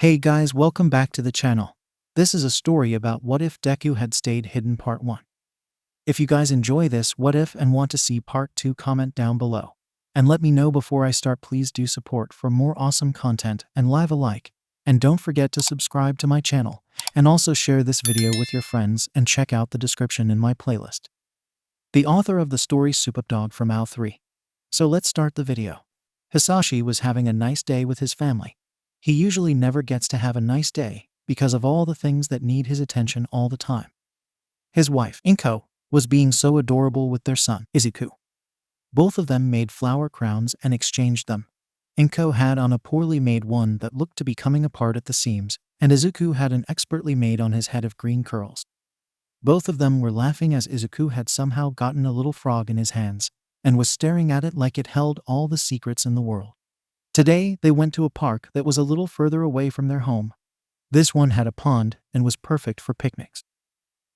Hey guys, welcome back to the channel. This is a story about what if Deku had stayed hidden part 1. If you guys enjoy this what if and want to see part 2, comment down below. And let me know before I start. Please do support for more awesome content and leave a like. And don't forget to subscribe to my channel. And also share this video with your friends and check out the description in my playlist. The author of the story 𝗬𝗵𝗲 from 𝗬𝗲𝗿. So let's start the video. Hisashi was having a nice day with his family. He usually never gets to have a nice day because of all the things that need his attention all the time. His wife, Inko, was being so adorable with their son, Izuku. Both of them made flower crowns and exchanged them. Inko had on a poorly made one that looked to be coming apart at the seams, and Izuku had an expertly made on his head of green curls. Both of them were laughing as Izuku had somehow gotten a little frog in his hands and was staring at it like it held all the secrets in the world. Today, they went to a park that was a little further away from their home. This one had a pond and was perfect for picnics.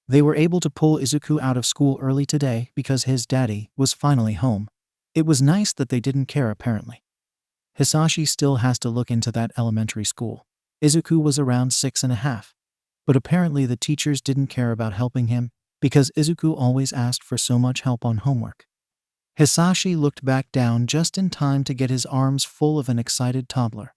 They were able to pull Izuku out of school early today because his daddy was finally home. It was nice that they didn't care apparently. Hisashi still has to look into that elementary school. Izuku was around 6.5. But apparently the teachers didn't care about helping him because Izuku always asked for so much help on homework. Hisashi looked back down just in time to get his arms full of an excited toddler.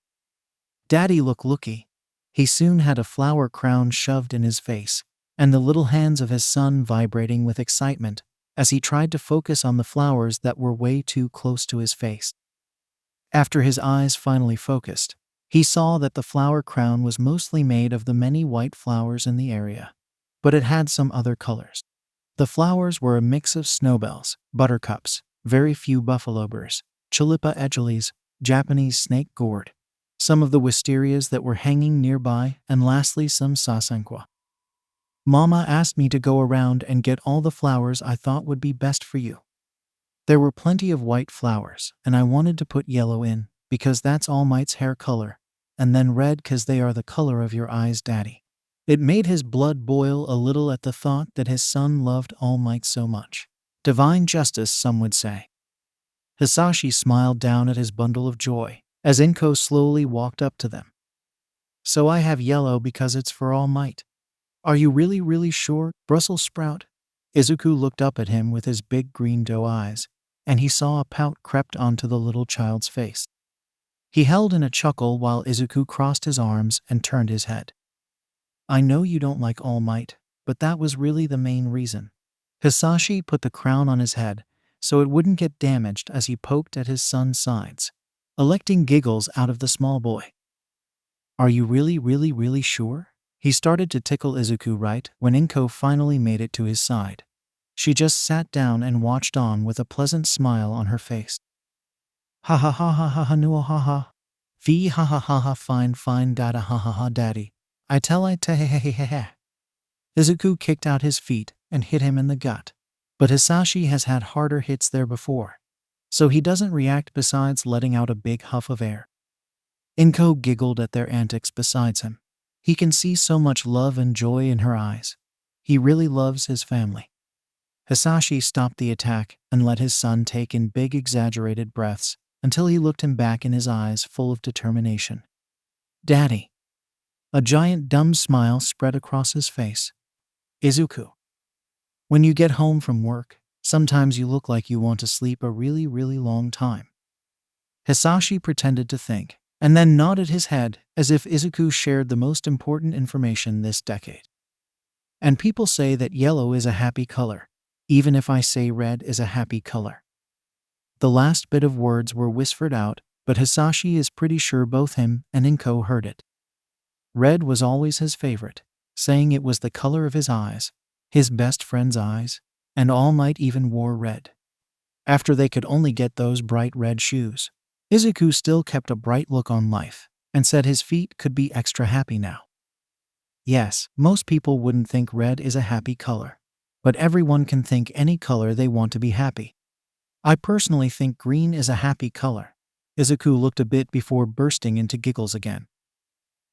Daddy look looky. He soon had a flower crown shoved in his face, and the little hands of his son vibrating with excitement as he tried to focus on the flowers that were way too close to his face. After his eyes finally focused, he saw that the flower crown was mostly made of the many white flowers in the area, but it had some other colors. The flowers were a mix of snowbells, buttercups, very few buffaloburrs, 𝗬𝗵𝗲, Japanese snake gourd, some of the wisterias that were hanging nearby, and lastly some 𝗧𝗵𝗵𝗃. Mama asked me to go around and get all the flowers I thought would be best for you. There were plenty of white flowers, and I wanted to put yellow in, because that's 𝗬𝗵𝗃𝗃's hair color, and then red cause they are the color of your eyes, Daddy. It made his blood boil a little at the thought that his son loved 𝗬𝗵𝗃𝗃 so much. Divine justice, some would say. Hisashi smiled down at his bundle of joy as Inko slowly walked up to them. So I have yellow because it's for 𝗬𝗵𝗃𝗃. Are you really sure, Brussels sprout? Izuku looked up at him with his big green doe eyes, and he saw a pout crept onto the little child's face. He held in a chuckle while Izuku crossed his arms and turned his head. I know you don't like 𝗬𝗵𝗃𝗃, but that was really the main reason. Hisashi put the crown on his head so it wouldn't get damaged as he poked at his son's sides, electing giggles out of the small boy. Are you really sure? He started to tickle Izuku right when Inko finally made it to his side. She just sat down and watched on with a pleasant smile on her face. Ha ha ha ha ha ha no ha ha. Fee ha ha ha ha fine dada ha ha ha daddy. I tell I te he he he he. Izuku kicked out his feet and hit him in the gut. But Hisashi has had harder hits there before, so he doesn't react besides letting out a big huff of air. Inko giggled at their antics besides him. He can see so much love and joy in her eyes. He really loves his family. Hisashi stopped the attack and let his son take in big exaggerated breaths until he looked him back in his eyes full of determination. Daddy. A giant dumb smile spread across his face. Izuku. When you get home from work, sometimes you look like you want to sleep a really long time. Hisashi pretended to think, and then nodded his head as if Izuku shared the most important information this decade. And people say that yellow is a happy color, even if I say red is a happy color. The last bit of words were whispered out, but Hisashi is pretty sure both him and Inko heard it. Red was always his favorite, saying it was the color of his eyes, his best friend's eyes, and 𝗬𝗵𝗃𝗃 even wore red. After they could only get those bright red shoes, Izuku still kept a bright look on life and said his feet could be extra happy now. Yes, most people wouldn't think red is a happy color, but everyone can think any color they want to be happy. I personally think green is a happy color. Izuku looked a bit before bursting into giggles again.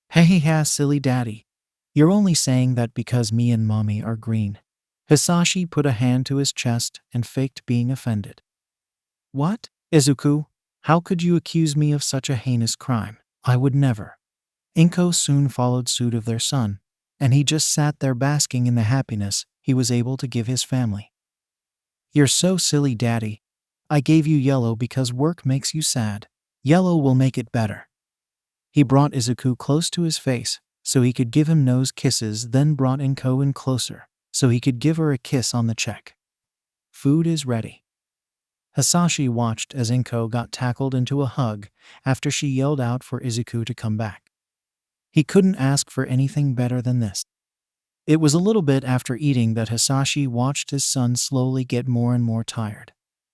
Hey ha silly daddy. You're only saying that because me and mommy are green. Hisashi put a hand to his chest and faked being offended. What? Izuku, how could you accuse me of such a heinous crime? I would never. Inko soon followed suit of their son, and he just sat there basking in the happiness he was able to give his family. "You're so silly, Daddy. I gave you yellow because work makes you sad. Yellow will make it better." He brought Izuku close to his face so he could give him nose kisses, then brought Inko in closer so he could give her a kiss on the cheek. "Food is ready." Hasashi watched as Inko got tackled into a hug after she yelled out for Izuku to come back. He couldn't ask for anything better than this. It was a little bit after eating that Hasashi watched his son slowly get more and more tired.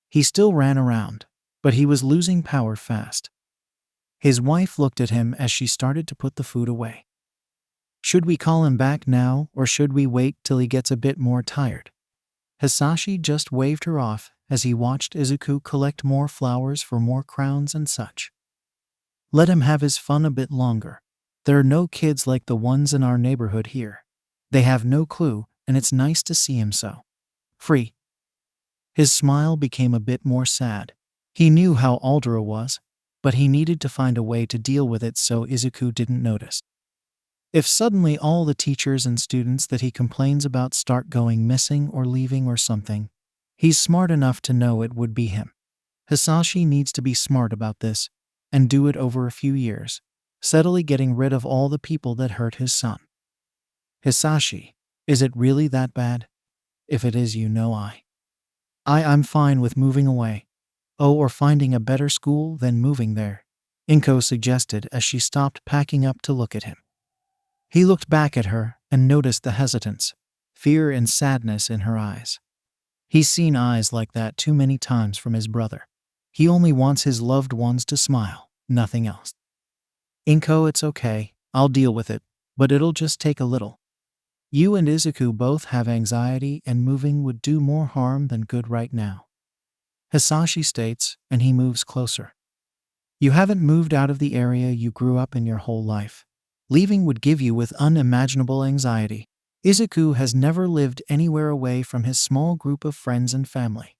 He still ran around, but he was losing power fast. His wife looked at him as she started to put the food away. "Should we call him back now, or should we wait till he gets a bit more tired?" Hasashi just waved her off as he watched Izuku collect more flowers for more crowns and such. "Let him have his fun a bit longer. There are no kids like the ones in our neighborhood here. They have no clue, and it's nice to see him so free." His smile became a bit more sad. He knew how 𝗎𝗪𝗎 was, but he needed to find a way to deal with it so Izuku didn't notice. If suddenly all the teachers and students that he complains about start going missing or leaving or something, he's smart enough to know it would be him. Hisashi needs to be smart about this and do it over a few years, steadily getting rid of all the people that hurt his son. "Hisashi, is it really that bad? If it is, I'm fine with moving away. Oh, or finding a better school than moving there," Inko suggested as she stopped packing up to look at him. He looked back at her and noticed the hesitance, fear and sadness in her eyes. He's seen eyes like that too many times from his brother. He only wants his loved ones to smile, nothing else. "Inko, it's okay, I'll deal with it, but it'll just take a little. You and Izuku both have anxiety and moving would do more harm than good right now," Hasashi states, and he moves closer. "You haven't moved out of the area you grew up in your whole life. Leaving would give you with unimaginable anxiety. Izuku has never lived anywhere away from his small group of friends and family.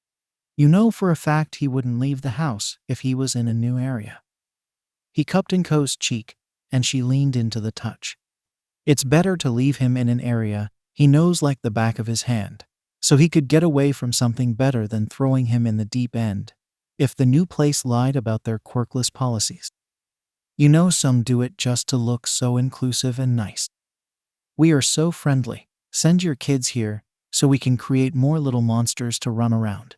You know for a fact he wouldn't leave the house if he was in a new area." He cupped Inko's cheek, and she leaned into the touch. It's better to leave him in an area he knows like the back of his hand, so he could get away from something better than throwing him in the deep end if the new place lied about their quirkless policies. You know, some do it just to look so inclusive and nice. "We are so friendly. Send your kids here so we can create more little monsters to run around."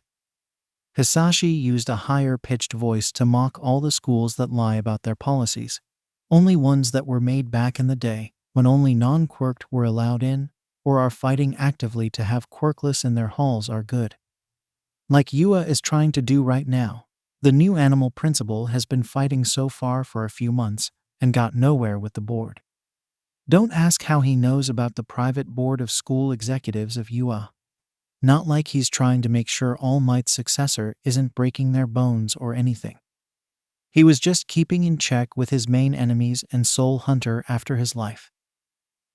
Hisashi used a higher-pitched voice to mock all the schools that lie about their policies, only ones that were made back in the day when only non-quirked were allowed in, or are fighting actively to have quirkless in their halls are good. Like Yua is trying to do right now. The new animal principal has been fighting so far for a few months and got nowhere with the board. Don't ask how he knows about the private board of school executives of Yua. Not like he's trying to make sure All Might's successor isn't breaking their bones or anything. He was just keeping in check with his main enemies and soul hunter after his life.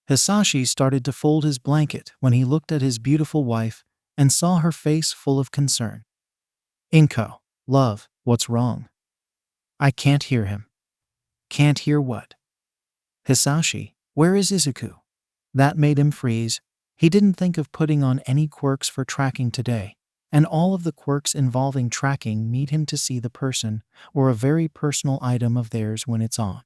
Hisashi started to fold his blanket when he looked at his beautiful wife and saw her face full of concern. "Inko, love, what's wrong?" "I can't hear him." "Can't hear what?" "Hisashi, where is Izuku?" That made him freeze. He didn't think of putting on any quirks for tracking today, and all of the quirks involving tracking need him to see the person or a very personal item of theirs when it's on.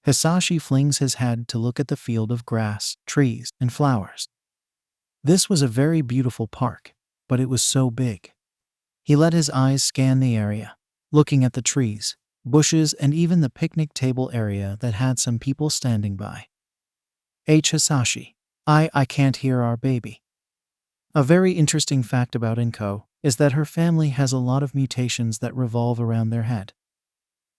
Hisashi flings his head to look at the field of grass, trees, and flowers. This was a very beautiful park, but it was so big. He let his eyes scan the area, looking at the trees, bushes, and even the picnic table area that had some people standing by. Hisashi, I can't hear our baby." A very interesting fact about Inko is that her family has a lot of mutations that revolve around their head.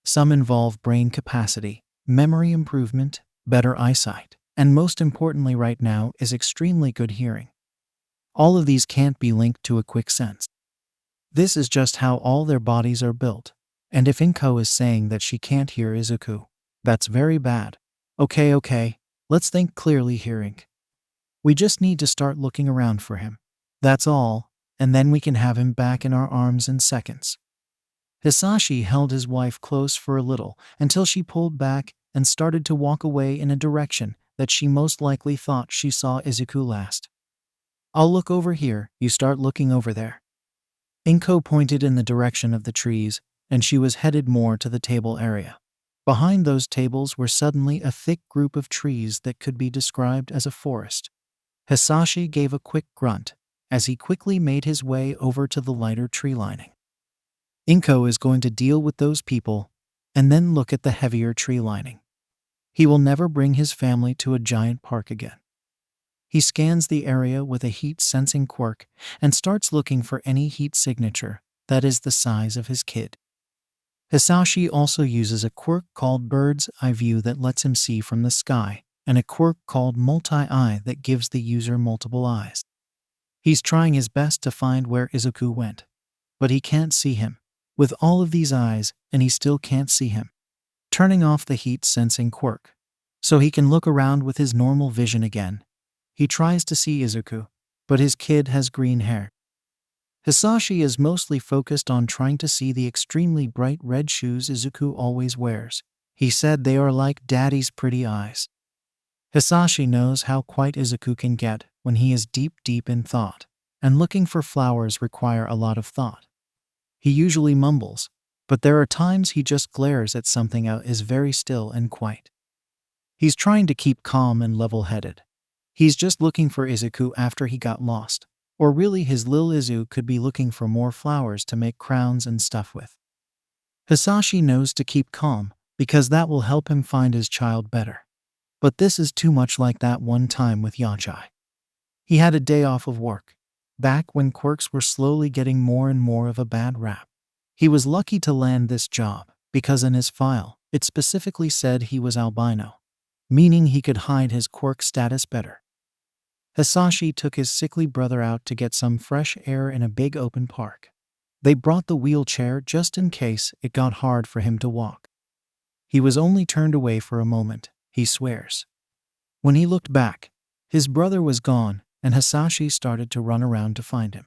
Some involve brain capacity, memory improvement, better eyesight, and most importantly right now is extremely good hearing. All of these can't be linked to a quick sense. This is just how all their bodies are built, and if Inko is saying that she can't hear Izuku, that's very bad. Okay, let's think clearly here, Inko. We just need to start looking around for him. That's all, and then we can have him back in our arms in seconds. Hisashi held his wife close for a little until she pulled back and started to walk away in a direction that she most likely thought she saw Izuku last. "I'll look over here, you start looking over there." Inko pointed in the direction of the trees, and she was headed more to the table area. Behind those tables were suddenly a thick group of trees that could be described as a forest. Hasashi gave a quick grunt as he quickly made his way over to the lighter tree lining. Inko is going to deal with those people and then look at the heavier tree lining. He will never bring his family to a giant park again. He scans the area with a heat-sensing quirk and starts looking for any heat signature that is the size of his kid. Hisashi also uses a quirk called bird's eye view that lets him see from the sky, and a quirk called multi-eye that gives the user multiple eyes. He's trying his best to find where Izuku went, but he can't see him with all of these eyes, and he still can't see him. Turning off the heat-sensing quirk so he can look around with his normal vision again, he tries to see Izuku, but his kid has green hair. Hisashi is mostly focused on trying to see the extremely bright red shoes Izuku always wears. He said they are like daddy's pretty eyes. Hisashi knows how quiet Izuku can get when he is deep in thought, and looking for flowers require a lot of thought. He usually mumbles, but there are times he just glares at something and is very still and quiet. He's trying to keep calm and level-headed. He's just looking for Izuku after he got lost. Or really his lil Izu could be looking for more flowers to make crowns and stuff with. Hisashi knows to keep calm because that will help him find his child better. But this is too much like that one time with Yachai. He had a day off of work, back when quirks were slowly getting more and more of a bad rap. He was lucky to land this job because in his file, it specifically said he was albino, meaning he could hide his quirk status better. Hasashi took his sickly brother out to get some fresh air in a big open park. They brought the wheelchair just in case it got hard for him to walk. He was only turned away for a moment, he swears. When he looked back, his brother was gone and Hasashi started to run around to find him.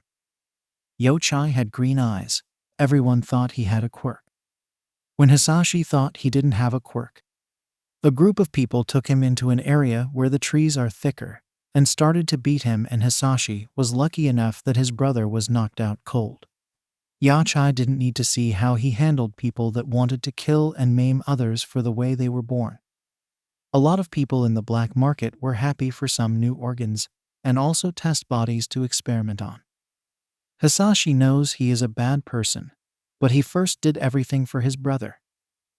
Yachai had green eyes. Everyone thought he had a quirk. When Hasashi thought he didn't have a quirk, a group of people took him into an area where the trees are thicker and started to beat him, and Hasashi was lucky enough that his brother was knocked out cold. Yachai didn't need to see how he handled people that wanted to kill and maim others for the way they were born. A lot of people in the black market were happy for some new organs and also test bodies to experiment on. Hasashi knows he is a bad person, but he first did everything for his brother,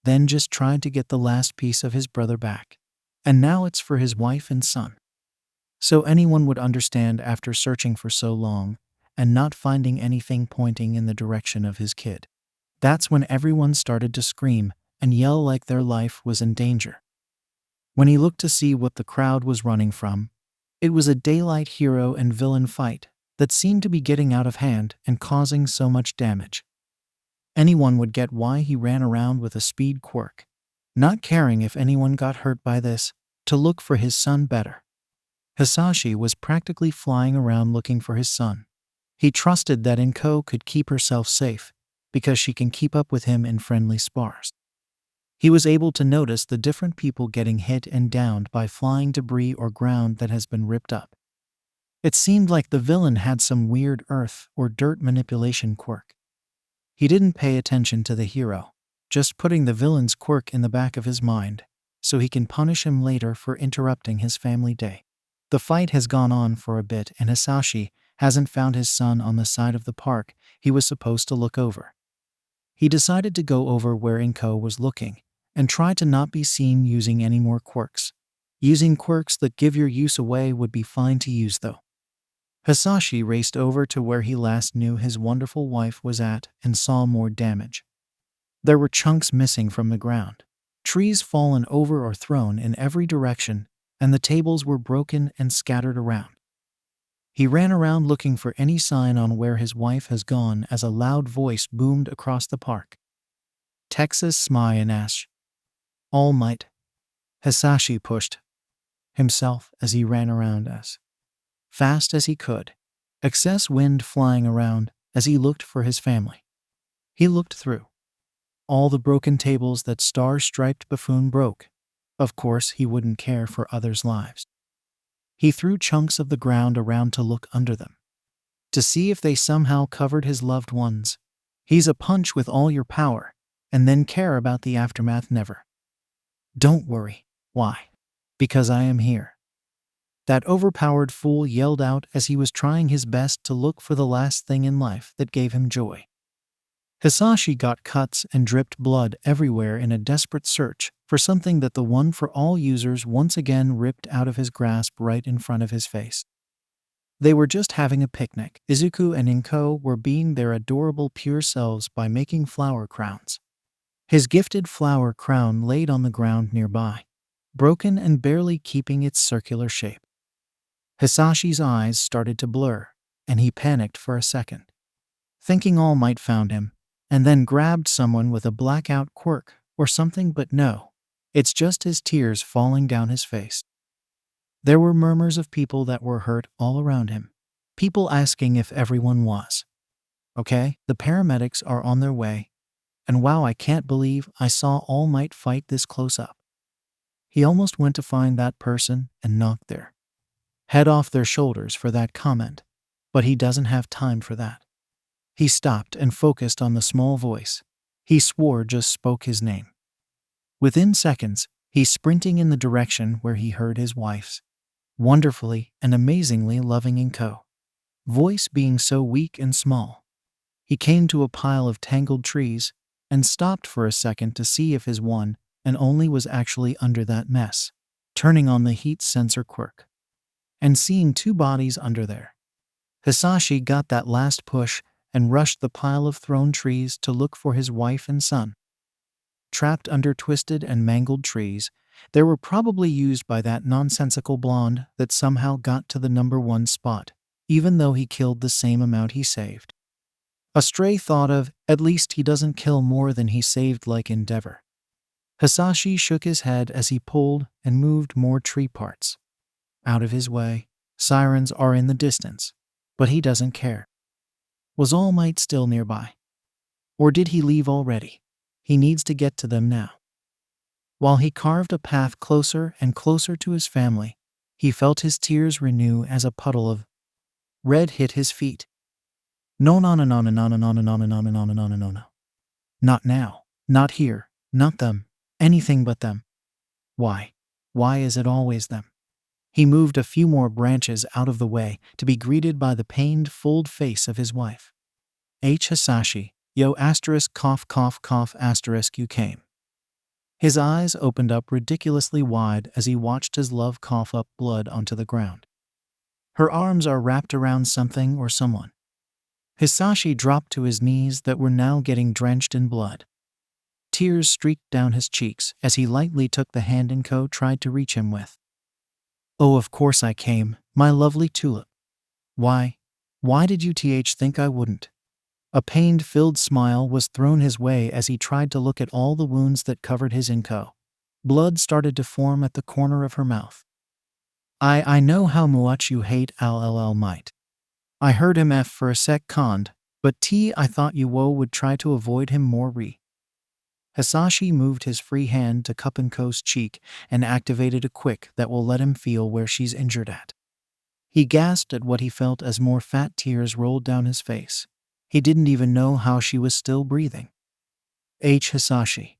then just tried to get the last piece of his brother back, and now it's for his wife and son. So anyone would understand after searching for so long and not finding anything pointing in the direction of his kid. That's when everyone started to scream and yell like their life was in danger. When he looked to see what the crowd was running from, it was a daylight hero and villain fight that seemed to be getting out of hand and causing so much damage. Anyone would get why he ran around with a speed quirk, not caring if anyone got hurt by this, to look for his son better. Hasashi was practically flying around looking for his son. He trusted that Inko could keep herself safe because she can keep up with him in friendly spars. He was able to notice the different people getting hit and downed by flying debris or ground that has been ripped up. It seemed like the villain had some weird earth or dirt manipulation quirk. He didn't pay attention to the hero, just putting the villain's quirk in the back of his mind so he can punish him later for interrupting his family day. The fight has gone on for a bit and Hasashi hasn't found his son on the side of the park he was supposed to look over. He decided to go over where Inko was looking and try to not be seen using any more quirks. Using quirks that give your use away would be fine to use though. Hasashi raced over to where he last knew his wonderful wife was at and saw more damage. There were chunks missing from the ground, trees fallen over or thrown in every direction, and the tables were broken and scattered around. He ran around looking for any sign on where his wife has gone as a loud voice boomed across the park. 𝗳𝗲𝗵𝗃 all might. Hasashi pushed himself as he ran around as fast as he could, excess wind flying around as he looked for his family. He looked through all the broken tables that star-striped buffoon broke, Of course, he wouldn't care for others' lives. He threw chunks of the ground around to look under them, to see if they somehow covered his loved ones. He's a punch with all your power, and then care about the aftermath never. Don't worry. Why? Because I am here. That overpowered fool yelled out as he was trying his best to look for the last thing in life that gave him joy. Hisashi got cuts and dripped blood everywhere in a desperate search for something that the One for All users once again ripped out of his grasp right in front of his face. They were just having a picnic. Izuku and Inko were being their adorable pure selves by making flower crowns. His gifted flower crown laid on the ground nearby, broken and barely keeping its circular shape. Hisashi's eyes started to blur, and he panicked for a second, thinking All Might found him, and then grabbed someone with a blackout quirk or something, but no, it's just his tears falling down his face. There were murmurs of people that were hurt all around him, people asking if everyone was okay. The paramedics are on their way, and wow, I can't believe I saw All Might fight this close up. He almost went to find that person and knocked their head off their shoulders for that comment, but he doesn't have time for that. He stopped and focused on the small voice. He swore just spoke his name. Within seconds, he's sprinting in the direction where he heard his wife's wonderfully and amazingly loving Inko voice being so weak and small. He came to a pile of tangled trees and stopped for a second to see if his one and only was actually under that mess, turning on the heat sensor quirk and seeing two bodies under there. Hisashi got that last push and rushed the pile of thrown trees to look for his wife and son. Trapped under twisted and mangled trees, they were probably used by that nonsensical blonde that somehow got to the #1 spot, even though he killed the same amount he saved. A stray thought of, at least he doesn't kill more than he saved like in 𝗬𝗲𝗿𝗺. Hasashi shook his head as he pulled and moved more tree parts out of his way. Sirens are in the distance, but he doesn't care. Was All Might still nearby? Or did he leave already? He needs to get to them now. While he carved a path closer and closer to his family, he felt his tears renew as a puddle of red hit his feet. No. Not now. Not here. Not them. Anything but them. Why? Why is it always them? He moved a few more branches out of the way to be greeted by the pained, full face of his wife. Hisashi, yo ******* you came. His eyes opened up ridiculously wide as he watched his love cough up blood onto the ground. Her arms are wrapped around something or someone. Hisashi dropped to his knees that were now getting drenched in blood. Tears streaked down his cheeks as he lightly took the hand Inko tried to reach him with. Oh, of course I came, my lovely tulip. Why did you think I wouldn't? A pain-filled smile was thrown his way as he tried to look at all the wounds that covered his Inko. Blood started to form at the corner of her mouth. I know how much you hate 𝗬𝗏𝗏. I heard him F for a sec conned, but I thought you would try to avoid him more Hasashi moved his free hand to cup Inko's cheek and activated a quick that will let him feel where she's injured at. He gasped at what he felt as more fat tears rolled down his face. He didn't even know how she was still breathing. Hisashi.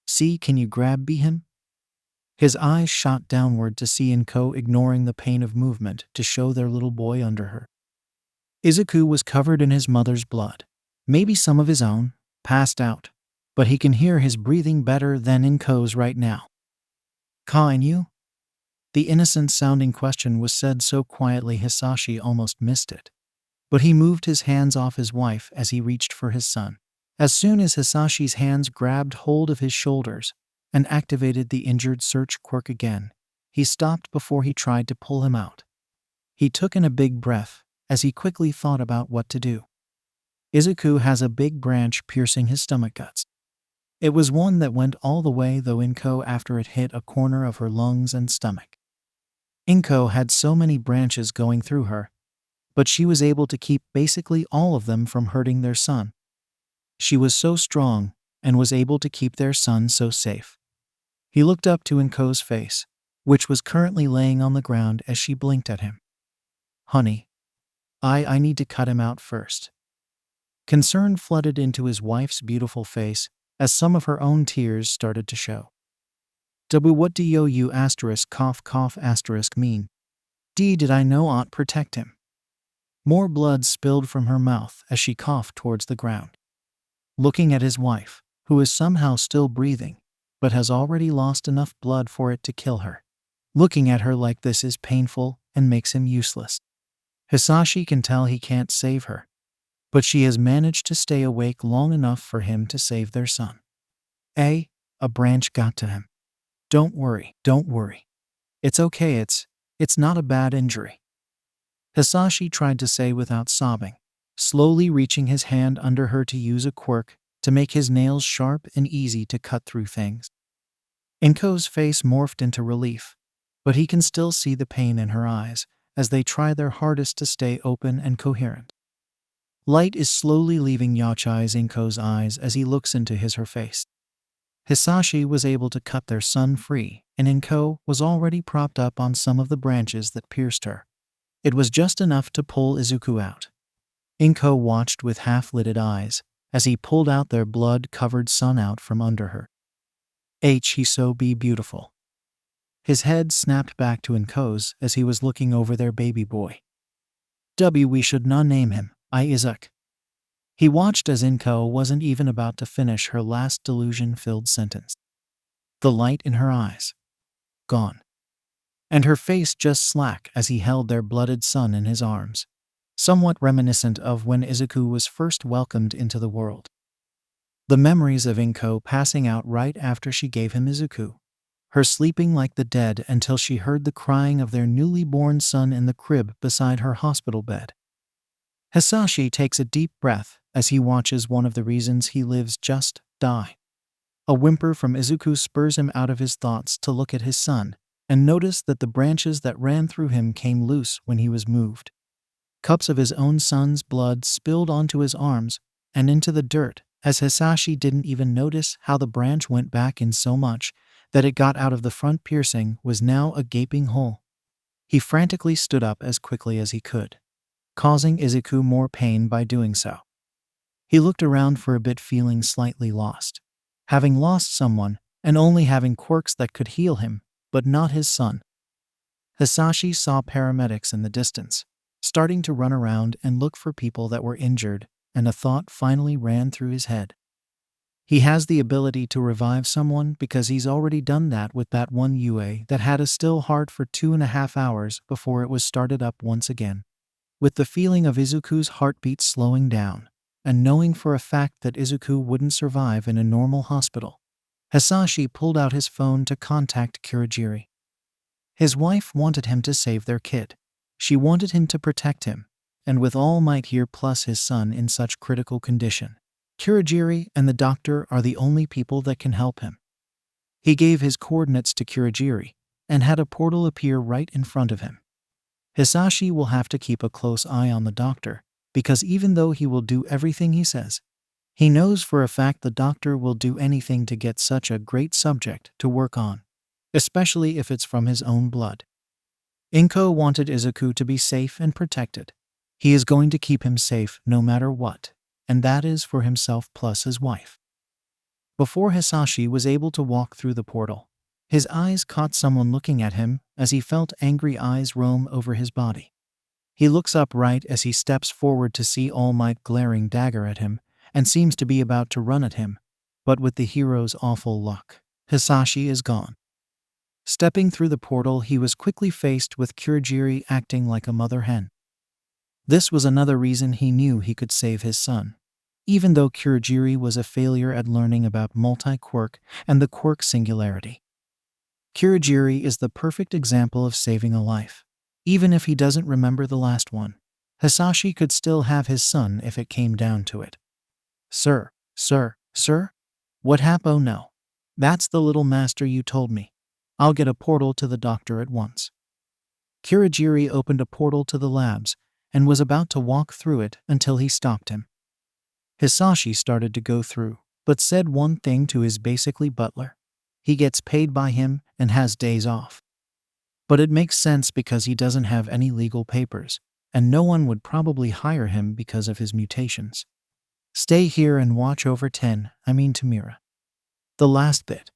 See, can you grab him? His eyes shot downward to see Inko ignoring the pain of movement to show their little boy under her. Izuku was covered in his mother's blood, maybe some of his own, passed out, but he can hear his breathing better than Inko's right now. Can you? The innocent-sounding question was said so quietly Hisashi almost missed it. But he moved his hands off his wife as he reached for his son. As soon as Hisashi's hands grabbed hold of his shoulders and activated the injured search quirk again, he stopped before he tried to pull him out. He took in a big breath as he quickly thought about what to do. Izuku has a big branch piercing his stomach guts. It was one that went all the way though Inko after it hit a corner of her lungs and stomach. Inko had so many branches going through her, but she was able to keep basically all of them from hurting their son. She was so strong and was able to keep their son so safe. He looked up to Inko's face, which was currently laying on the ground as she blinked at him. Honey, I need to cut him out first. Concern flooded into his wife's beautiful face as some of her own tears started to show. What do you **** mean? Did I know ought protect him? More blood spilled from her mouth as she coughed towards the ground. Looking at his wife, who is somehow still breathing, but has already lost enough blood for it to kill her. Looking at her like this is painful and makes him useless. Hisashi can tell he can't save her, but she has managed to stay awake long enough for him to save their son. A branch got to him. Don't worry. It's okay, it's not a bad injury. Hisashi tried to say without sobbing, slowly reaching his hand under her to use a quirk to make his nails sharp and easy to cut through things. Inko's face morphed into relief, but he can still see the pain in her eyes as they try their hardest to stay open and coherent. Light is slowly leaving Inko's eyes as he looks into her face. Hisashi was able to cut their son free, and Inko was already propped up on some of the branches that pierced her. It was just enough to pull Izuku out. Inko watched with half-lidded eyes as he pulled out their blood-covered son out from under her. He's so beautiful. His head snapped back to Inko's as he was looking over their baby boy. We should not name him, Izuku. He watched as Inko wasn't even about to finish her last delusion-filled sentence. The light in her eyes. Gone. And her face just slack as he held their blooded son in his arms, somewhat reminiscent of when Izuku was first welcomed into the world. The memories of Inko passing out right after she gave him Izuku, her sleeping like the dead until she heard the crying of their newly born son in the crib beside her hospital bed. Hasashi takes a deep breath as he watches one of the reasons he lives just die. A whimper from Izuku spurs him out of his thoughts to look at his son and notice that the branches that ran through him came loose when he was moved. Cups of his own son's blood spilled onto his arms and into the dirt as Hasashi didn't even notice how the branch went back in so much that it got out of the front piercing was now a gaping hole. He frantically stood up as quickly as he could, causing Izuku more pain by doing so. He looked around for a bit, feeling slightly lost, having lost someone and only having quirks that could heal him, but not his son. Hasashi saw paramedics in the distance, starting to run around and look for people that were injured, and a thought finally ran through his head. He has the ability to revive someone because he's already done that with that one UA that had a still heart for 2.5 hours before it was started up once again. With the feeling of Izuku's heartbeat slowing down, and knowing for a fact that Izuku wouldn't survive in a normal hospital, Hasashi pulled out his phone to contact Kiriri. His wife wanted him to save their kid. She wanted him to protect him, and with all might here plus his son in such critical condition, Kiriri and the doctor are the only people that can help him. He gave his coordinates to Kiriri and had a portal appear right in front of him. Hisashi will have to keep a close eye on the doctor, because even though he will do everything he says, he knows for a fact the doctor will do anything to get such a great subject to work on, especially if it's from his own blood. Inko wanted Izuku to be safe and protected. He is going to keep him safe no matter what, and that is for himself plus his wife. Before Hasashi was able to walk through the portal, his eyes caught someone looking at him as he felt angry eyes roam over his body. He looks up right as he steps forward to see All Might glaring dagger at him and seems to be about to run at him, but with the hero's awful luck, Hasashi is gone. Stepping through the portal, he was quickly faced with Kiriri acting like a mother hen. This was another reason he knew he could save his son. Even though Kiriri was a failure at learning about multi-quirk and the quirk singularity, Kiriri is the perfect example of saving a life. Even if he doesn't remember the last one, Hasashi could still have his son if it came down to it. Sir? What happened? Oh no. That's the little master you told me. I'll get a portal to the doctor at once. Kiriri opened a portal to the labs and was about to walk through it until he stopped him. Hisashi started to go through, but said one thing to his basically butler. He gets paid by him and has days off. But it makes sense because he doesn't have any legal papers, and no one would probably hire him because of his mutations. Stay here and watch over Tamura. The last bit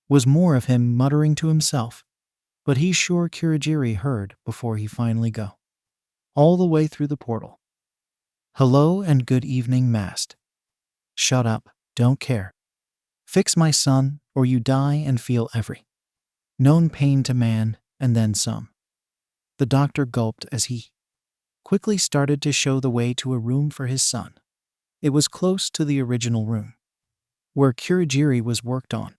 was more of him muttering to himself, but he's sure Kiriri heard before he finally go. All the way through the portal. Hello and good evening, Mast. Shut up, don't care. Fix my son, or you die and feel every known pain to man, and then some. The doctor gulped as he quickly started to show the way to a room for his son. It was close to the original room, where Kiriri was worked on.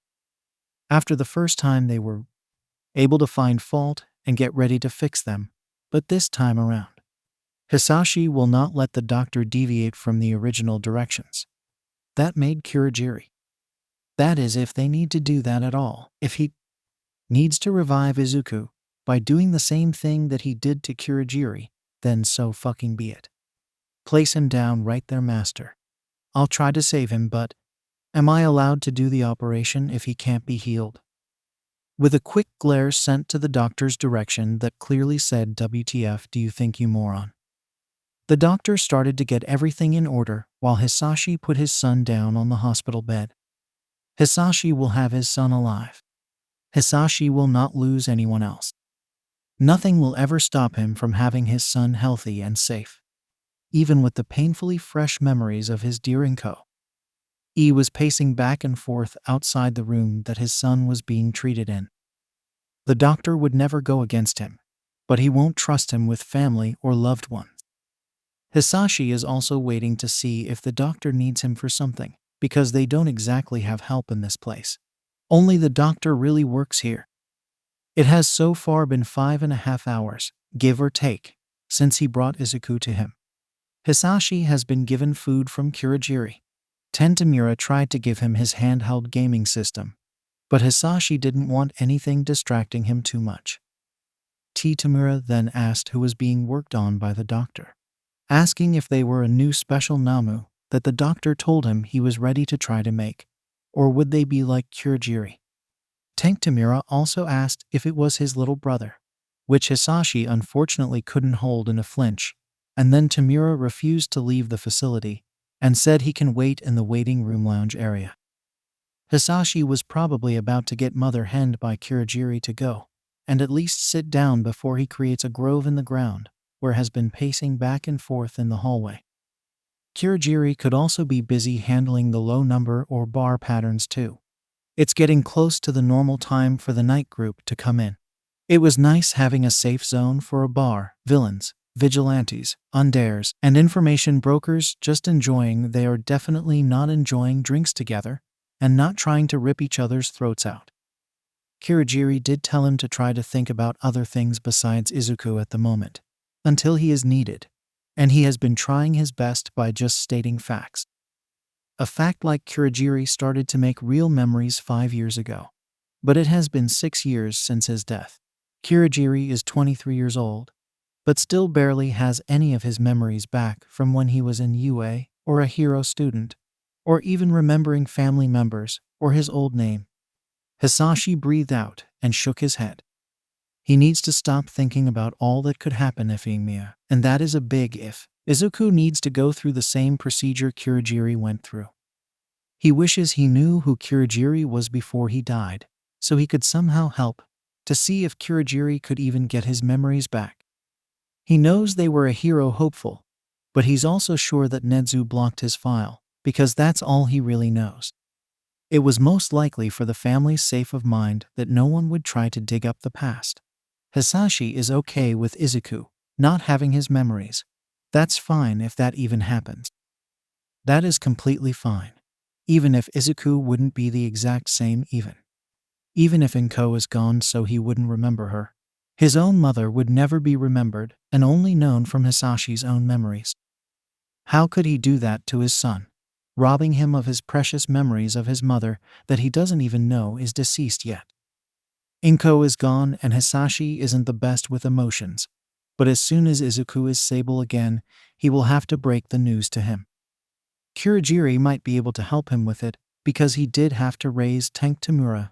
After the first time they were able to find fault and get ready to fix them, but this time around, Hisashi will not let the doctor deviate from the original directions. That made Kiriri. That is, if they need to do that at all. If he needs to revive Izuku by doing the same thing that he did to Kiriri, then so fucking be it. Place him down right there, master. I'll try to save him, but am I allowed to do the operation if he can't be healed? With a quick glare sent to the doctor's direction that clearly said, WTF do you think, you moron? The doctor started to get everything in order while Hisashi put his son down on the hospital bed. Hisashi will have his son alive. Hisashi will not lose anyone else. Nothing will ever stop him from having his son healthy and safe. Even with the painfully fresh memories of his dear Inko. He was pacing back and forth outside the room that his son was being treated in. The doctor would never go against him, but he won't trust him with family or loved ones. Hisashi is also waiting to see if the doctor needs him for something, because they don't exactly have help in this place. Only the doctor really works here. It has so far been 5.5 hours, give or take, since he brought Izuku to him. Hisashi has been given food from Kiriri. Tamura tried to give him his handheld gaming system, but Hisashi didn't want anything distracting him too much. Tamura then asked who was being worked on by the doctor, asking if they were a new special Namu that the doctor told him he was ready to try to make, or would they be like Kiriri? Tamura also asked if it was his little brother, which Hisashi unfortunately couldn't hold in a flinch, and then Tamura refused to leave the facility and said he can wait in the waiting room lounge area. Hisashi was probably about to get mother-henned by Kiriri to go, and at least sit down before he creates a grove in the ground, where has been pacing back and forth in the hallway. Kiriri could also be busy handling the low number or bar patterns too. It's getting close to the normal time for the night group to come in. It was nice having a safe zone for a bar, villains, vigilantes, undares, and information brokers just enjoying. They are definitely not enjoying drinks together and not trying to rip each other's throats out. Kiriri did tell him to try to think about other things besides Izuku at the moment, until he is needed, and he has been trying his best by just stating facts. A fact like Kiriri started to make real memories 5 years ago, but it has been 6 years since his death. Kiriri is 23 years old, but still barely has any of his memories back from when he was in UA or a hero student, or even remembering family members or his old name. Hisashi breathed out and shook his head. He needs to stop thinking about all that could happen if Amiya, and that is a big if. Izuku needs to go through the same procedure Kiriri went through. He wishes he knew who Kiriri was before he died, so he could somehow help to see if Kiriri could even get his memories back. He knows they were a hero hopeful, but he's also sure that Nezu blocked his file, because that's all he really knows. It was most likely for the family's sake of mind that no one would try to dig up the past. Hisashi is okay with Izuku not having his memories. That's fine if that even happens. That is completely fine. Even if Izuku wouldn't be the exact same even if Inko is gone so he wouldn't remember her. His own mother would never be remembered and only known from Hisashi's own memories. How could he do that to his son, robbing him of his precious memories of his mother that he doesn't even know is deceased yet? Inko is gone and Hisashi isn't the best with emotions, but as soon as Izuku is stable again, he will have to break the news to him. Kiriri might be able to help him with it, because he did have to raise Tamura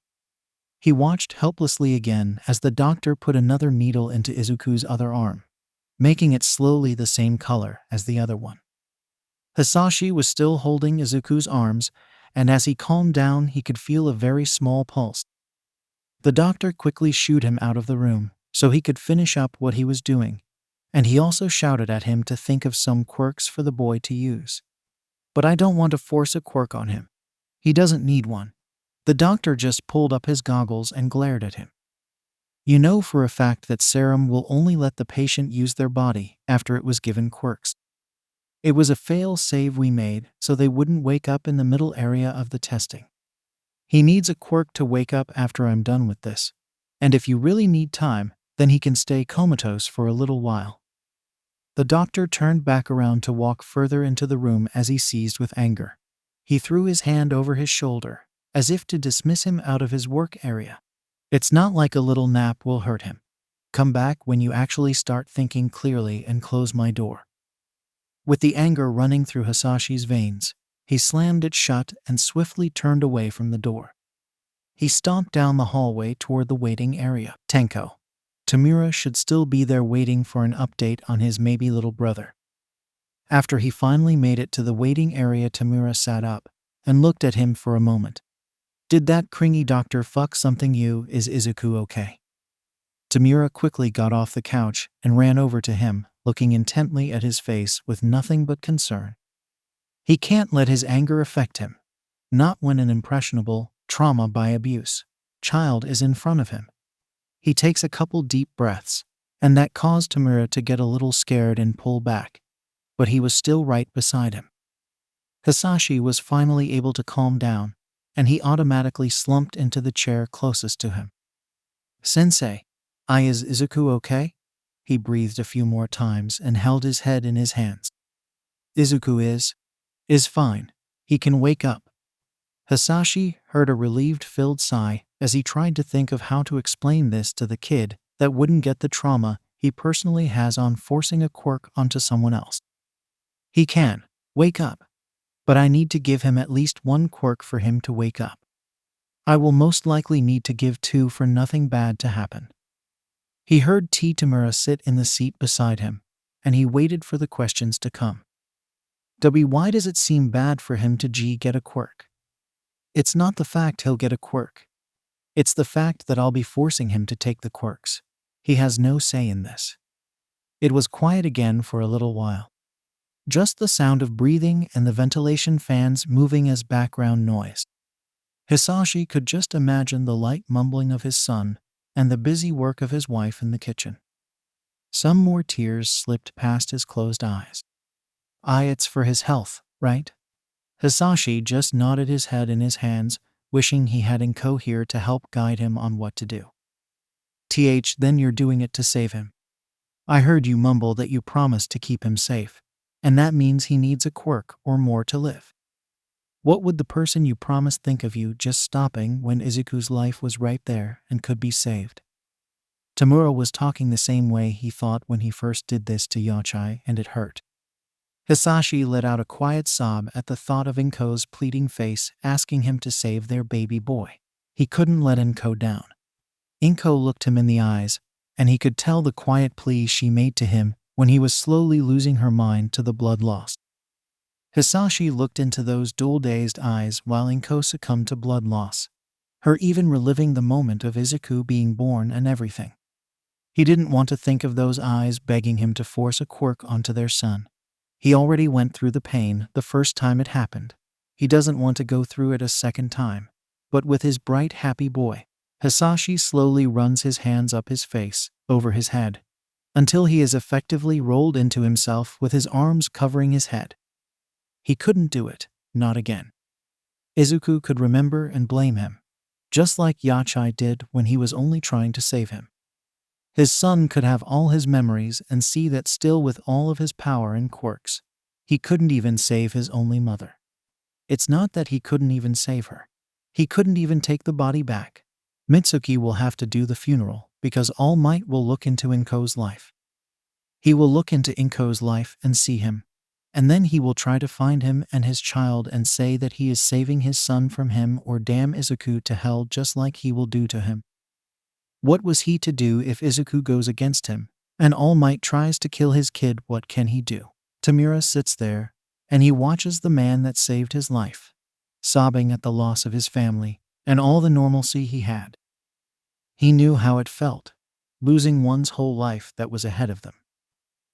He watched helplessly again as the doctor put another needle into Izuku's other arm, making it slowly the same color as the other one. Hasashi was still holding Izuku's arms, and as he calmed down, he could feel a very small pulse. The doctor quickly shooed him out of the room so he could finish up what he was doing, and he also shouted at him to think of some quirks for the boy to use. But I don't want to force a quirk on him. He doesn't need one. The doctor just pulled up his goggles and glared at him. You know for a fact that serum will only let the patient use their body after it was given quirks. It was a fail-save we made so they wouldn't wake up in the middle area of the testing. He needs a quirk to wake up after I'm done with this. And if you really need time, then he can stay comatose for a little while. The doctor turned back around to walk further into the room as he seized with anger. He threw his hand over his shoulder, as if to dismiss him out of his work area. It's not like a little nap will hurt him. Come back when you actually start thinking clearly and close my door. With the anger running through Hasashi's veins, he slammed it shut and swiftly turned away from the door. He stomped down the hallway toward the waiting area. Tenko. Tamura should still be there waiting for an update on his maybe little brother. After he finally made it to the waiting area, Tamura sat up and looked at him for a moment. Did that cringy doctor fuck something you? Is Izuku okay? Tamura quickly got off the couch and ran over to him, looking intently at his face with nothing but concern. He can't let his anger affect him. Not when an impressionable, trauma by abuse child is in front of him. He takes a couple deep breaths, and that caused Tamura to get a little scared and pull back, but he was still right beside him. Hasashi was finally able to calm down, and he automatically slumped into the chair closest to him. Sensei, is Izuku okay? He breathed a few more times and held his head in his hands. Izuku is fine. He can wake up. Hasashi heard a relieved-filled sigh as he tried to think of how to explain this to the kid that wouldn't get the trauma he personally has on forcing a quirk onto someone else. He can wake up, but I need to give him at least one quirk for him to wake up. I will most likely need to give 2 for nothing bad to happen. He heard Tamura sit in the seat beside him, and he waited for the questions to come. Why does it seem bad for him to get a quirk? It's not the fact he'll get a quirk. It's the fact that I'll be forcing him to take the quirks. He has no say in this. It was quiet again for a little while. Just the sound of breathing and the ventilation fans moving as background noise. Hisashi could just imagine the light mumbling of his son and the busy work of his wife in the kitchen. Some more tears slipped past his closed eyes. It's for his health, right? Hisashi just nodded his head in his hands, wishing he had Inko here to help guide him on what to do. Then you're doing it to save him. I heard you mumble that you promised to keep him safe, and that means he needs a quirk or more to live. What would the person you promised think of you just stopping when Izuku's life was right there and could be saved? Tamura was talking the same way he thought when he first did this to Yachi, and it hurt. Hisashi let out a quiet sob at the thought of Inko's pleading face asking him to save their baby boy. He couldn't let Inko down. Inko looked him in the eyes, and he could tell the quiet plea she made to him when he was slowly losing her mind to the blood loss. Hisashi looked into those dual-dazed eyes while Inko succumbed to blood loss, her even reliving the moment of Izuku being born and everything. He didn't want to think of those eyes begging him to force a quirk onto their son. He already went through the pain the first time it happened. He doesn't want to go through it a second time. But with his bright, happy boy, Hasashi slowly runs his hands up his face, over his head, until he is effectively rolled into himself with his arms covering his head. He couldn't do it, not again. Izuku could remember and blame him, just like Yachi did when he was only trying to save him. His son could have all his memories and see that still with all of his power and quirks, he couldn't even save his only mother. It's not that he couldn't even save her. He couldn't even take the body back. Mitsuki will have to do the funeral because All Might will look into Inko's life. He will look into Inko's life and see him, and then he will try to find him and his child and say that he is saving his son from him or damn Izuku to hell just like he will do to him. What was he to do if Izuku goes against him, and All Might tries to kill his kid? What can he do? Tamura sits there, and he watches the man that saved his life, sobbing at the loss of his family and all the normalcy he had. He knew how it felt, losing one's whole life that was ahead of them.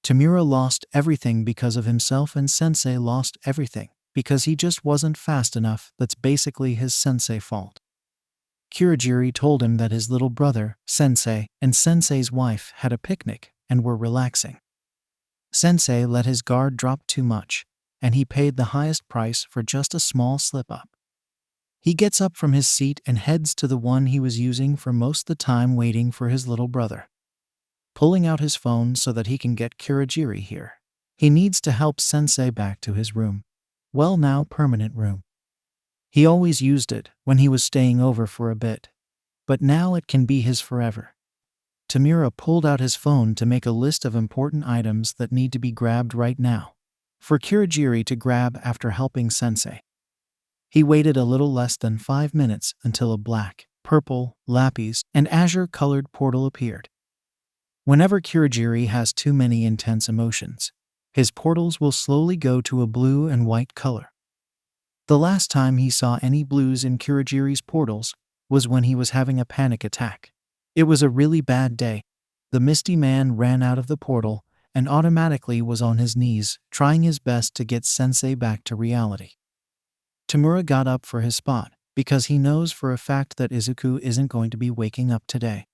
Tamura lost everything because of himself, and Sensei lost everything because he just wasn't fast enough. That's basically his Sensei fault. Kiriri told him that his little brother, Sensei, and Sensei's wife had a picnic and were relaxing. Sensei let his guard drop too much, and he paid the highest price for just a small slip-up. He gets up from his seat and heads to the one he was using for most of the time waiting for his little brother, pulling out his phone so that he can get Kiriri here. He needs to help Sensei back to his room. Well, now permanent room. He always used it when he was staying over for a bit, but now it can be his forever. Tamura pulled out his phone to make a list of important items that need to be grabbed right now, for Kiriri to grab after helping Sensei. He waited a little less than 5 minutes until a black, purple, lapis, and azure-colored portal appeared. Whenever Kiriri has too many intense emotions, his portals will slowly go to a blue and white color. The last time he saw any blues in Kiriri's portals was when he was having a panic attack. It was a really bad day. The misty man ran out of the portal and automatically was on his knees, trying his best to get Sensei back to reality. Tamura got up for his spot because he knows for a fact that Izuku isn't going to be waking up today.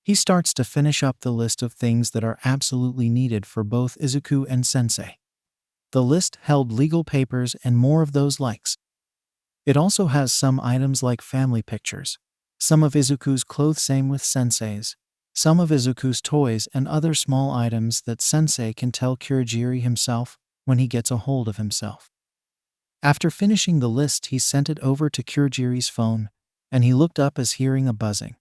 He starts to finish up the list of things that are absolutely needed for both Izuku and Sensei. The list held legal papers and more of those likes. It also has some items like family pictures, some of Izuku's clothes, same with Sensei's, some of Izuku's toys, and other small items that Sensei can tell Kiriri himself when he gets a hold of himself. After finishing the list, he sent it over to Kiriri's phone, and he looked up as hearing a buzzing.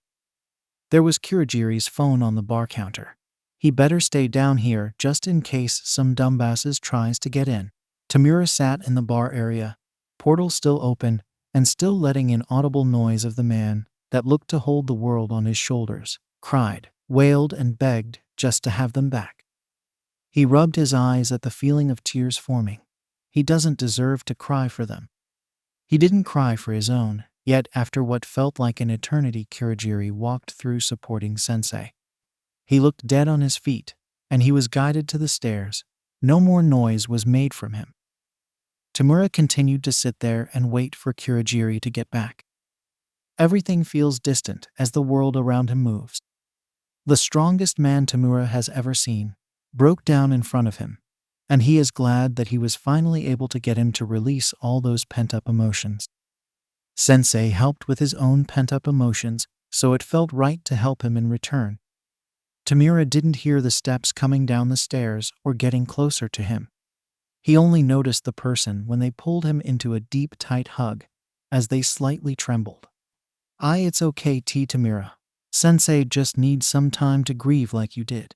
There was Kiriri's phone on the bar counter. He better stay down here just in case some dumbasses tries to get in. Tamura sat in the bar area, portal still open, and still letting in audible noise of the man that looked to hold the world on his shoulders, cried, wailed, and begged just to have them back. He rubbed his eyes at the feeling of tears forming. He doesn't deserve to cry for them. He didn't cry for his own, yet after what felt like an eternity, Kiriri walked through supporting Sensei. He looked dead on his feet, and he was guided to the stairs. No more noise was made from him. Tamura continued to sit there and wait for Kiriri to get back. Everything feels distant as the world around him moves. The strongest man Tamura has ever seen broke down in front of him, and he is glad that he was finally able to get him to release all those pent-up emotions. Sensei helped with his own pent-up emotions, so it felt right to help him in return. Tamura didn't hear the steps coming down the stairs or getting closer to him. He only noticed the person when they pulled him into a deep, tight hug, as they slightly trembled. It's okay, Tamura. Sensei just needs some time to grieve like you did.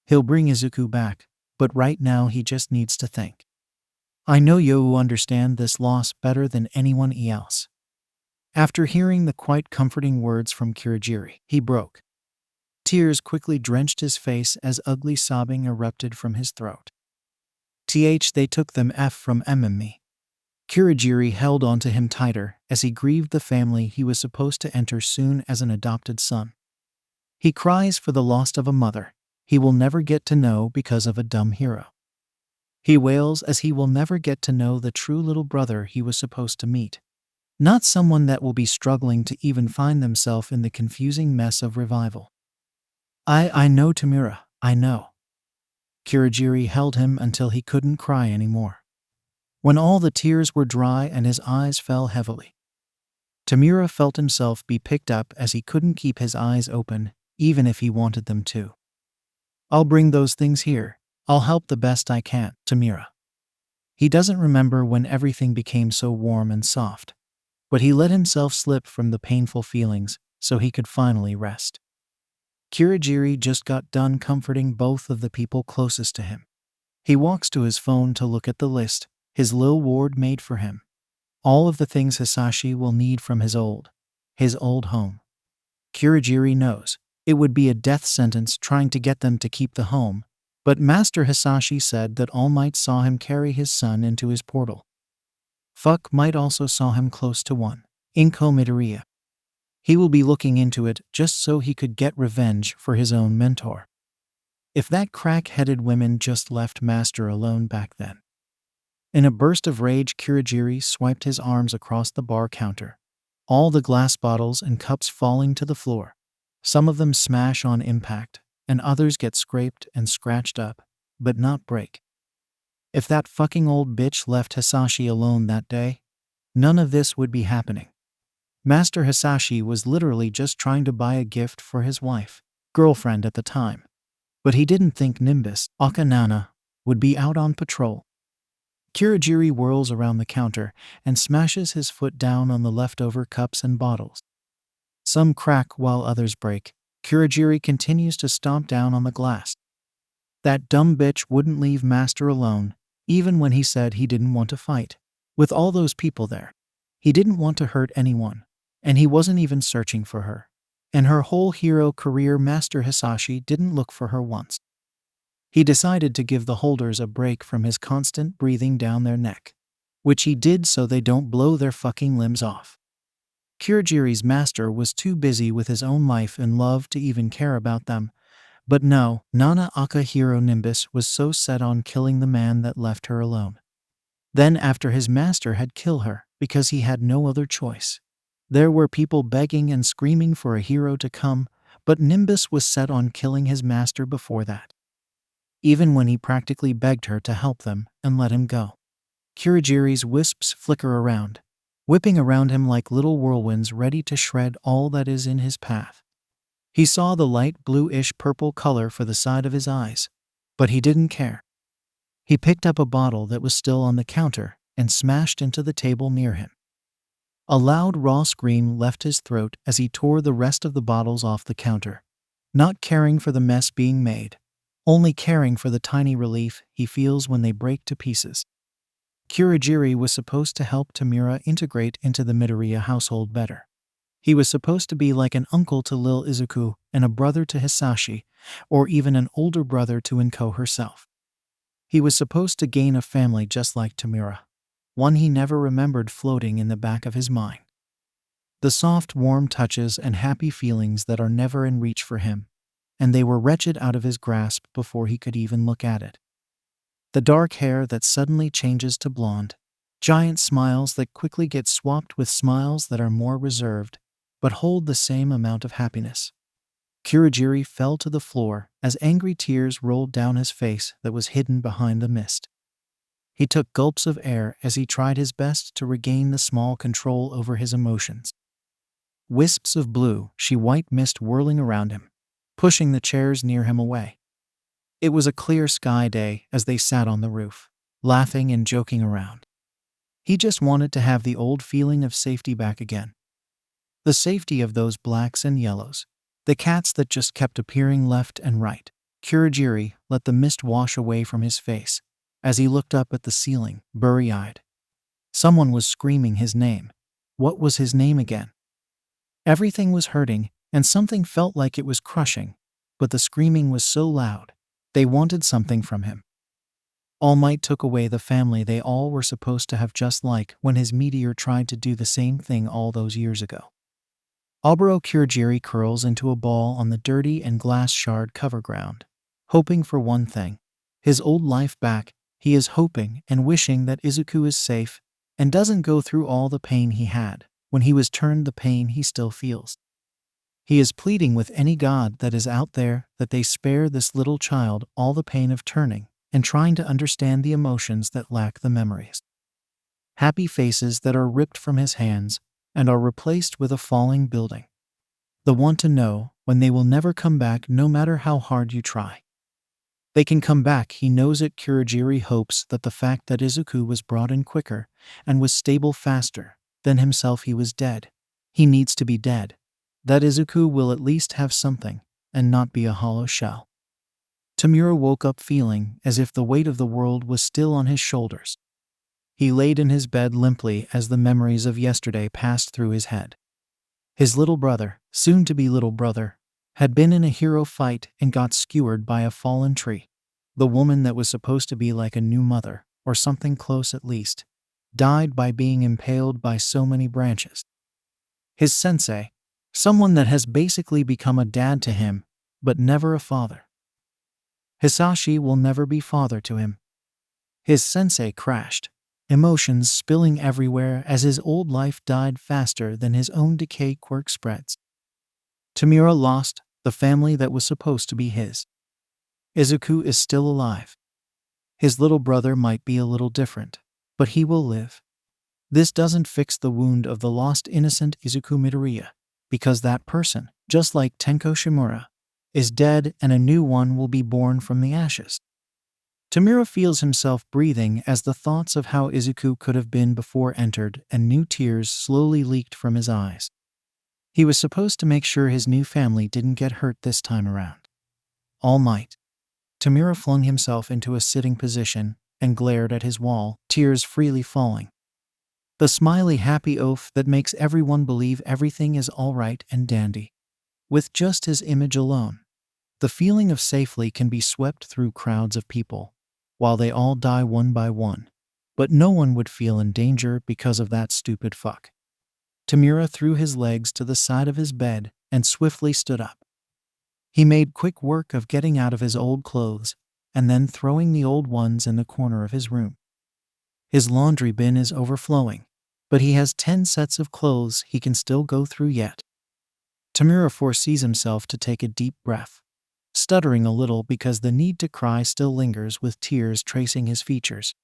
He'll bring Izuku back, but right now he just needs to think. I know you understand this loss better than anyone else. After hearing the quite comforting words from Kiriri, he broke. Tears quickly drenched his face as ugly sobbing erupted from his throat. They took them from me. Kiriri held onto him tighter as he grieved the family he was supposed to enter soon as an adopted son. He cries for the loss of a mother he will never get to know because of a dumb hero. He wails as he will never get to know the true little brother he was supposed to meet. Not someone that will be struggling to even find themselves in the confusing mess of revival. I know, Tamura, I know. Kiriri held him until he couldn't cry anymore. When all the tears were dry and his eyes fell heavily, Tamura felt himself be picked up as he couldn't keep his eyes open, even if he wanted them to. I'll bring those things here. I'll help the best I can, Tamura. He doesn't remember when everything became so warm and soft, but he let himself slip from the painful feelings so he could finally rest. Kiriri just got done comforting both of the people closest to him. He walks to his phone to look at the list his lil ward made for him. All of the things Hisashi will need from his old home. Kiriri knows it would be a death sentence trying to get them to keep the home, but Master Hasashi said that All Might saw him carry his son into his portal. Fuck Might also saw him close to one, Inko Midoriya. He will be looking into it just so he could get revenge for his own mentor. If that crack-headed woman just left Master alone back then. In a burst of rage, Kiriri swiped his arms across the bar counter, all the glass bottles and cups falling to the floor. Some of them smash on impact, and others get scraped and scratched up, but not break. If that fucking old bitch left Hisashi alone that day, none of this would be happening. Master Hisashi was literally just trying to buy a gift for his wife, girlfriend at the time. But he didn't think 𝗵𝘃𝗲 would be out on patrol. Kiriri whirls around the counter and smashes his foot down on the leftover cups and bottles. Some crack while others break. Kiriri continues to stomp down on the glass. That dumb bitch wouldn't leave Master alone, even when he said he didn't want to fight. With all those people there, he didn't want to hurt anyone, and he wasn't even searching for her. In her whole hero career, Master Hisashi didn't look for her once. He decided to give the holders a break from his constant breathing down their neck, which he did so they don't blow their fucking limbs off. Kiriri's master was too busy with his own life and love to even care about them, but no, Nana Akahiro Nimbus was so set on killing the man that left her alone. Then after his master had killed her because he had no other choice. There were people begging and screaming for a hero to come, but Nimbus was set on killing his master before that. Even when he practically begged her to help them and let him go. Kiriri's wisps flicker around, whipping around him like little whirlwinds ready to shred all that is in his path. He saw the light bluish purple color for the side of his eyes, but he didn't care. He picked up a bottle that was still on the counter and smashed into the table near him. A loud raw scream left his throat as he tore the rest of the bottles off the counter, not caring for the mess being made, only caring for the tiny relief he feels when they break to pieces. Kiriri was supposed to help Tamura integrate into the Midoriya household better. He was supposed to be like an uncle to Lil Izuku and a brother to Hisashi, or even an older brother to Inko herself. He was supposed to gain a family just like Tamura, one he never remembered floating in the back of his mind. The soft, warm touches and happy feelings that are never in reach for him, and they were wrenched out of his grasp before he could even look at it. The dark hair that suddenly changes to blonde, giant smiles that quickly get swapped with smiles that are more reserved, but hold the same amount of happiness. Kiriri fell to the floor as angry tears rolled down his face that was hidden behind the mist. He took gulps of air as he tried his best to regain the small control over his emotions. Wisps of bluish-white mist whirling around him, pushing the chairs near him away. It was a clear sky day as they sat on the roof, laughing and joking around. He just wanted to have the old feeling of safety back again. The safety of those blacks and yellows, the cats that just kept appearing left and right. Kiriri let the mist wash away from his face as he looked up at the ceiling, blurry-eyed. Someone was screaming his name. What was his name again? Everything was hurting, and something felt like it was crushing, but the screaming was so loud. They wanted something from him. All Might took away the family they all were supposed to have, just like when his meteor tried to do the same thing all those years ago. Kiriri curls into a ball on the dirty and glass shard cover ground, hoping for one thing: his old life back. He is hoping and wishing that Izuku is safe and doesn't go through all the pain he had when he was turned, the pain he still feels. He is pleading with any god that is out there that they spare this little child all the pain of turning and trying to understand the emotions that lack the memories. Happy faces that are ripped from his hands and are replaced with a falling building. The want to know when they will never come back, no matter how hard you try. They can come back, he knows it. Kiriri hopes that the fact that Izuku was brought in quicker and was stable faster than himself, he was dead. He needs to be dead. That Izuku will at least have something and not be a hollow shell. Tamura woke up feeling as if the weight of the world was still on his shoulders. He laid in his bed limply as the memories of yesterday passed through his head. His little brother, soon-to-be little brother, had been in a hero fight and got skewered by a fallen tree. The woman that was supposed to be like a new mother, or something close at least, died by being impaled by so many branches. His sensei, someone that has basically become a dad to him, but never a father. Hisashi will never be father to him. His sensei crashed, emotions spilling everywhere as his old life died faster than his own decay quirk spreads. Tamura lost the family that was supposed to be his. Izuku is still alive. His little brother might be a little different, but he will live. This doesn't fix the wound of the lost innocent Izuku Midoriya, because that person, just like Tenko Shimura, is dead and a new one will be born from the ashes. Tamura feels himself breathing as the thoughts of how Izuku could have been before entered, and new tears slowly leaked from his eyes. He was supposed to make sure his new family didn't get hurt this time around. All might. Tamura flung himself into a sitting position and glared at his wall, tears freely falling. The smiley happy oaf that makes everyone believe everything is all right and dandy. With just his image alone, the feeling of safety can be swept through crowds of people, while they all die one by one, but no one would feel in danger because of that stupid fuck. Tamura threw his legs to the side of his bed and swiftly stood up. He made quick work of getting out of his old clothes and then throwing the old ones in the corner of his room. His laundry bin is overflowing, but he has 10 sets of clothes he can still go through yet. Tamura foresees himself to take a deep breath, stuttering a little because the need to cry still lingers with tears tracing his features.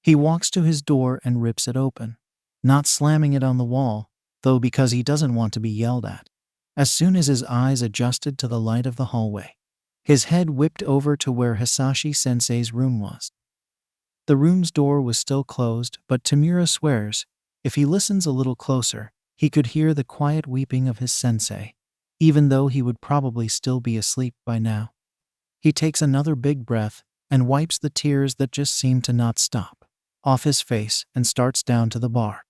He walks to his door and rips it open, not slamming it on the wall, though, because he doesn't want to be yelled at. As soon as his eyes adjusted to the light of the hallway, his head whipped over to where Hasashi-sensei's room was. The room's door was still closed, but Tamura swears, if he listens a little closer, he could hear the quiet weeping of his sensei, even though he would probably still be asleep by now. He takes another big breath and wipes the tears that just seem to not stop off his face and starts down to the bar.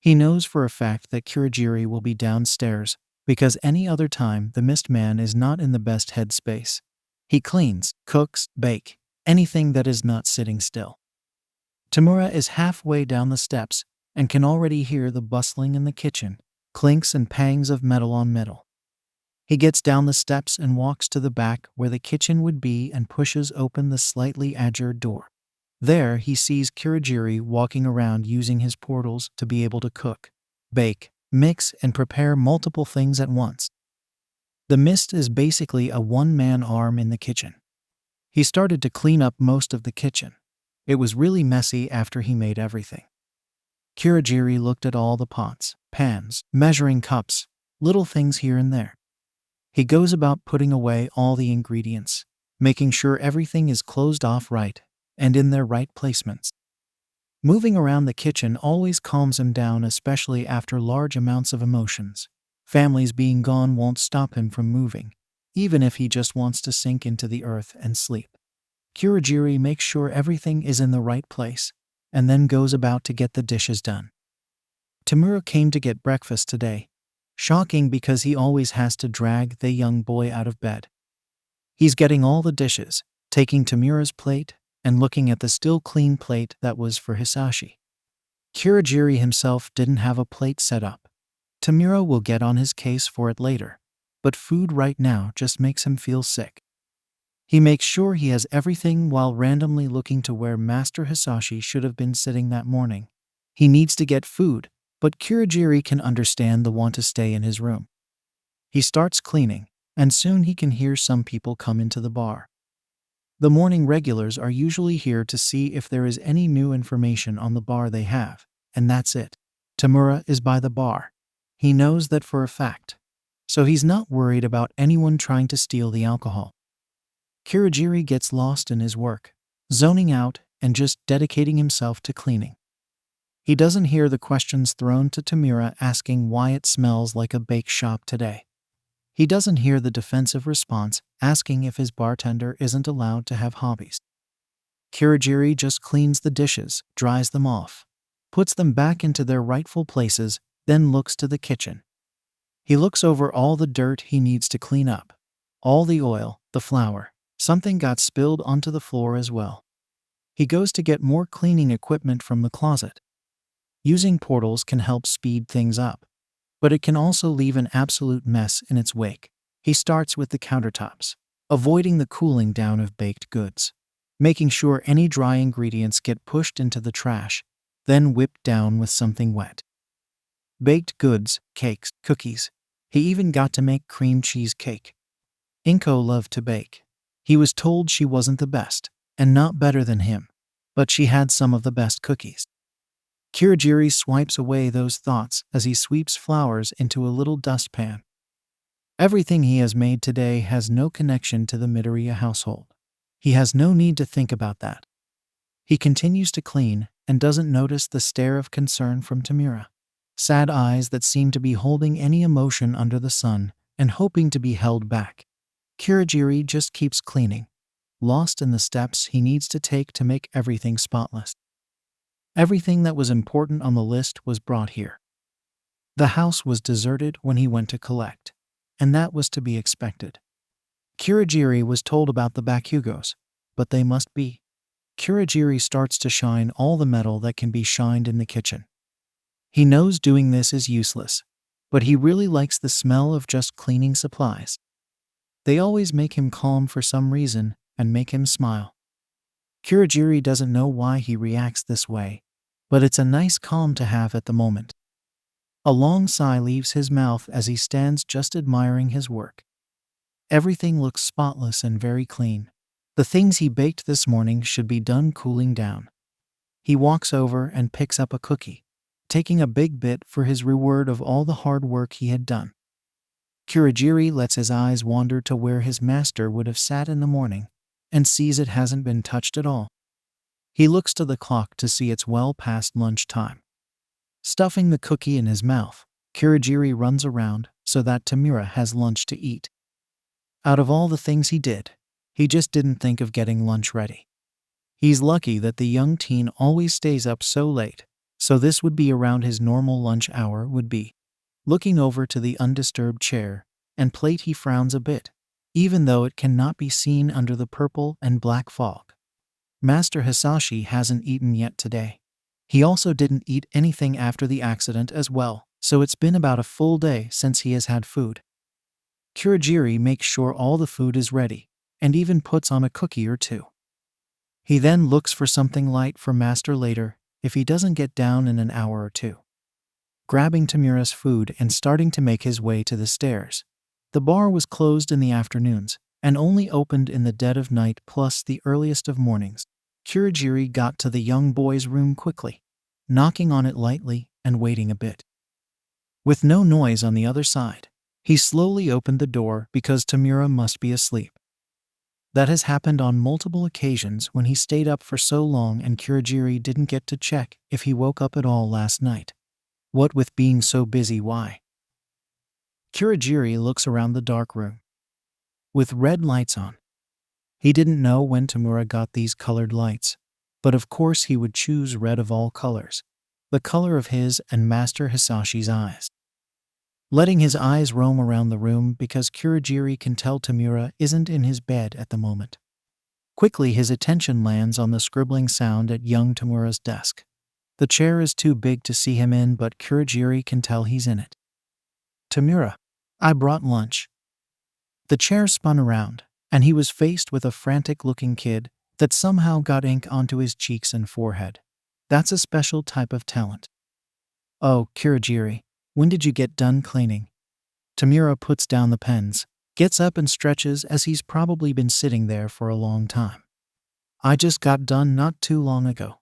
He knows for a fact that Kiriri will be downstairs, because any other time the Mist Man is not in the best headspace. He cleans, cooks, bakes, anything that is not sitting still. Tamura is halfway down the steps and can already hear the bustling in the kitchen, clinks and pangs of metal on metal. He gets down the steps and walks to the back where the kitchen would be and pushes open the slightly ajar door. There he sees Kiriri walking around using his portals to be able to cook, bake, mix, and prepare multiple things at once. The Mist is basically a one-man arm in the kitchen. He started to clean up most of the kitchen. It was really messy after he made everything. Kiriri looked at all the pots, pans, measuring cups, little things here and there. He goes about putting away all the ingredients, making sure everything is closed off right and in their right placements. Moving around the kitchen always calms him down, especially after large amounts of emotions. Families being gone won't stop him from moving, even if he just wants to sink into the earth and sleep. Kiriri makes sure everything is in the right place, and then goes about to get the dishes done. Tamura came to get breakfast today. Shocking, because he always has to drag the young boy out of bed. He's getting all the dishes, taking Tamura's plate, and looking at the still clean plate that was for Hisashi. Kiriri himself didn't have a plate set up. Tamura will get on his case for it later, but food right now just makes him feel sick. He makes sure he has everything while randomly looking to where Master Hasashi should have been sitting that morning. He needs to get food, but Kiriri can understand the want to stay in his room. He starts cleaning, and soon he can hear some people come into the bar. The morning regulars are usually here to see if there is any new information on the bar they have, and that's it. Tamura is by the bar. He knows that for a fact, so he's not worried about anyone trying to steal the alcohol. Kiriri gets lost in his work, zoning out and just dedicating himself to cleaning. He doesn't hear the questions thrown to Tamura asking why it smells like a bake shop today. He doesn't hear the defensive response asking if his bartender isn't allowed to have hobbies. Kiriri just cleans the dishes, dries them off, puts them back into their rightful places, then looks to the kitchen. He looks over all the dirt he needs to clean up. All the oil, the flour, something got spilled onto the floor as well. He goes to get more cleaning equipment from the closet. Using portals can help speed things up, but it can also leave an absolute mess in its wake. He starts with the countertops, avoiding the cooling down of baked goods, making sure any dry ingredients get pushed into the trash, then whipped down with something wet. Baked goods, cakes, cookies. He even got to make cream cheese cake. Inko loved to bake. He was told she wasn't the best, and not better than him, but she had some of the best cookies. Kiriri swipes away those thoughts as he sweeps flowers into a little dustpan. Everything he has made today has no connection to the Midoriya household. He has no need to think about that. He continues to clean and doesn't notice the stare of concern from Tamura. Sad eyes that seem to be holding any emotion under the sun and hoping to be held back. Kiriri just keeps cleaning, lost in the steps he needs to take to make everything spotless. Everything that was important on the list was brought here. The house was deserted when he went to collect, and that was to be expected. Kiriri was told about the Bakugos, but they must be. Kiriri starts to shine all the metal that can be shined in the kitchen. He knows doing this is useless, but he really likes the smell of just cleaning supplies. They always make him calm for some reason and make him smile. Kiriri doesn't know why he reacts this way, but it's a nice calm to have at the moment. A long sigh leaves his mouth as he stands just admiring his work. Everything looks spotless and very clean. The things he baked this morning should be done cooling down. He walks over and picks up a cookie, taking a big bit for his reward of all the hard work he had done. Kiriri lets his eyes wander to where his master would have sat in the morning and sees it hasn't been touched at all. He looks to the clock to see it's well past lunch time. Stuffing the cookie in his mouth, Kiriri runs around so that Tamura has lunch to eat. Out of all the things he did, he just didn't think of getting lunch ready. He's lucky that the young teen always stays up so late, so this would be around his normal lunch hour would be. Looking over to the undisturbed chair and plate, he frowns a bit, even though it cannot be seen under the purple and black fog. Master Hasashi hasn't eaten yet today. He also didn't eat anything after the accident as well, so it's been about a full day since he has had food. Kiriri makes sure all the food is ready, and even puts on a cookie or two. He then looks for something light for Master later if he doesn't get down in an hour or two. Grabbing Tamura's food and starting to make his way to the stairs. The bar was closed in the afternoons and only opened in the dead of night plus the earliest of mornings. Kiriri got to the young boy's room quickly, knocking on it lightly and waiting a bit. With no noise on the other side, he slowly opened the door because Tamura must be asleep. That has happened on multiple occasions when he stayed up for so long and Kiriri didn't get to check if he woke up at all last night. What with being so busy, why? Kiriri looks around the dark room. With red lights on. He didn't know when Tamura got these colored lights, but of course he would choose red of all colors, the color of his and Master Hisashi's eyes. Letting his eyes roam around the room because Kiriri can tell Tamura isn't in his bed at the moment. Quickly his attention lands on the scribbling sound at young Tamura's desk. The chair is too big to see him in, but Kiriri can tell he's in it. Tamura, I brought lunch. The chair spun around, and he was faced with a frantic-looking kid that somehow got ink onto his cheeks and forehead. That's a special type of talent. Oh, Kiriri, when did you get done cleaning? Tamura puts down the pens, gets up and stretches as he's probably been sitting there for a long time. I just got done not too long ago.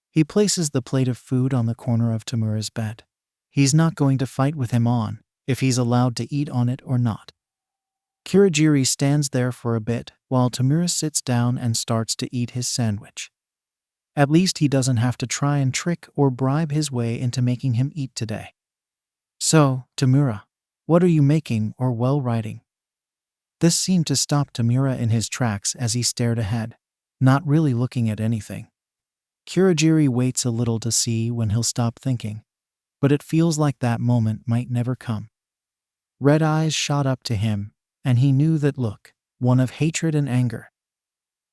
He places the plate of food on the corner of Tamura's bed. He's not going to fight with him on if he's allowed to eat on it or not. Kiriri stands there for a bit while Tamura sits down and starts to eat his sandwich. At least he doesn't have to try and trick or bribe his way into making him eat today. So, Tamura, what are you making or writing? This seemed to stop Tamura in his tracks as he stared ahead, not really looking at anything. Kiriri waits a little to see when he'll stop thinking, but it feels like that moment might never come. Red eyes shot up to him, and he knew that look, one of hatred and anger.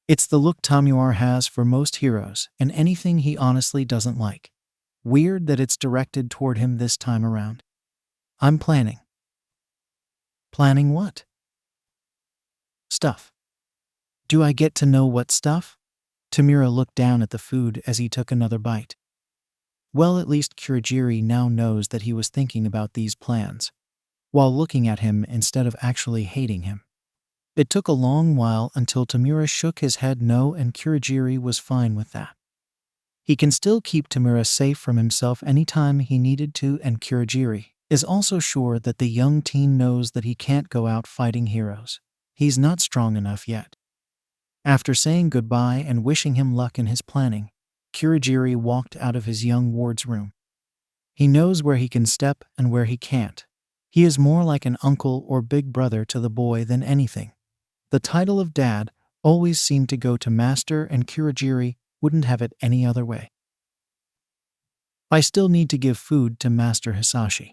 It's the look Tamura has for most heroes and anything he honestly doesn't like. Weird that it's directed toward him this time around. I'm planning. Planning what? Stuff. Do I get to know what stuff? Tamura looked down at the food as he took another bite. Well, at least Kiriri now knows that he was thinking about these plans, while looking at him instead of actually hating him. It took a long while until Tamura shook his head no, and Kiriri was fine with that. He can still keep Tamura safe from himself anytime he needed to, and Kiriri is also sure that the young teen knows that he can't go out fighting heroes. He's not strong enough yet. After saying goodbye and wishing him luck in his planning, Kiriri walked out of his young ward's room. He knows where he can step and where he can't. He is more like an uncle or big brother to the boy than anything. The title of dad always seemed to go to master, and Kiriri wouldn't have it any other way. I still need to give food to Master Hisashi.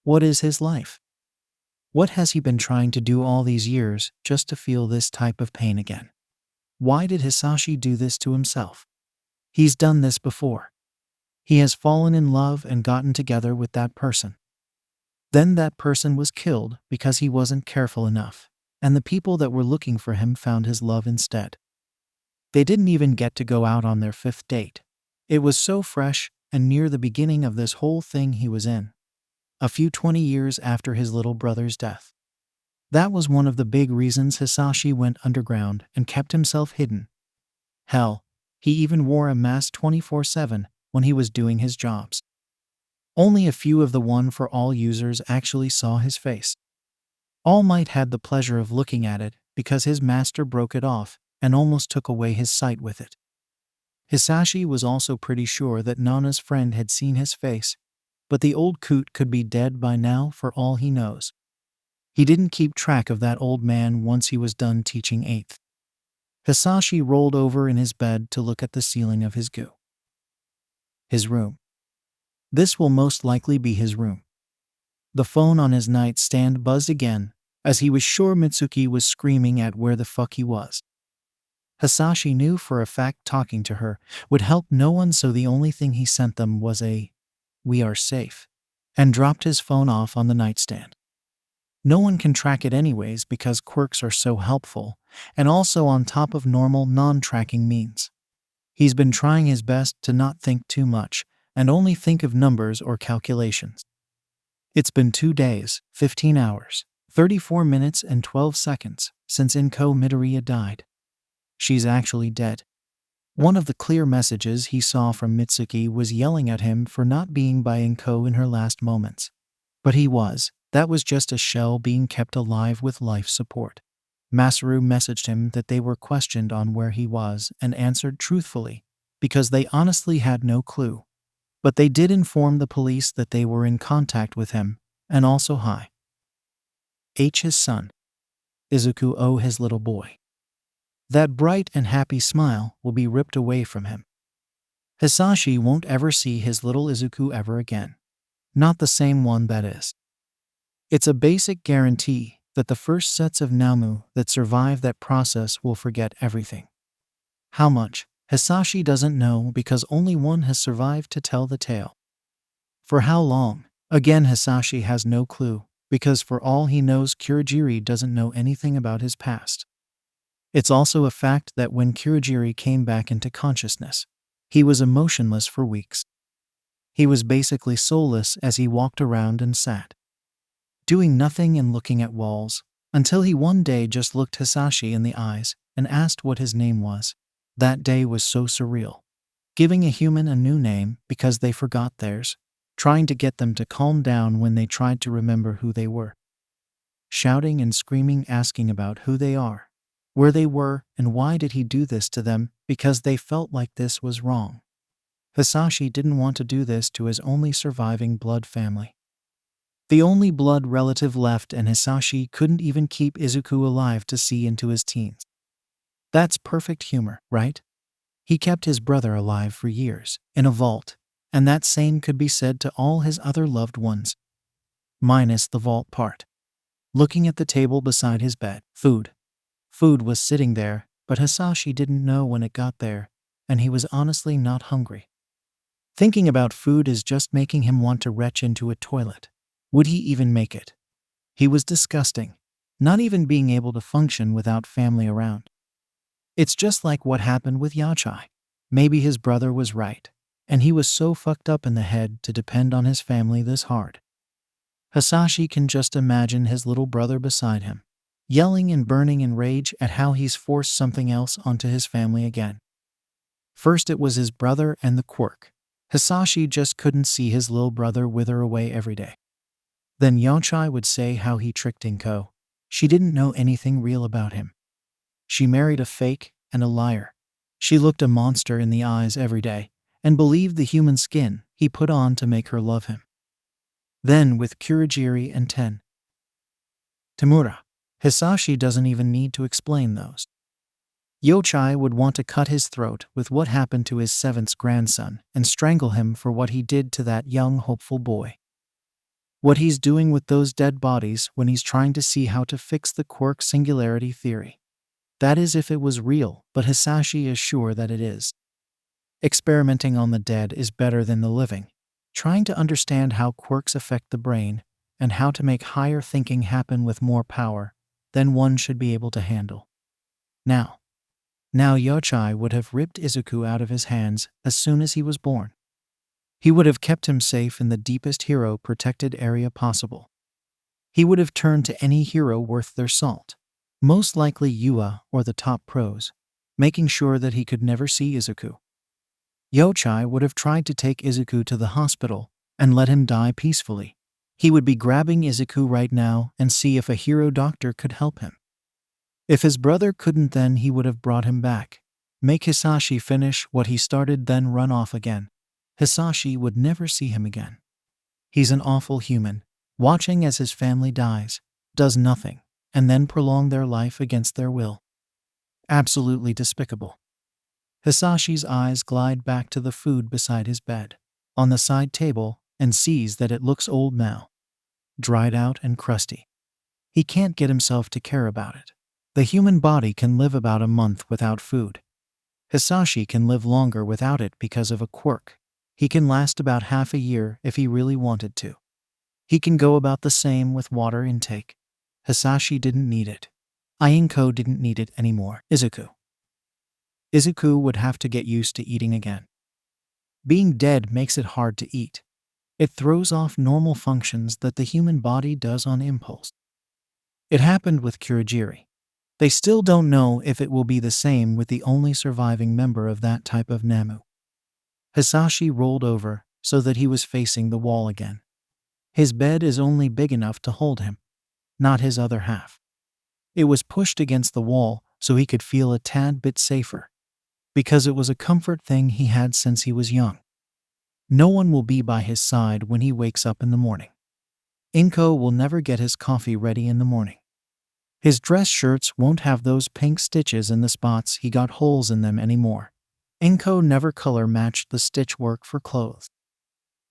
What is his life? What has he been trying to do all these years just to feel this type of pain again? Why did Hisashi do this to himself? He's done this before. He has fallen in love and gotten together with that person. Then that person was killed because he wasn't careful enough, and the people that were looking for him found his love instead. They didn't even get to go out on their 5th date. It was so fresh and near the beginning of this whole thing he was in. A few 20 years after his little brother's death. That was one of the big reasons Hisashi went underground and kept himself hidden. Hell, he even wore a mask 24/7 when he was doing his jobs. Only a few of the One for All users actually saw his face. All Might had the pleasure of looking at it because his master broke it off and almost took away his sight with it. Hisashi was also pretty sure that Nana's friend had seen his face, but the old coot could be dead by now for all he knows. He didn't keep track of that old man once he was done teaching 8th. Hisashi rolled over in his bed to look at the ceiling of his gu. His room. This will most likely be his room. The phone on his nightstand buzzed again, as he was sure Mitsuki was screaming at where the fuck he was. Hasashi knew for a fact talking to her would help no one, so the only thing he sent them was a "We are safe," and dropped his phone off on the nightstand. No one can track it anyways because quirks are so helpful, and also on top of normal non-tracking means. He's been trying his best to not think too much and only think of numbers or calculations. It's been 2 days, 15 hours, 34 minutes and 12 seconds since Inko Midoriya died. She's actually dead. One of the clear messages he saw from Mitsuki was yelling at him for not being by Inko in her last moments. But he was. That was just a shell being kept alive with life support. Masaru messaged him that they were questioned on where he was and answered truthfully, because they honestly had no clue. But they did inform the police that they were in contact with him, and also his son. Izuku his little boy. That bright and happy smile will be ripped away from him. Hisashi won't ever see his little Izuku ever again. Not the same one, that is. It's a basic guarantee that the first sets of Namu that survive that process will forget everything. How much, Hisashi doesn't know because only one has survived to tell the tale. For how long? Again, Hisashi has no clue, because for all he knows Kiriri doesn't know anything about his past. It's also a fact that when Kiriri came back into consciousness, he was emotionless for weeks. He was basically soulless as he walked around and sat, doing nothing and looking at walls, until he one day just looked Hisashi in the eyes and asked what his name was. That day was so surreal. Giving a human a new name because they forgot theirs, trying to get them to calm down when they tried to remember who they were. Shouting and screaming, asking about who they are, where they were, and why did he do this to them, because they felt like this was wrong. Hisashi didn't want to do this to his only surviving blood family. The only blood relative left, and Hisashi couldn't even keep Izuku alive to see into his teens. That's perfect humor, right? He kept his brother alive for years, in a vault, and that same could be said to all his other loved ones. Minus the vault part. Looking at the table beside his bed, food. Food was sitting there, but Hasashi didn't know when it got there, and he was honestly not hungry. Thinking about food is just making him want to retch into a toilet. Would he even make it? He was disgusting, not even being able to function without family around. It's just like what happened with Yachi. Maybe his brother was right, and he was so fucked up in the head to depend on his family this hard. Hasashi can just imagine his little brother beside him, yelling and burning in rage at how he's forced something else onto his family again. First it was his brother and the quirk. Hisashi just couldn't see his little brother wither away every day. Then 𝗬𝗧𝗍 would say how he tricked Inko. She didn't know anything real about him. She married a fake and a liar. She looked a monster in the eyes every day and believed the human skin he put on to make her love him. Then with Kiriri and Tamura, Hisashi doesn't even need to explain those. 𝗬𝗧𝗍 would want to cut his throat with what happened to his 7th grandson and strangle him for what he did to that young hopeful boy. What he's doing with those dead bodies when he's trying to see how to fix the quirk singularity theory. That is if it was real, but Hisashi is sure that it is. Experimenting on the dead is better than the living. Trying to understand how quirks affect the brain and how to make higher thinking happen with more power than one should be able to handle. Now 𝗬𝗧𝗍 would have ripped Izuku out of his hands as soon as he was born. He would have kept him safe in the deepest hero-protected area possible. He would have turned to any hero worth their salt, most likely Yua or the top pros, making sure that he could never see Izuku. 𝗬𝗧𝗍 would have tried to take Izuku to the hospital and let him die peacefully. He would be grabbing Izuku right now and see if a hero doctor could help him. If his brother couldn't, then he would have brought him back, make Hisashi finish what he started, then run off again. Hisashi would never see him again. He's an awful human, watching as his family dies, does nothing, and then prolong their life against their will. Absolutely despicable. Hisashi's eyes glide back to the food beside his bed, on the side table, and sees that it looks old now, dried out and crusty. He can't get himself to care about it. The human body can live about a month without food. Hisashi can live longer without it because of a quirk. He can last about half a year if he really wanted to. He can go about the same with water intake. Hisashi didn't need it. Inko didn't need it anymore. Izuku would have to get used to eating again. Being dead makes it hard to eat. It throws off normal functions that the human body does on impulse. It happened with Kiriri. They still don't know if it will be the same with the only surviving member of that type of Namu. Hisashi rolled over so that he was facing the wall again. His bed is only big enough to hold him, not his other half. It was pushed against the wall so he could feel a tad bit safer, because it was a comfort thing he had since he was young. No one will be by his side when he wakes up in the morning. Inko will never get his coffee ready in the morning. His dress shirts won't have those pink stitches in the spots he got holes in them anymore. Inko never color matched the stitch work for clothes.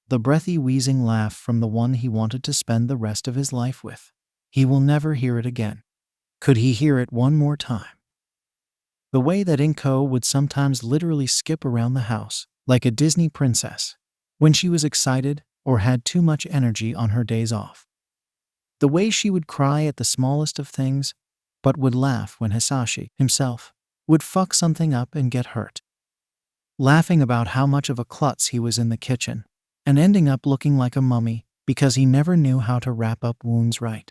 The breathy wheezing laugh from the one he wanted to spend the rest of his life with. He will never hear it again. Could he hear it one more time? The way that Inko would sometimes literally skip around the house like a Disney princess when she was excited or had too much energy on her days off. The way she would cry at the smallest of things, but would laugh when Hisashi himself would fuck something up and get hurt. Laughing about how much of a klutz he was in the kitchen, and ending up looking like a mummy because he never knew how to wrap up wounds right.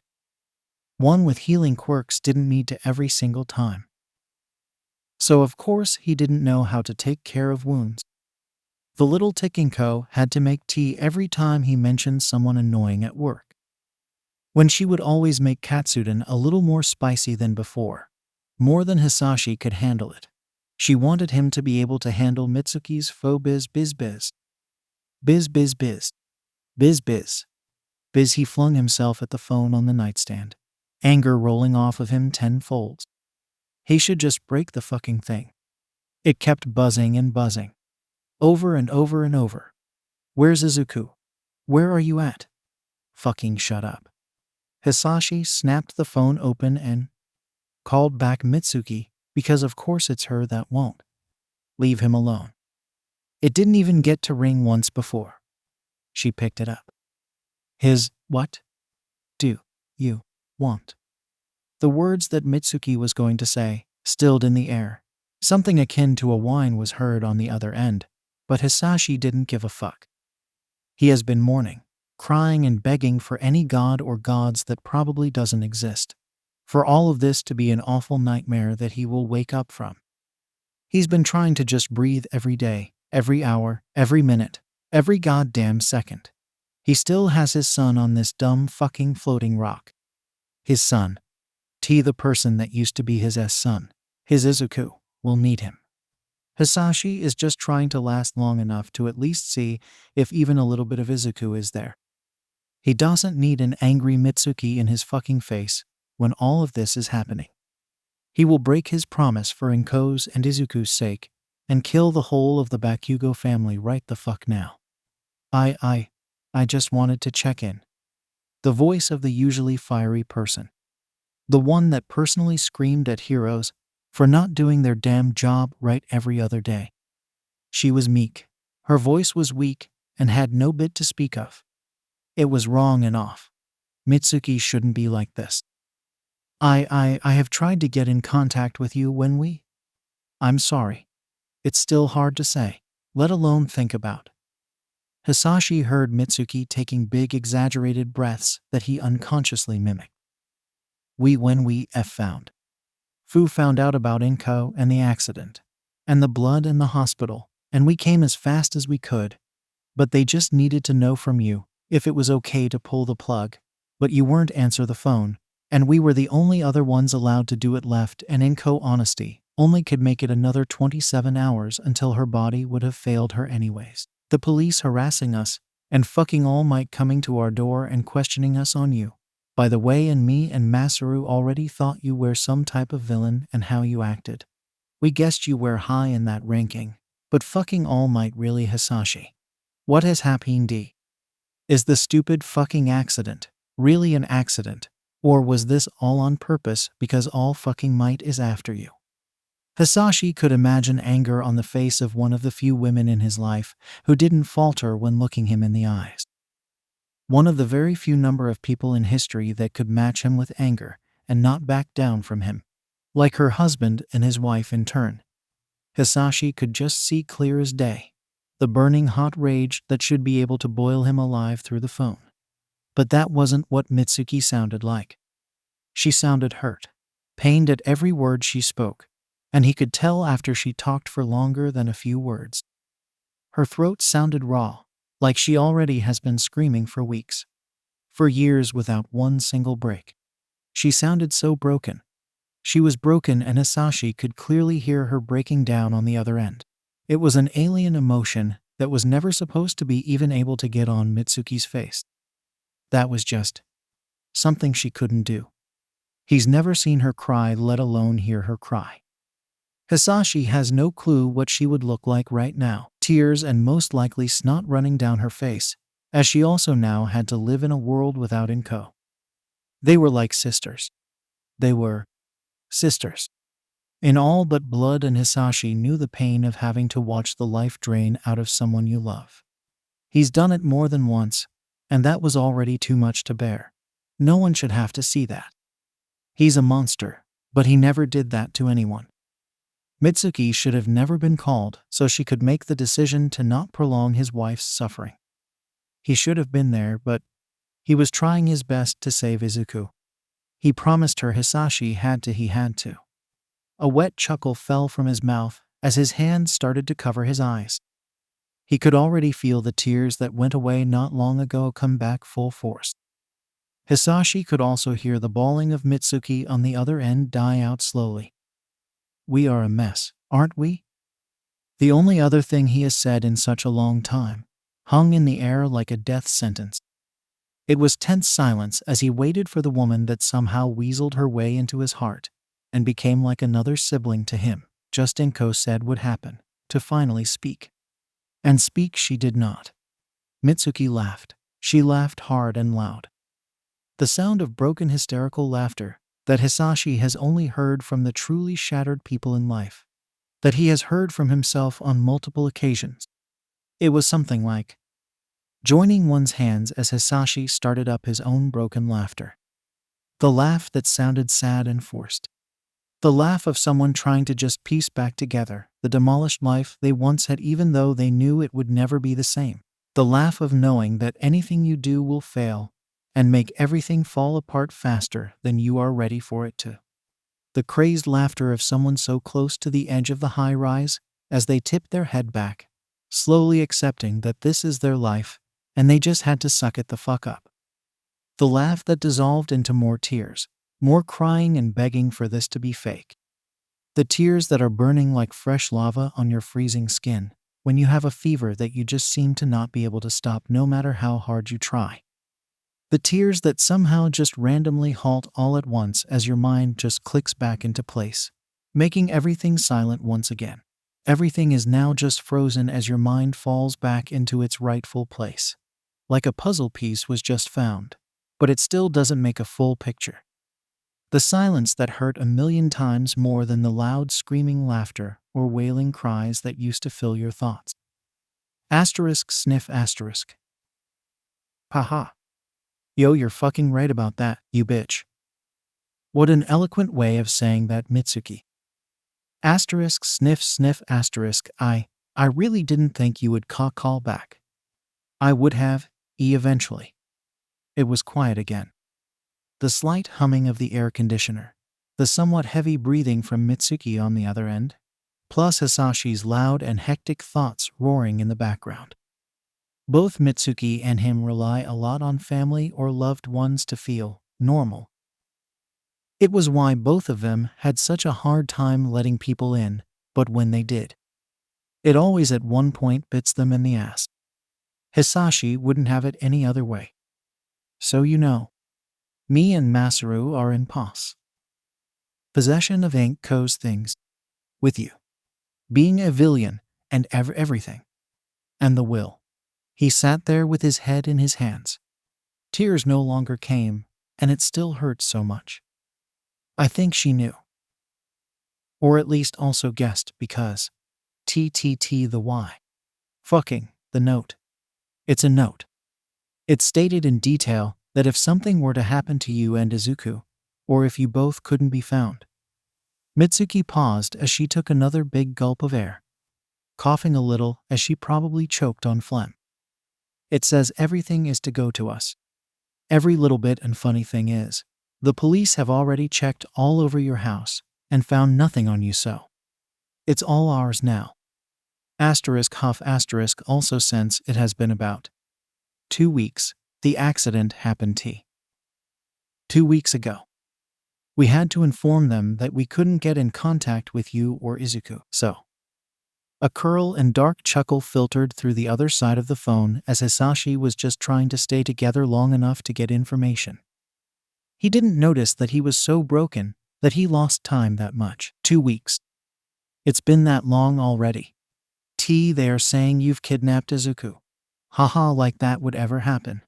One with healing quirks didn't need to every single time. So of course he didn't know how to take care of wounds. The little tick Inko had to make tea every time he mentioned someone annoying at work. When she would always make katsudon a little more spicy than before, more than Hisashi could handle it. She wanted him to be able to handle Mitsuki's faux biz biz biz. Biz biz biz. Biz biz. Biz. He flung himself at the phone on the nightstand, anger rolling off of him tenfold. He should just break the fucking thing. It kept buzzing and buzzing. Over and over and over. Where's Izuku? Where are you at? Fucking shut up. Hisashi snapped the phone open and called back Mitsuki, because of course it's her that won't leave him alone. It didn't even get to ring once before. She picked it up. What do you want? The words that Mitsuki was going to say stilled in the air. Something akin to a whine was heard on the other end, but Hisashi didn't give a fuck. He has been mourning, crying and begging for any god or gods that probably doesn't exist For all of this to be an awful nightmare that he will wake up from. He's been trying to just breathe every day, every hour, every minute, every goddamn second. He still has his son on this dumb fucking floating rock. His son, the person that used to be his son, his Izuku, will need him. Hisashi is just trying to last long enough to at least see if even a little bit of Izuku is there. He doesn't need an angry Mitsuki in his fucking face when all of this is happening. He will break his promise for Inko's and Izuku's sake and kill the whole of the Bakugo family right the fuck now. I just wanted to check in. The voice of the usually fiery person. The one that personally screamed at heroes for not doing their damn job right every other day. She was meek. Her voice was weak and had no bit to speak of. It was wrong and off. Mitsuki shouldn't be like this. I have tried to get in contact with you when we... I'm sorry. It's still hard to say, let alone think about. Hisashi heard Mitsuki taking big exaggerated breaths that he unconsciously mimicked. When we found. Fu found out about Inko and the accident, and the blood in the hospital, and we came as fast as we could. But they just needed to know from you if it was okay to pull the plug, but you weren't answer the phone, and we were the only other ones allowed to do it left, and Inko honesty only could make it another 27 hours until her body would have failed her anyways. The police harassing us, and fucking All Might coming to our door and questioning us on you. By the way, and me and Masaru already thought you were some type of villain and how you acted. We guessed you were high in that ranking, but fucking All Might really Hasashi. What has happened? Is the stupid fucking accident really an accident, or was this all on purpose because All fucking Might is after you? Hasashi could imagine anger on the face of one of the few women in his life who didn't falter when looking him in the eyes. One of the very few number of people in history that could match him with anger and not back down from him. Like her husband and his wife in turn. Hisashi could just see clear as day. The burning hot rage that should be able to boil him alive through the phone. But that wasn't what Mitsuki sounded like. She sounded hurt, pained at every word she spoke, and he could tell after she talked for longer than a few words. Her throat sounded raw, like she already has been screaming for weeks. For years without one single break. She sounded so broken. She was broken, and Hisashi could clearly hear her breaking down on the other end. It was an alien emotion that was never supposed to be even able to get on Mitsuki's face. That was just something she couldn't do. He's never seen her cry, let alone hear her cry. Hisashi has no clue what she would look like right now. Tears and most likely snot running down her face, as she also now had to live in a world without Inko. They were like sisters. They were sisters. In all but blood, and Hisashi knew the pain of having to watch the life drain out of someone you love. He's done it more than once, and that was already too much to bear. No one should have to see that. He's a monster, but he never did that to anyone. Mitsuki should have never been called so she could make the decision to not prolong his wife's suffering. He should have been there, but he was trying his best to save Izuku. He promised her Hisashi had to. A wet chuckle fell from his mouth as his hand started to cover his eyes. He could already feel the tears that went away not long ago come back full force. Hisashi could also hear the bawling of Mitsuki on the other end die out slowly. We are a mess, aren't we? The only other thing he has said in such a long time, hung in the air like a death sentence. It was tense silence as he waited for the woman that somehow weaseled her way into his heart and became like another sibling to him, just Inko said would happen, to finally speak. And speak she did not. Mitsuki laughed. She laughed hard and loud. The sound of broken hysterical laughter that Hisashi has only heard from the truly shattered people in life, that he has heard from himself on multiple occasions. It was something like joining one's hands as Hisashi started up his own broken laughter. The laugh that sounded sad and forced. The laugh of someone trying to just piece back together the demolished life they once had, even though they knew it would never be the same. The laugh of knowing that anything you do will fail, and make everything fall apart faster than you are ready for it to. The crazed laughter of someone so close to the edge of the high rise as they tip their head back, slowly accepting that this is their life and they just had to suck it the fuck up. The laugh that dissolved into more tears, more crying and begging for this to be fake. The tears that are burning like fresh lava on your freezing skin when you have a fever that you just seem to not be able to stop no matter how hard you try. The tears that somehow just randomly halt all at once as your mind just clicks back into place, making everything silent once again. Everything is now just frozen as your mind falls back into its rightful place. Like a puzzle piece was just found, but it still doesn't make a full picture. The silence that hurt a million times more than the loud screaming laughter or wailing cries that used to fill your thoughts. Asterisk sniff asterisk. Haha. Yo, you're fucking right about that, you bitch. What an eloquent way of saying that, Mitsuki. Asterisk sniff sniff asterisk. I really didn't think you would call back. I would have, eventually. It was quiet again. The slight humming of the air conditioner, the somewhat heavy breathing from Mitsuki on the other end, plus Hisashi's loud and hectic thoughts roaring in the background. Both Mitsuki and him rely a lot on family or loved ones to feel normal. It was why both of them had such a hard time letting people in, but when they did, it always at one point bits them in the ass. Hisashi wouldn't have it any other way. So you know, me and Masaru are in possession of Inko's things. With you. Being a villain and everything. And the will. He sat there with his head in his hands. Tears no longer came, and it still hurt so much. I think she knew. Or at least also guessed because the why. Fucking, the note. It's a note. It stated in detail that if something were to happen to you and Izuku, or if you both couldn't be found. Mitsuki paused as she took another big gulp of air, coughing a little as she probably choked on phlegm. It says everything is to go to us. Every little bit, and funny thing is, the police have already checked all over your house and found nothing on you, so it's all ours now. Asterisk huff asterisk also, since it has been about 2 weeks, the accident happened 2 weeks ago. We had to inform them that we couldn't get in contact with you or Izuku, so. A curl and dark chuckle filtered through the other side of the phone as Hisashi was just trying to stay together long enough to get information. He didn't notice that he was so broken that he lost time that much. 2 weeks. It's been that long already. They are saying you've kidnapped Izuku. Haha, like that would ever happen.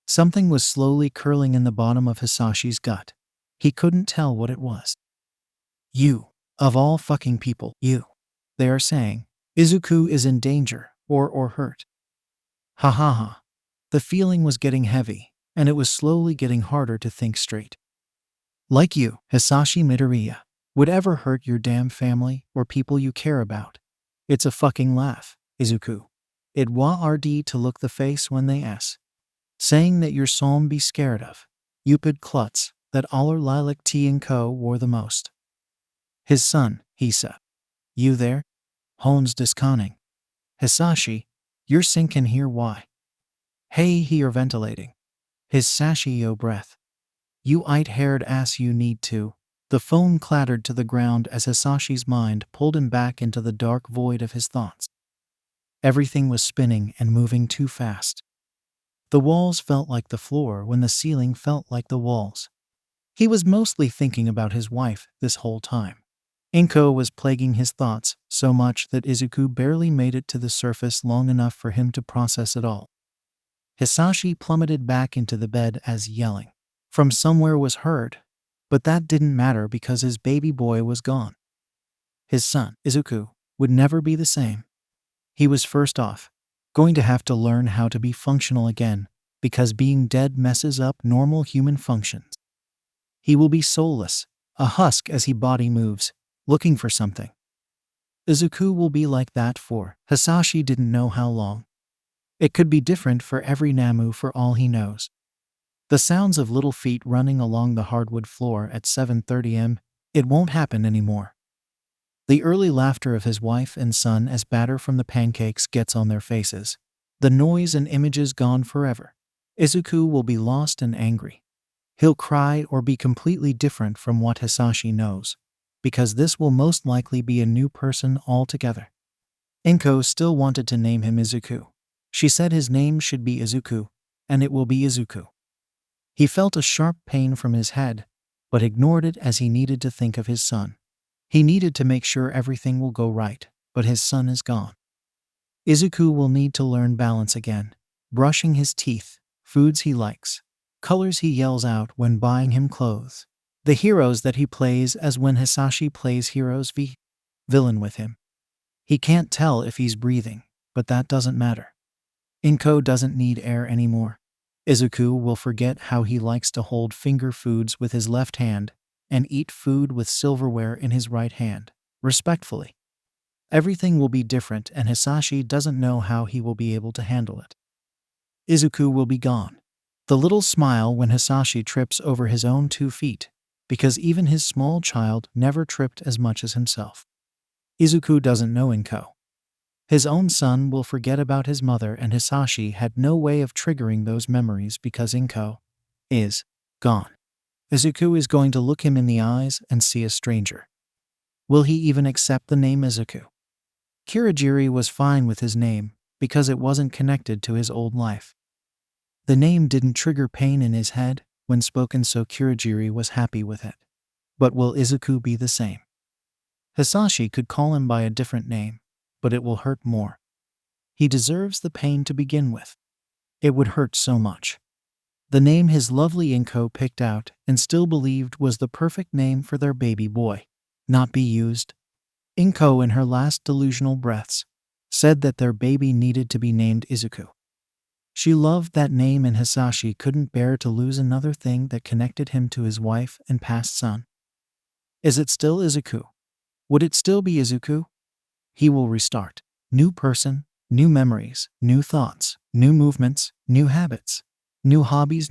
Something was slowly curling in the bottom of Hisashi's gut. He couldn't tell what it was. You, of all fucking people, you. They are saying Izuku is in danger or hurt. Ha ha ha. The feeling was getting heavy, and it was slowly getting harder to think straight. Like you, Hisashi Midoriya, would ever hurt your damn family or people you care about. It's a fucking laugh, Izuku. 𝗬𝗲𝗏 to look the face when they saying that your 𝗬𝗵𝗃𝗏 𝗬𝗵𝗃𝗏 that 𝗎𝗪𝗏𝗧𝗏 Inko the most. His son, he said. You there? Hones disconning. Hisashi, your sin can hear why. Hey, he are ventilating. His sashi yo breath. You haired ass, you need to. The phone clattered to the ground as Hisashi's mind pulled him back into the dark void of his thoughts. Everything was spinning and moving too fast. The walls felt like the floor when the ceiling felt like the walls. He was mostly thinking about his wife this whole time. Inko was plaguing his thoughts so much that Izuku barely made it to the surface long enough for him to process it all. Hisashi plummeted back into the bed as yelling from somewhere was heard, but that didn't matter because his baby boy was gone. His son, Izuku, would never be the same. He was first off going to have to learn how to be functional again because being dead messes up normal human functions. He will be soulless, a husk as he body moves, looking for something. Izuku will be like that for Hisashi didn't know how long. It could be different for every Namu for all he knows. The sounds of little feet running along the hardwood floor at 7:30 am. It won't happen anymore. The early laughter of his wife and son as batter from the pancakes gets on their faces. The noise and images gone forever. Izuku will be lost and angry. He'll cry or be completely different from what Hisashi knows, because this will most likely be a new person altogether. Inko still wanted to name him Izuku. She said his name should be Izuku, and it will be Izuku. He felt a sharp pain from his head, but ignored it as he needed to think of his son. He needed to make sure everything will go right, but his son is gone. Izuku will need to learn balance again, brushing his teeth, foods he likes, colors he yells out when buying him clothes, the heroes that he plays as when Hisashi plays heroes v villain with him. He can't tell if he's breathing, but that doesn't matter. Inko doesn't need air anymore. Izuku will forget how he likes to hold finger foods with his left hand and eat food with silverware in his right hand, respectfully. Everything will be different, and Hisashi doesn't know how he will be able to handle it. Izuku will be gone. The little smile when Hisashi trips over his own 2 feet, because even his small child never tripped as much as himself. Izuku doesn't know Inko. His own son will forget about his mother, and Hisashi had no way of triggering those memories because Inko is gone. Izuku is going to look him in the eyes and see a stranger. Will he even accept the name Izuku? Kiriri was fine with his name because it wasn't connected to his old life. The name didn't trigger pain in his head when spoken, so Kiriri was happy with it. But will Izuku be the same? Hisashi could call him by a different name, but it will hurt more. He deserves the pain to begin with. It would hurt so much. The name his lovely Inko picked out and still believed was the perfect name for their baby boy, not be used. Inko, in her last delusional breaths, said that their baby needed to be named Izuku. She loved that name, and Hisashi couldn't bear to lose another thing that connected him to his wife and past son. Is it still Izuku? Would it still be Izuku? He will restart. New person, new memories, new thoughts, new movements, new habits, new hobbies,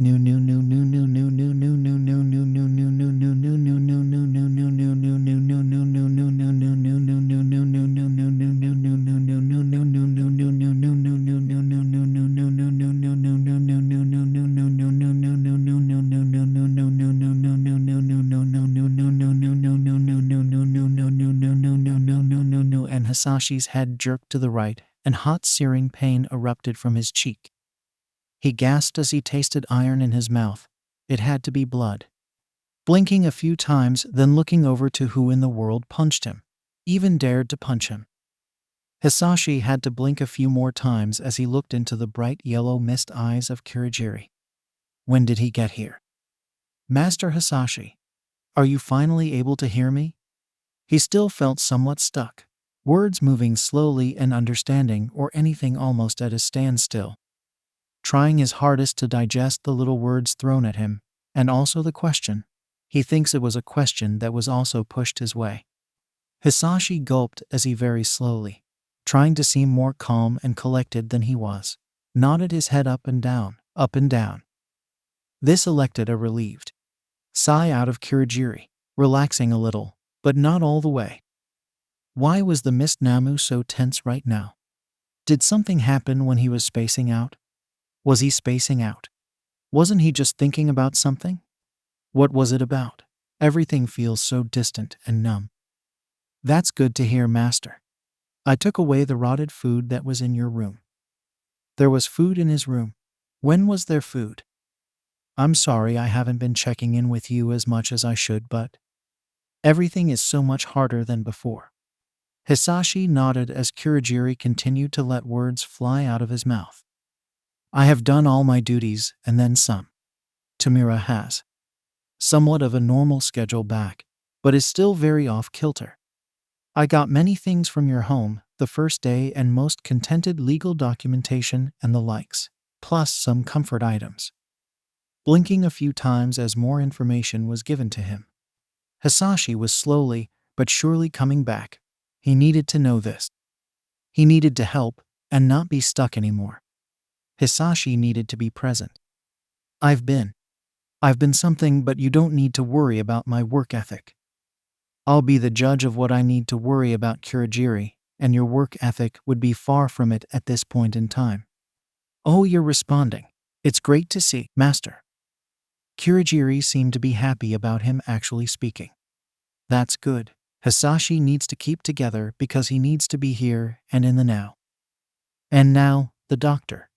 and Hisashi's head jerked to the right, and hot searing pain erupted from his cheek. He gasped as he tasted iron in his mouth. It had to be blood. Blinking a few times, then looking over to who in the world punched him, even dared to punch him. Hisashi had to blink a few more times as he looked into the bright yellow mist eyes of Kiriri. When did he get here? Master Hisashi, are you finally able to hear me? He still felt somewhat stuck, words moving slowly and understanding or anything almost at a standstill. Trying his hardest to digest the little words thrown at him, and also the question. He thinks it was a question that was also pushed his way. Hisashi gulped as he very slowly, trying to seem more calm and collected than he was, nodded his head up and down, up and down. This elected a relieved sigh out of Kiriri, relaxing a little, but not all the way. Why was the Mist Namu so tense right now? Did something happen when he was spacing out? Was he spacing out? Wasn't he just thinking about something? What was it about? Everything feels so distant and numb. That's good to hear, Master. I took away the rotted food that was in your room. There was food in his room. When was there food? I'm sorry I haven't been checking in with you as much as I should, but everything is so much harder than before. Hisashi nodded as Kiriri continued to let words fly out of his mouth. I have done all my duties and then some. Tamura has somewhat of a normal schedule back, but is still very off-kilter. I got many things from your home the first day and most contented legal documentation and the likes, plus some comfort items. Blinking a few times as more information was given to him. Hisashi was slowly but surely coming back. He needed to know this. He needed to help and not be stuck anymore. Hisashi needed to be present. I've been I've been something, but you don't need to worry about my work ethic. I'll be the judge of what I need to worry about, Kiriri, and your work ethic would be far from it at this point in time. Oh, you're responding. It's great to see, Master. Kiriri seemed to be happy about him actually speaking. That's good. Hasashi needs to keep together because he needs to be here and in the now. And now, the doctor.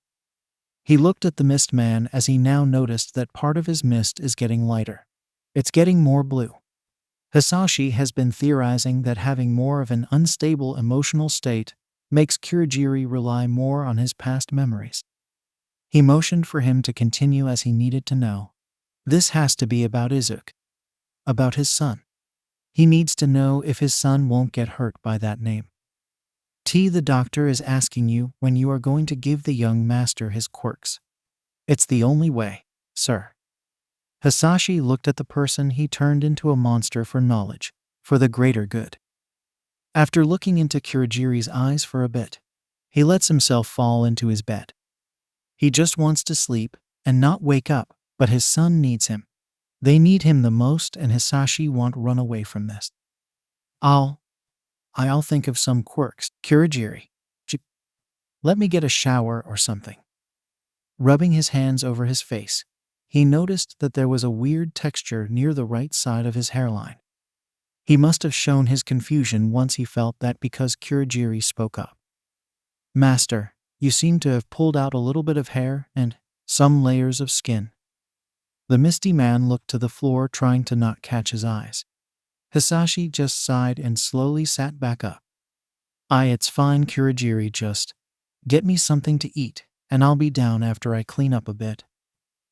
He looked at the mist man as he now noticed that part of his mist is getting lighter. It's getting more blue. Hasashi has been theorizing that having more of an unstable emotional state makes Kiriri rely more on his past memories. He motioned for him to continue as he needed to know. This has to be about Izuku. About his son. He needs to know if his son won't get hurt by that name. The doctor is asking you when you are going to give the young master his quirks. It's the only way, sir. Hasashi looked at the person he turned into a monster for knowledge, for the greater good. After looking into Kiriri's eyes for a bit, he lets himself fall into his bed. He just wants to sleep and not wake up, but his son needs him. They need him the most, and Hisashi won't run away from this. I'll think of some quirks, Kiriri. Let me get a shower or something. Rubbing his hands over his face, he noticed that there was a weird texture near the right side of his hairline. He must have shown his confusion once he felt that because Kiriri spoke up. Master, you seem to have pulled out a little bit of hair and some layers of skin. The misty man looked to the floor, trying to not catch his eyes. Hisashi just sighed and slowly sat back up. It's fine, Kiriri, just get me something to eat, and I'll be down after I clean up a bit.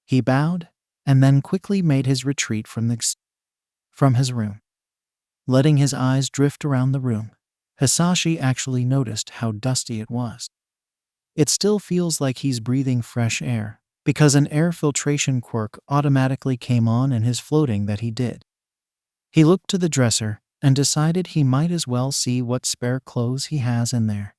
He bowed, and then quickly made his retreat from his room. Letting his eyes drift around the room, Hisashi actually noticed how dusty it was. It still feels like he's breathing fresh air, because an air filtration quirk automatically came on in his floating that he did. He looked to the dresser and decided he might as well see what spare clothes he has in there.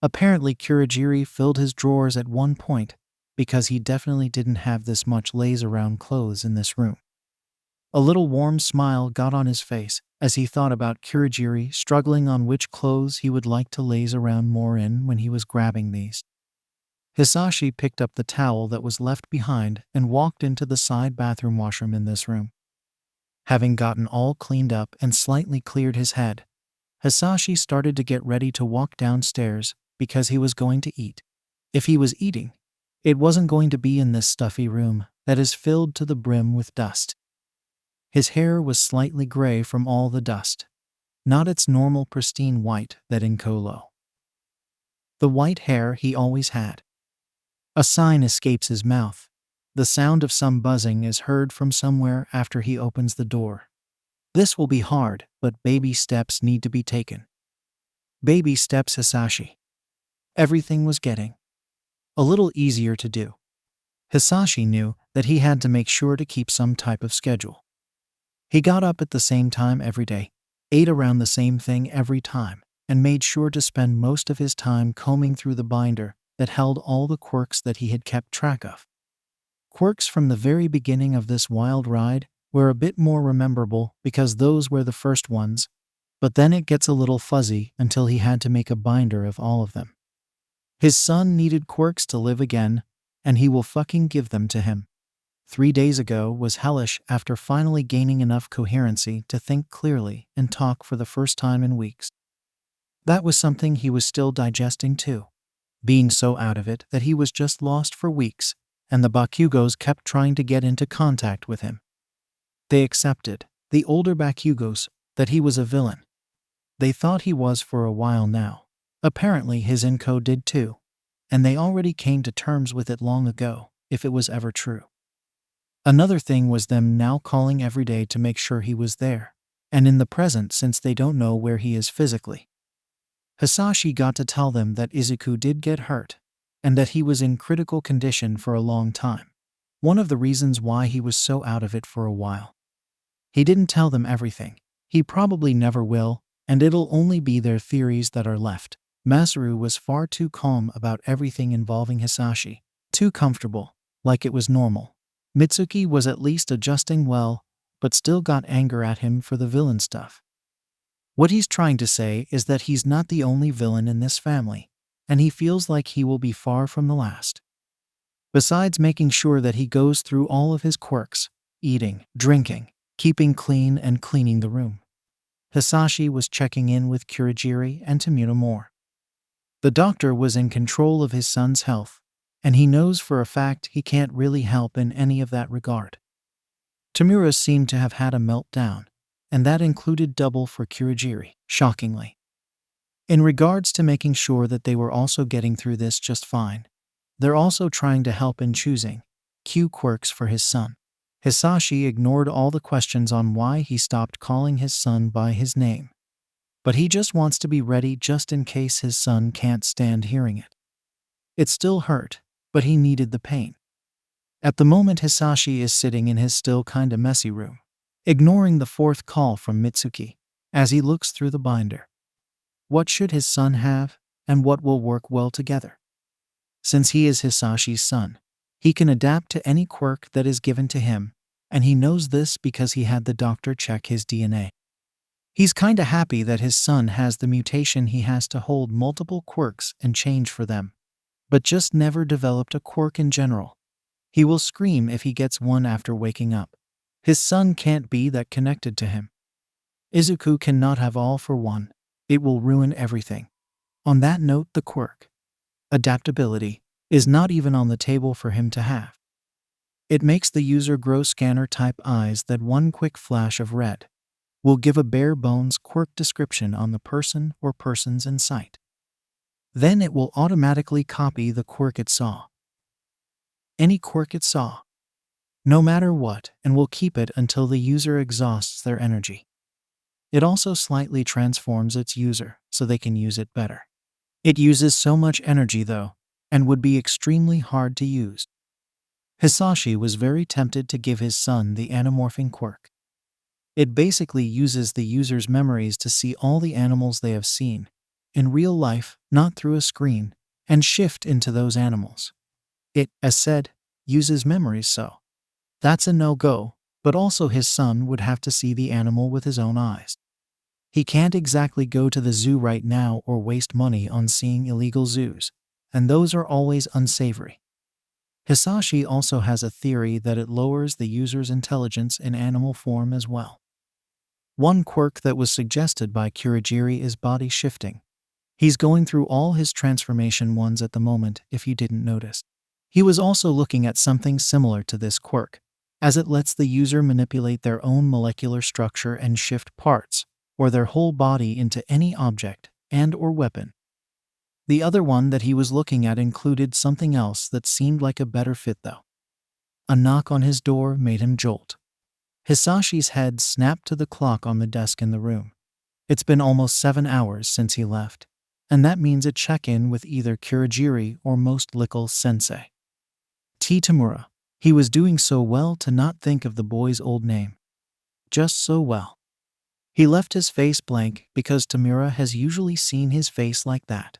Apparently Kiriri filled his drawers at one point, because he definitely didn't have this much lays-around clothes in this room. A little warm smile got on his face as he thought about Kiriri struggling on which clothes he would like to laze around more in when he was grabbing these. Hisashi picked up the towel that was left behind and walked into the side bathroom washroom in this room. Having gotten all cleaned up and slightly cleared his head, Hisashi started to get ready to walk downstairs because he was going to eat. If he was eating, it wasn't going to be in this stuffy room that is filled to the brim with dust. His hair was slightly gray from all the dust, not its normal pristine white that Inko. The white hair he always had. A sign escapes his mouth. The sound of some buzzing is heard from somewhere after he opens the door. This will be hard, but baby steps need to be taken. Baby steps, Hisashi. Everything was getting a little easier to do. Hisashi knew that he had to make sure to keep some type of schedule. He got up at the same time every day, ate around the same thing every time, and made sure to spend most of his time combing through the binder that held all the quirks that he had kept track of. Quirks from the very beginning of this wild ride were a bit more rememberable because those were the first ones, but then it gets a little fuzzy until he had to make a binder of all of them. His son needed quirks to live again, and he will fucking give them to him. 3 days ago was hellish after finally gaining enough coherency to think clearly and talk for the first time in weeks. That was something he was still digesting too, being so out of it that he was just lost for weeks, and the Bakugos kept trying to get into contact with him. They accepted, the older Bakugos, that he was a villain. They thought he was for a while now. Apparently his Inko did too, and they already came to terms with it long ago, if it was ever true. Another thing was them now calling every day to make sure he was there, and in the present since they don't know where he is physically. Hasashi got to tell them that Izuku did get hurt, and that he was in critical condition for a long time. One of the reasons why he was so out of it for a while. He didn't tell them everything. He probably never will, and it'll only be their theories that are left. Masaru was far too calm about everything involving Hisashi, too comfortable, like it was normal. Mitsuki was at least adjusting well, but still got anger at him for the villain stuff. What he's trying to say is that he's not the only villain in this family, and he feels like he will be far from the last. Besides making sure that he goes through all of his quirks, eating, drinking, keeping clean and cleaning the room, Hisashi was checking in with Kiriri and 𝗵𝗃. The doctor was in control of his son's health, and he knows for a fact he can't really help in any of that regard. Tamura seemed to have had a meltdown, and that included double for Kiriri, shockingly. In regards to making sure that they were also getting through this just fine, they're also trying to help in choosing quirks for his son. Hisashi ignored all the questions on why he stopped calling his son by his name, but he just wants to be ready just in case his son can't stand hearing it. It still hurt, but he needed the pain. At the moment, Hisashi is sitting in his still kinda messy room, ignoring the fourth call from Mitsuki as he looks through the binder. What should his son have, and what will work well together? Since he is Hisashi's son, he can adapt to any quirk that is given to him, and he knows this because he had the doctor check his DNA. He's kinda happy that his son has the mutation he has to hold multiple quirks and change for them, but just never developed a quirk in general. He will scream if he gets one after waking up. His son can't be that connected to him. Izuku cannot have all for one. It will ruin everything. On that note, the quirk, adaptability, is not even on the table for him to have. It makes the user grow scanner-type eyes that one quick flash of red will give a bare-bones quirk description on the person or persons in sight. Then it will automatically copy the quirk it saw. Any quirk it saw, no matter what, and will keep it until the user exhausts their energy. It also slightly transforms its user so they can use it better. It uses so much energy though, and would be extremely hard to use. Hisashi was very tempted to give his son the anamorphing quirk. It basically uses the user's memories to see all the animals they have seen, in real life, not through a screen, and shift into those animals. It, as said, uses memories, so that's a no-go, but also his son would have to see the animal with his own eyes. He can't exactly go to the zoo right now or waste money on seeing illegal zoos, and those are always unsavory. Hisashi also has a theory that it lowers the user's intelligence in animal form as well. One quirk that was suggested by Kiriri is body shifting. He's going through all his transformation ones at the moment, if you didn't notice. He was also looking at something similar to this quirk, as it lets the user manipulate their own molecular structure and shift parts, or their whole body into any object and/or weapon. The other one that he was looking at included something else that seemed like a better fit though. A knock on his door made him jolt. Hisashi's head snapped to the clock on the desk in the room. It's been almost 7 hours since he left, and that means a check-in with either Kiriri or most likely sensei. Tamura. He was doing so well to not think of the boy's old name. Just so well. He left his face blank because Tamura has usually seen his face like that.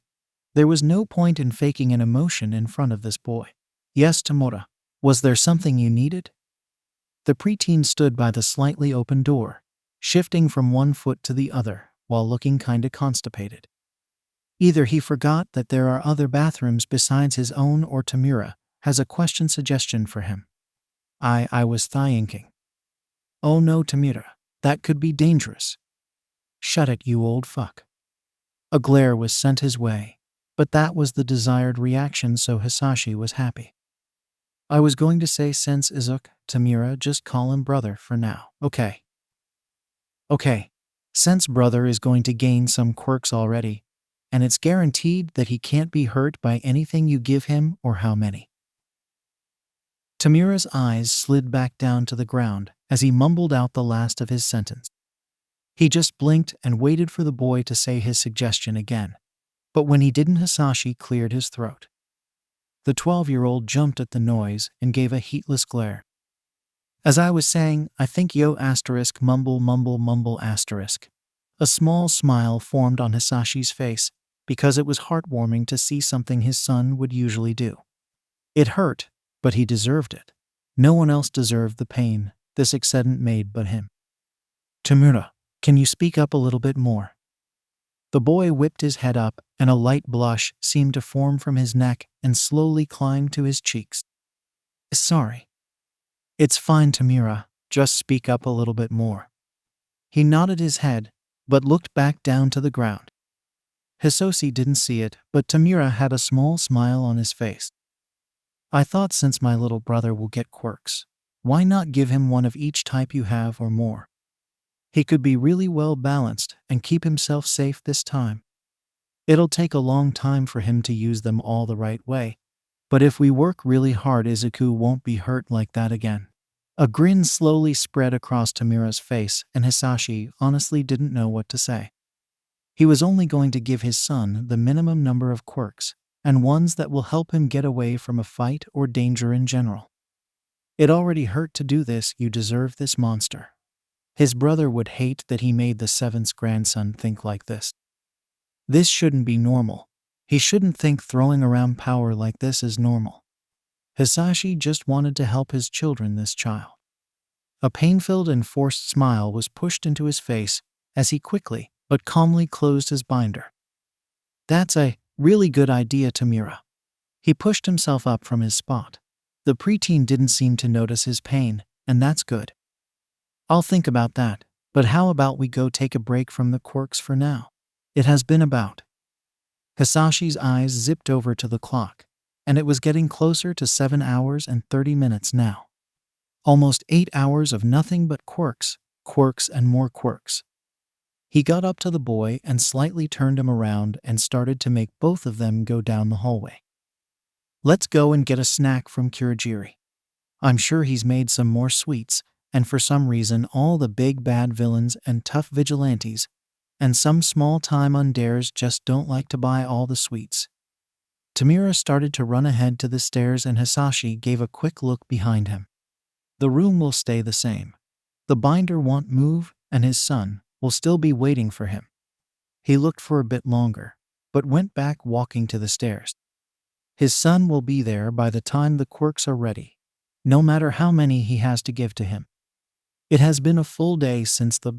There was no point in faking an emotion in front of this boy. Yes, Tamura. Was there something you needed? The preteen stood by the slightly open door, shifting from one foot to the other while looking kinda constipated. Either he forgot that there are other bathrooms besides his own, or Tamura has a question suggestion for him. I was thinking. Oh no, Tamura, that could be dangerous. Shut it, you old fuck. A glare was sent his way, but that was the desired reaction, so Hisashi was happy. I was going to say sense Izuku, Tamura, just call him brother for now. Okay. Since brother is going to gain some quirks already, and it's guaranteed that he can't be hurt by anything you give him or how many. Tamura's eyes slid back down to the ground as he mumbled out the last of his sentence. He just blinked and waited for the boy to say his suggestion again, but when he didn't, Hisashi cleared his throat. The 12-year-old jumped at the noise and gave a heatless glare. As I was saying, I think 𝗖******. A small smile formed on Hisashi's face because it was heartwarming to see something his son would usually do. It hurt, but he deserved it. No one else deserved the pain this accident made but him. Tamura, can you speak up a little bit more? The boy whipped his head up, and a light blush seemed to form from his neck and slowly climb to his cheeks. Sorry. It's fine, Tamura, just speak up a little bit more. He nodded his head, but looked back down to the ground. Hisashi didn't see it, but Tamura had a small smile on his face. I thought since my little brother will get quirks, why not give him one of each type you have or more? He could be really well balanced and keep himself safe this time. It'll take a long time for him to use them all the right way, but if we work really hard, Izuku won't be hurt like that again. A grin slowly spread across Tamura's face, and Hisashi honestly didn't know what to say. He was only going to give his son the minimum number of quirks, and ones that will help him get away from a fight or danger in general. It already hurt to do this, you deserve this monster. His brother would hate that he made the 7th grandson think like this. This shouldn't be normal. He shouldn't think throwing around power like this is normal. Hisashi just wanted to help his children, this child. A pain-filled and forced smile was pushed into his face as he quickly but calmly closed his binder. That's a really good idea, Tamura. He pushed himself up from his spot. The preteen didn't seem to notice his pain, and that's good. I'll think about that, but how about we go take a break from the quirks for now? It has been about. Hisashi's eyes zipped over to the clock, and it was getting closer to 7 hours and 30 minutes now. Almost 8 hours of nothing but quirks, quirks and more quirks. He got up to the boy and slightly turned him around and started to make both of them go down the hallway. Let's go and get a snack from Kiriri. I'm sure he's made some more sweets, and for some reason all the big bad villains and tough vigilantes and some small-time undares just don't like to buy all the sweets. Tamura started to run ahead to the stairs, and Hisashi gave a quick look behind him. The room will stay the same. The binder won't move, and his son will still be waiting for him. He looked for a bit longer, but went back walking to the stairs. His son will be there by the time the quirks are ready, no matter how many he has to give to him. It has been a full day since the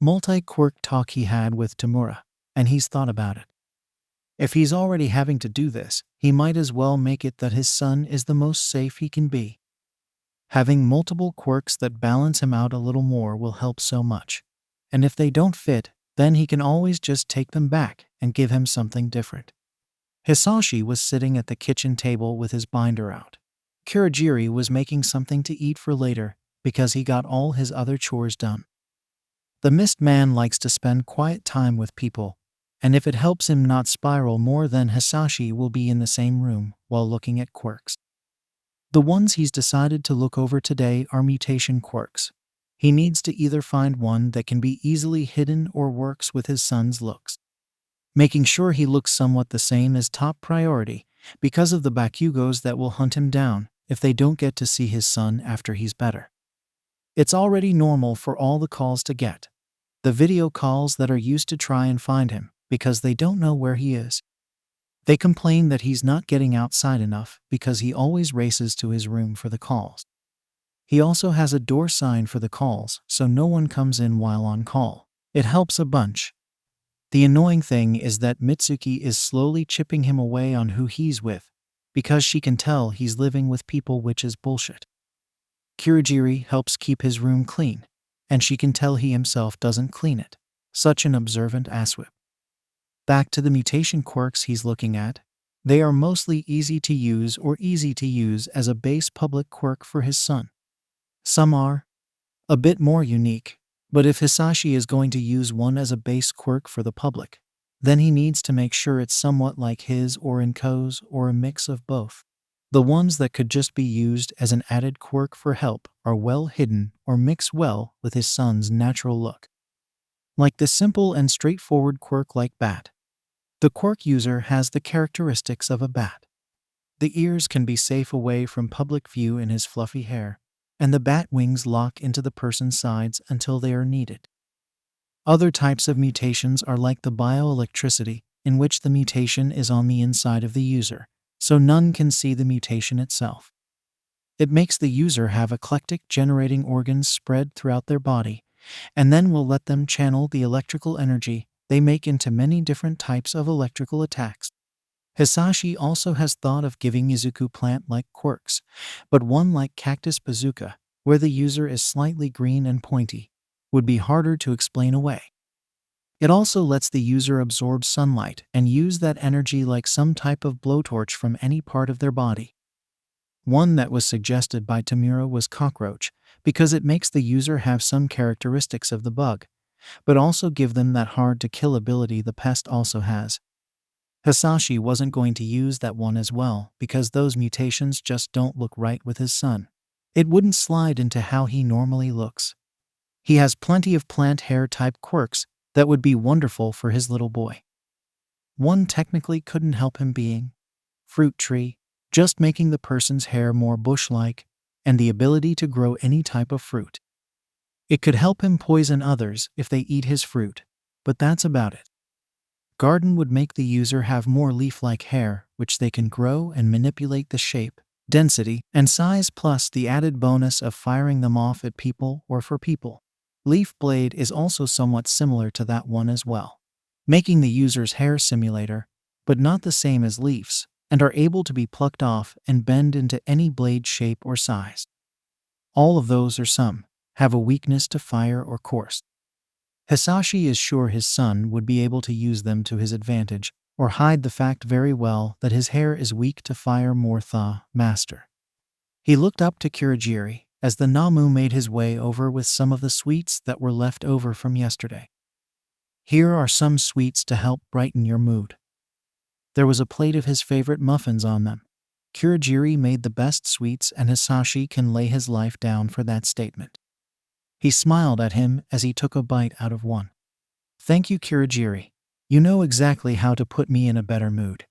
multi-quirk talk he had with Tamura, and he's thought about it. If he's already having to do this, he might as well make it that his son is the most safe he can be. Having multiple quirks that balance him out a little more will help so much. And if they don't fit, then he can always just take them back and give him something different. Hisashi was sitting at the kitchen table with his binder out. Kiriri was making something to eat for later because he got all his other chores done. The Mist Man likes to spend quiet time with people, and if it helps him not spiral more, then Hisashi will be in the same room while looking at quirks. The ones he's decided to look over today are mutation quirks. He needs to either find one that can be easily hidden or works with his son's looks. Making sure he looks somewhat the same is top priority because of the Bakugos that will hunt him down if they don't get to see his son after he's better. It's already normal for all the calls to get the video calls that are used to try and find him because they don't know where he is. They complain that he's not getting outside enough because he always races to his room for the calls. He also has a door sign for the calls so no one comes in while on call. It helps a bunch. The annoying thing is that Mitsuki is slowly chipping him away on who he's with because she can tell he's living with people, which is bullshit. Kiriri helps keep his room clean, and she can tell he himself doesn't clean it. Such an observant asswhip. Back to the mutation quirks he's looking at. They are mostly easy to use or easy to use as a base public quirk for his son. Some are a bit more unique, but if Hisashi is going to use one as a base quirk for the public, then he needs to make sure it's somewhat like his or Inko's or a mix of both. The ones that could just be used as an added quirk for help are well hidden or mix well with his son's natural look. Like the simple and straightforward quirk like bat. The quirk user has the characteristics of a bat. The ears can be safe away from public view in his fluffy hair, and the bat wings lock into the person's sides until they are needed. Other types of mutations are like the bioelectricity, in which the mutation is on the inside of the user, so none can see the mutation itself. It makes the user have eclectic generating organs spread throughout their body, and then will let them channel the electrical energy they make into many different types of electrical attacks. Hisashi also has thought of giving Izuku plant-like quirks, but one like Cactus Bazooka, where the user is slightly green and pointy, would be harder to explain away. It also lets the user absorb sunlight and use that energy like some type of blowtorch from any part of their body. One that was suggested by Tamura was Cockroach, because it makes the user have some characteristics of the bug, but also give them that hard-to-kill ability the pest also has. Hasashi wasn't going to use that one as well because those mutations just don't look right with his son. It wouldn't slide into how he normally looks. He has plenty of plant hair type quirks that would be wonderful for his little boy. One technically couldn't help him being fruit tree, just making the person's hair more bush-like, and the ability to grow any type of fruit. It could help him poison others if they eat his fruit, but that's about it. Garden would make the user have more leaf-like hair, which they can grow and manipulate the shape, density, and size, plus the added bonus of firing them off at people or for people. Leaf Blade is also somewhat similar to that one as well, making the user's hair simulator, but not the same as leaves, and are able to be plucked off and bend into any blade shape or size. All of those or some have a weakness to fire or coarse. Hisashi is sure his son would be able to use them to his advantage, or hide the fact very well that his hair is weak to fire 𝗵𝘃𝗲 master. He looked up to Kiriri as the Namu made his way over with some of the sweets that were left over from yesterday. Here are some sweets to help brighten your mood. There was a plate of his favorite muffins on them. Kiriri made the best sweets, and Hisashi can lay his life down for that statement. He smiled at him as he took a bite out of one. Thank you, Kiriri. You know exactly how to put me in a better mood.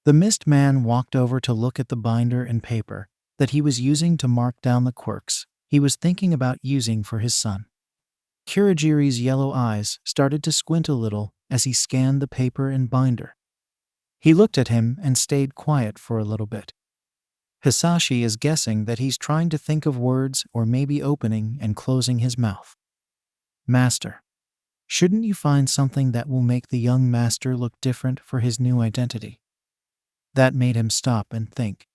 The mist man walked over to look at the binder and paper that he was using to mark down the quirks he was thinking about using for his son. Kirigiri's yellow eyes started to squint a little as he scanned the paper and binder. He looked at him and stayed quiet for a little bit. Hisashi is guessing that he's trying to think of words or maybe opening and closing his mouth. Master. Shouldn't you find something that will make the young master look different for his new identity? That made him stop and think.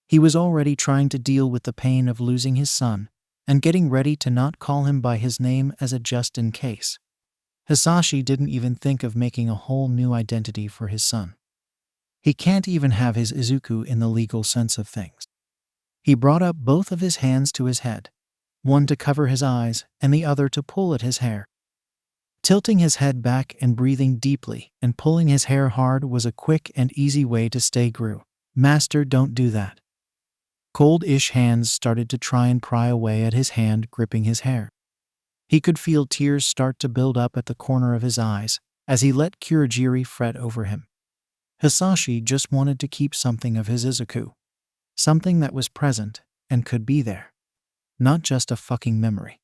He was already trying to deal with the pain of losing his son and getting ready to not call him by his name as a just in case. Hisashi didn't even think of making a whole new identity for his son. He can't even have his Izuku in the legal sense of things. He brought up both of his hands to his head, one to cover his eyes and the other to pull at his hair. Tilting his head back and breathing deeply and pulling his hair hard was a quick and easy way to stay groove. Master, don't do that. Cold-ish hands started to try and pry away at his hand gripping his hair. He could feel tears start to build up at the corner of his eyes as he let Kiriri fret over him. Hisashi just wanted to keep something of his Izuku. Something that was present and could be there. Not just a fucking memory.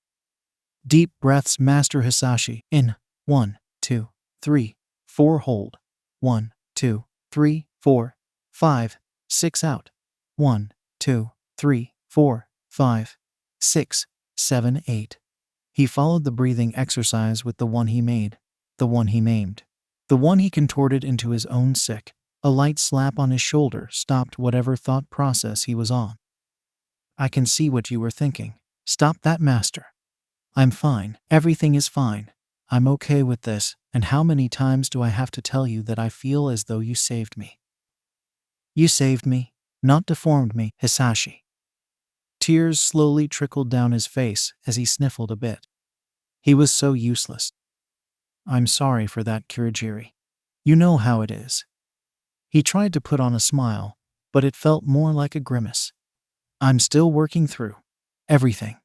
Deep breaths, Master Hisashi. In. 1, 2, 3, 4 hold. 1, 2, 3, 4, 5, 6 out. 1, 2, 3, 4, 5, 6, 7, 8. He followed the breathing exercise with the one he made, the one he named, the one he contorted into his own sick. A light slap on his shoulder stopped whatever thought process he was on. I can see what you were thinking. Stop that, Master. I'm fine. Everything is fine. I'm okay with this, and how many times do I have to tell you that I feel as though you saved me? You saved me, not deformed me, Hisashi. Tears slowly trickled down his face as he sniffled a bit. He was so useless. I'm sorry for that, Kiriri. You know how it is. He tried to put on a smile, but it felt more like a grimace. I'm still working through everything.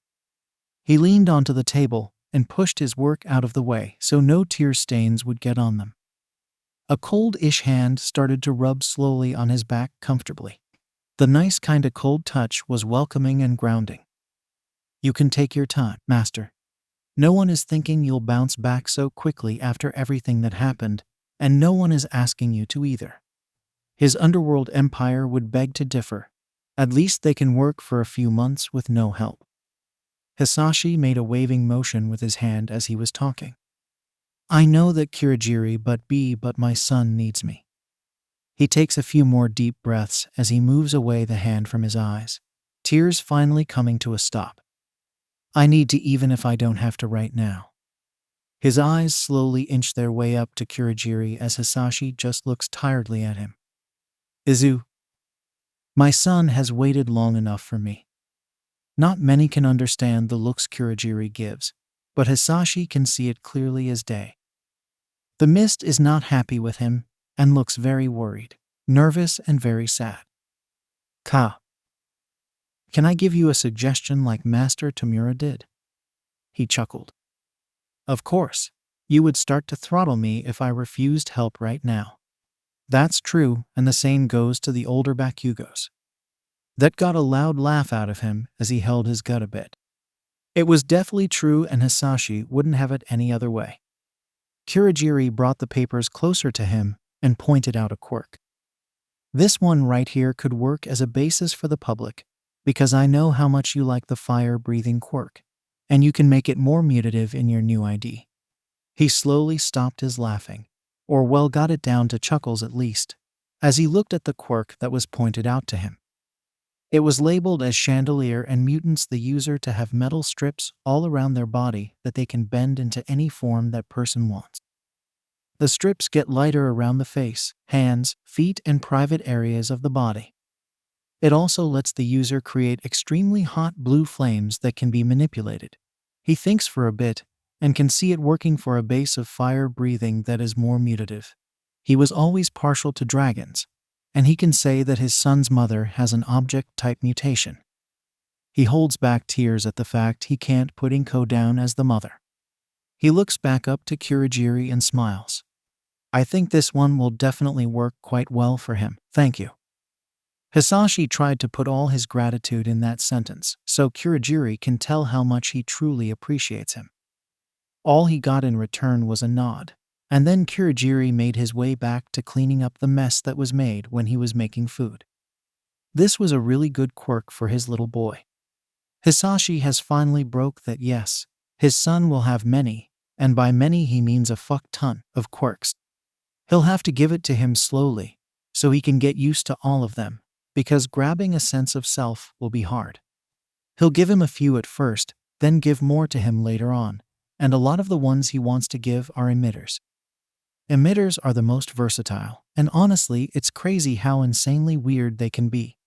He leaned onto the table and pushed his work out of the way so no tear stains would get on them. A cold-ish hand started to rub slowly on his back comfortably. The nice kind of cold touch was welcoming and grounding. You can take your time, Master. No one is thinking you'll bounce back so quickly after everything that happened, and no one is asking you to either. His underworld empire would beg to differ, At least they can work for a few months with no help. Hisashi made a waving motion with his hand as he was talking. I know that Kiriri but my son needs me. He takes a few more deep breaths as he moves away the hand from his eyes, tears finally coming to a stop. I need to even if I don't have to right now. His eyes slowly inch their way up to Kiriri as Hasashi just looks tiredly at him. Izu, my son has waited long enough for me. Not many can understand the looks Kiriri gives, but Hasashi can see it clearly as day. The mist is not happy with him and looks very worried, nervous, and very sad. Ka. Can I give you a suggestion like Master Tamura did? He chuckled. Of course. You would start to throttle me if I refused help right now. That's true, and the same goes to the older Bakugos. That got a loud laugh out of him as he held his gut a bit. It was definitely true, and Hasashi wouldn't have it any other way. Kiriri brought the papers closer to him and pointed out a quirk. This one right here could work as a basis for the public, because I know how much you like the fire-breathing quirk, and you can make it more mutative in your new ID. He slowly stopped his laughing, or well got it down to chuckles at least, as he looked at the quirk that was pointed out to him. It was labeled as chandelier and mutants the user to have metal strips all around their body that they can bend into any form that person wants. The strips get lighter around the face, hands, feet, and private areas of the body. It also lets the user create extremely hot blue flames that can be manipulated. He thinks for a bit and can see it working for a base of fire breathing that is more mutative. He was always partial to dragons, and he can say that his son's mother has an object-type mutation. He holds back tears at the fact he can't put Inko down as the mother. He looks back up to Kiriri and smiles. I think this one will definitely work quite well for him, thank you. Hisashi tried to put all his gratitude in that sentence, so Kiriri can tell how much he truly appreciates him. All he got in return was a nod, and then Kiriri made his way back to cleaning up the mess that was made when he was making food. This was a really good quirk for his little boy. Hisashi has finally broke that yes, his son will have many, and by many he means a fuck ton, of quirks. He'll have to give it to him slowly, so he can get used to all of them, because grabbing a sense of self will be hard. He'll give him a few at first, then give more to him later on, and a lot of the ones he wants to give are emitters. Emitters are the most versatile, and honestly, it's crazy how insanely weird they can be.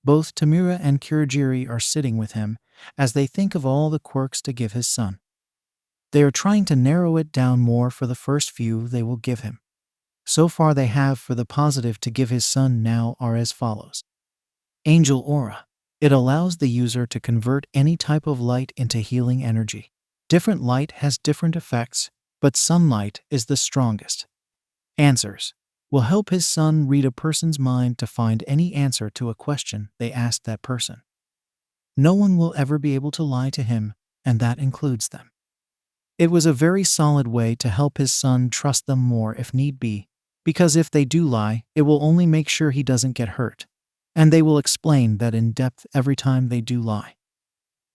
Both Tamura and Kiriri are sitting with him as they think of all the quirks to give his son. They are trying to narrow it down more for the first few they will give him. So far they have for the positive to give his son now are as follows. Angel Aura. It allows the user to convert any type of light into healing energy. Different light has different effects, but sunlight is the strongest. Answers. Will help his son read a person's mind to find any answer to a question they asked that person. No one will ever be able to lie to him, and that includes them. It was a very solid way to help his son trust them more if need be, because if they do lie, it will only make sure he doesn't get hurt, and they will explain that in depth every time they do lie.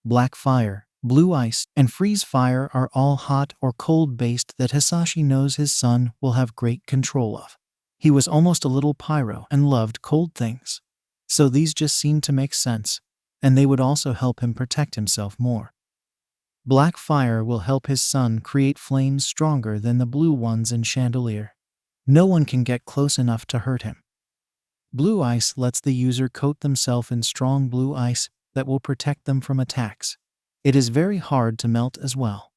Black fire, blue ice, and freeze fire are all hot or cold based that Hasashi knows his son will have great control of. He was almost a little pyro and loved cold things, so these just seemed to make sense, and they would also help him protect himself more. Black fire will help his son create flames stronger than the blue ones in Chandelier. No one can get close enough to hurt him. Blue ice lets the user coat themselves in strong blue ice that will protect them from attacks. It is very hard to melt as well.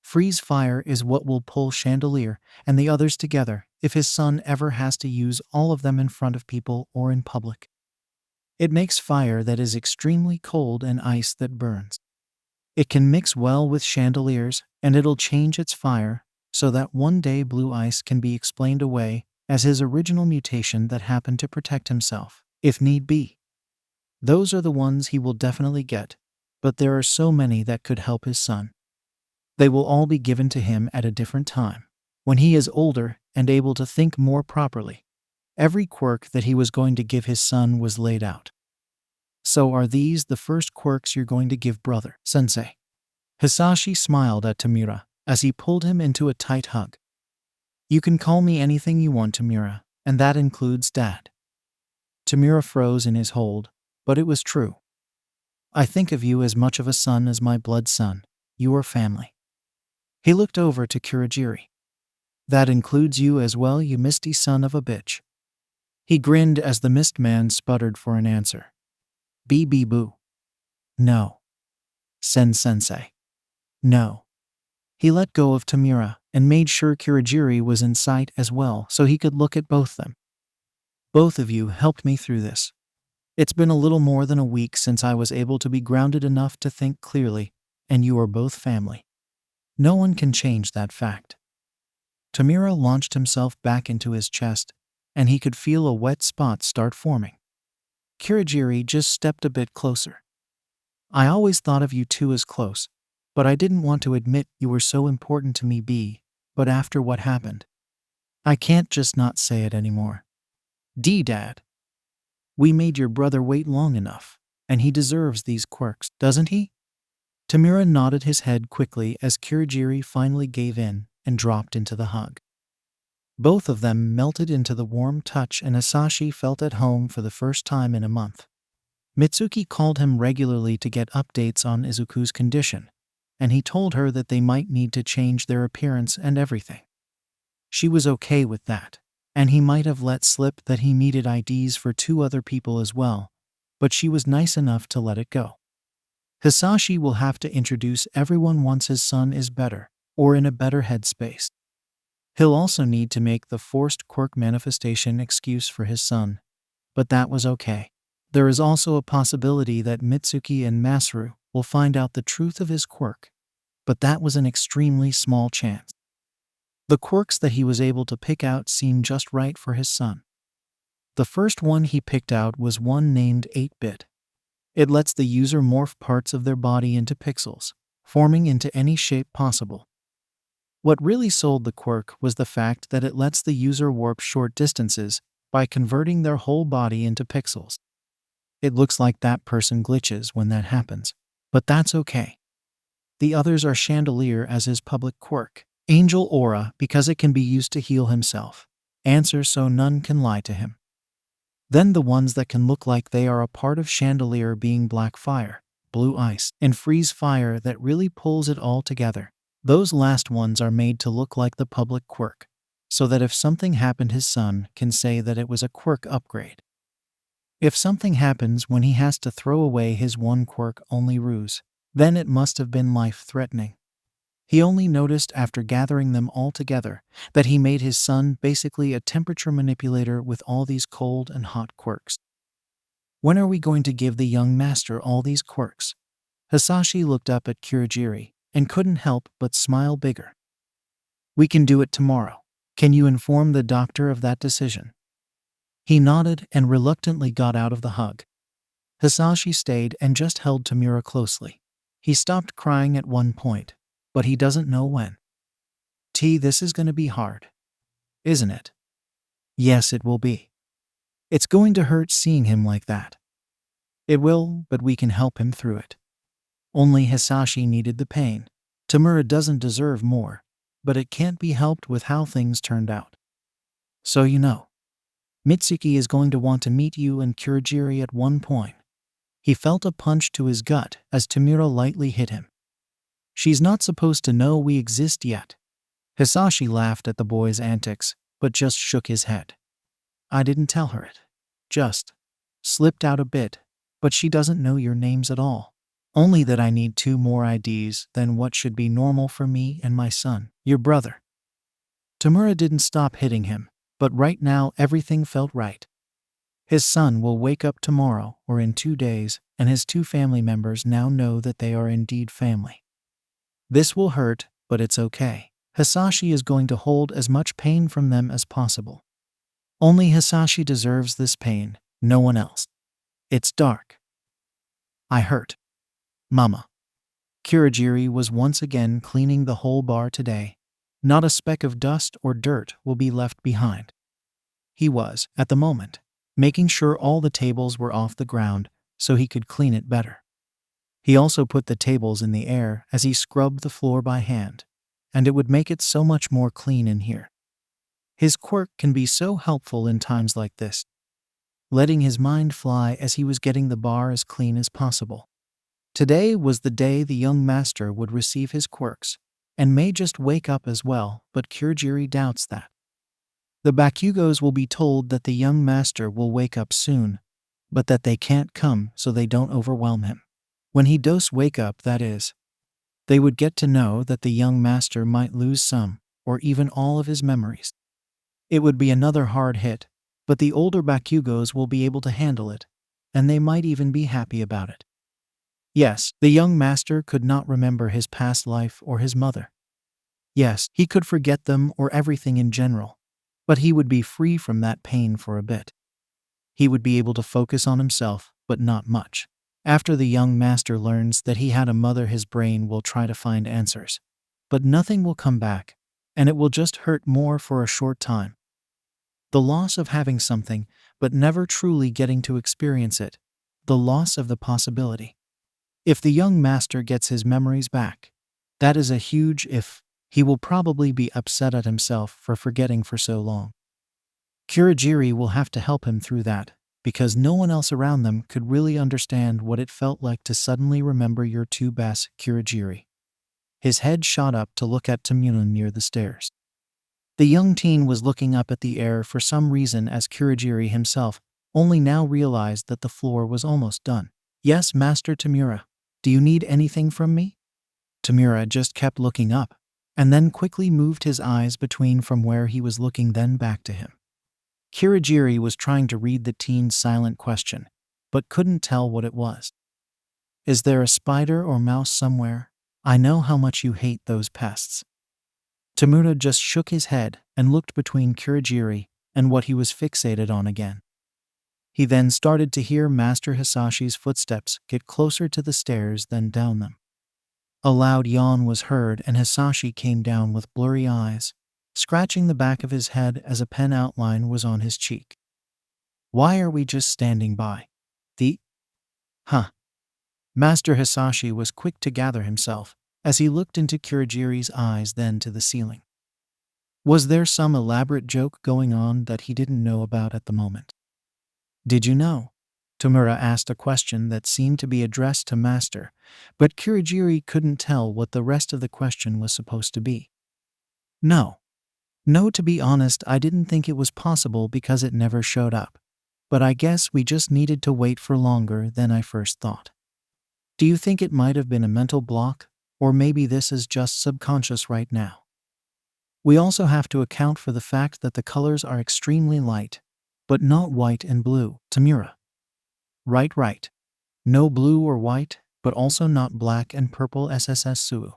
Freeze fire is what will pull Chandelier and the others together if his son ever has to use all of them in front of people or in public. It makes fire that is extremely cold and ice that burns. It can mix well with Chandeliers, and it'll change its fire so that one day blue ice can be explained away as his original mutation that happened to protect himself, if need be. Those are the ones he will definitely get, but there are so many that could help his son. They will all be given to him at a different time, when he is older and able to think more properly. Every quirk that he was going to give his son was laid out. So are these the first quirks you're going to give brother, sensei? Hisashi smiled at Tamura as he pulled him into a tight hug. You can call me anything you want, Tamura, and that includes Dad. Tamura froze in his hold, but it was true. I think of you as much of a son as my blood son. You are family. He looked over to Kiriri. That includes you as well, you misty son of a bitch. He grinned as the mist man sputtered for an answer. Boo. No. Sensei. No. He let go of Tamura and made sure Kiriri was in sight as well so he could look at both them. Both of you helped me through this. It's been a little more than a week since I was able to be grounded enough to think clearly, and you are both family. No one can change that fact. Tamura launched himself back into his chest, and he could feel a wet spot start forming. Kiriri just stepped a bit closer. I always thought of you two as close, but I didn't want to admit you were so important to me, but after what happened, I can't just not say it anymore. Dad. We made your brother wait long enough, and he deserves these quirks, doesn't he? Tamura nodded his head quickly as Kiriri finally gave in and dropped into the hug. Both of them melted into the warm touch, and Hasashi felt at home for the first time in a month. Mitsuki called him regularly to get updates on Izuku's condition, and he told her that they might need to change their appearance and everything. She was okay with that, and he might have let slip that he needed IDs for 2 other people as well, but she was nice enough to let it go. Hisashi will have to introduce everyone once his son is better, or in a better headspace. He'll also need to make the forced quirk manifestation excuse for his son, but that was okay. There is also a possibility that Mitsuki and Masaru will find out the truth of his quirk, but that was an extremely small chance. The quirks that he was able to pick out seemed just right for his son. The first one he picked out was one named 8-bit. It lets the user morph parts of their body into pixels, forming into any shape possible. What really sold the quirk was the fact that it lets the user warp short distances by converting their whole body into pixels. It looks like that person glitches when that happens, but that's okay. The others are Chandelier as his public quirk, Angel Aura because it can be used to heal himself, Answer so none can lie to him. Then the ones that can look like they are a part of Chandelier being Black Fire, Blue Ice, and Freeze Fire that really pulls it all together. Those last ones are made to look like the public quirk, so that if something happened his son can say that it was a quirk upgrade. If something happens when he has to throw away his one quirk only ruse, then it must have been life-threatening. He only noticed after gathering them all together that he made his son basically a temperature manipulator with all these cold and hot quirks. When are we going to give the young master all these quirks? Hasashi looked up at Kiriri and couldn't help but smile bigger. We can do it tomorrow. Can you inform the doctor of that decision? He nodded and reluctantly got out of the hug. Hasashi stayed and just held Tamura closely. He stopped crying at one point, but he doesn't know when. This is going to be hard, isn't it? Yes, it will be. It's going to hurt seeing him like that. It will, but we can help him through it. Only Hasashi needed the pain. Tamura doesn't deserve more, but it can't be helped with how things turned out. So you know, Mitsuki is going to want to meet you and Kiriri at one point. He felt a punch to his gut as Tamura lightly hit him. She's not supposed to know we exist yet. Hisashi laughed at the boy's antics, but just shook his head. I didn't tell her it. Just slipped out a bit, but she doesn't know your names at all. Only that I need 2 more IDs than what should be normal for me and my son, your brother. Tamura didn't stop hitting him, but right now everything felt right. His son will wake up tomorrow or in 2 days, and his 2 family members now know that they are indeed family. This will hurt, but it's okay. Hasashi is going to hold as much pain from them as possible. Only Hasashi deserves this pain, no one else. It's dark. I hurt. Mama. Kiriri was once again cleaning the whole bar today. Not a speck of dust or dirt will be left behind. He was, at the moment, making sure all the tables were off the ground so he could clean it better. He also put the tables in the air as he scrubbed the floor by hand, and it would make it so much more clean in here. His quirk can be so helpful in times like this, letting his mind fly as he was getting the bar as clean as possible. Today was the day the young master would receive his quirks, and may just wake up as well, but Kiriri doubts that. The Bakugos will be told that the young master will wake up soon, but that they can't come so they don't overwhelm him. When he does wake up, that is, they would get to know that the young master might lose some, or even all of his memories. It would be another hard hit, but the older Bakugos will be able to handle it, and they might even be happy about it. Yes, the young master could not remember his past life or his mother. Yes, he could forget them or everything in general, but he would be free from that pain for a bit. He would be able to focus on himself, but not much. After the young master learns that he had a mother, his brain will try to find answers, but nothing will come back, and it will just hurt more for a short time. The loss of having something, but never truly getting to experience it. The loss of the possibility. If the young master gets his memories back, that is a huge if. He will probably be upset at himself for forgetting for so long. Kiriri will have to help him through that, because no one else around them could really understand what it felt like to suddenly remember your two best, Kiriri. His head shot up to look at Tamura near the stairs. The young teen was looking up at the air for some reason as Kiriri himself only now realized that the floor was almost done. Yes, Master Tamura. Do you need anything from me? Tamura just kept looking up, and then quickly moved his eyes between from where he was looking then back to him. Kiriri was trying to read the teen's silent question, but couldn't tell what it was. Is there a spider or mouse somewhere? I know how much you hate those pests. Tamura just shook his head and looked between Kiriri and what he was fixated on again. He then started to hear Master Hisashi's footsteps get closer to the stairs than down them. A loud yawn was heard and Hasashi came down with blurry eyes, scratching the back of his head as a pen outline was on his cheek. Why are we just standing by? Master Hisashi was quick to gather himself as he looked into Kiriri's eyes then to the ceiling. Was there some elaborate joke going on that he didn't know about at the moment? Did you know? Tamura asked a question that seemed to be addressed to Master, but Kiriri couldn't tell what the rest of the question was supposed to be. No, to be honest, I didn't think it was possible because it never showed up. But I guess we just needed to wait for longer than I first thought. Do you think it might have been a mental block, or maybe this is just subconscious right now? We also have to account for the fact that the colors are extremely light, but not white and blue, Tamura. Right. No blue or white, but also not black and purple 𝗧𝗪𝗧.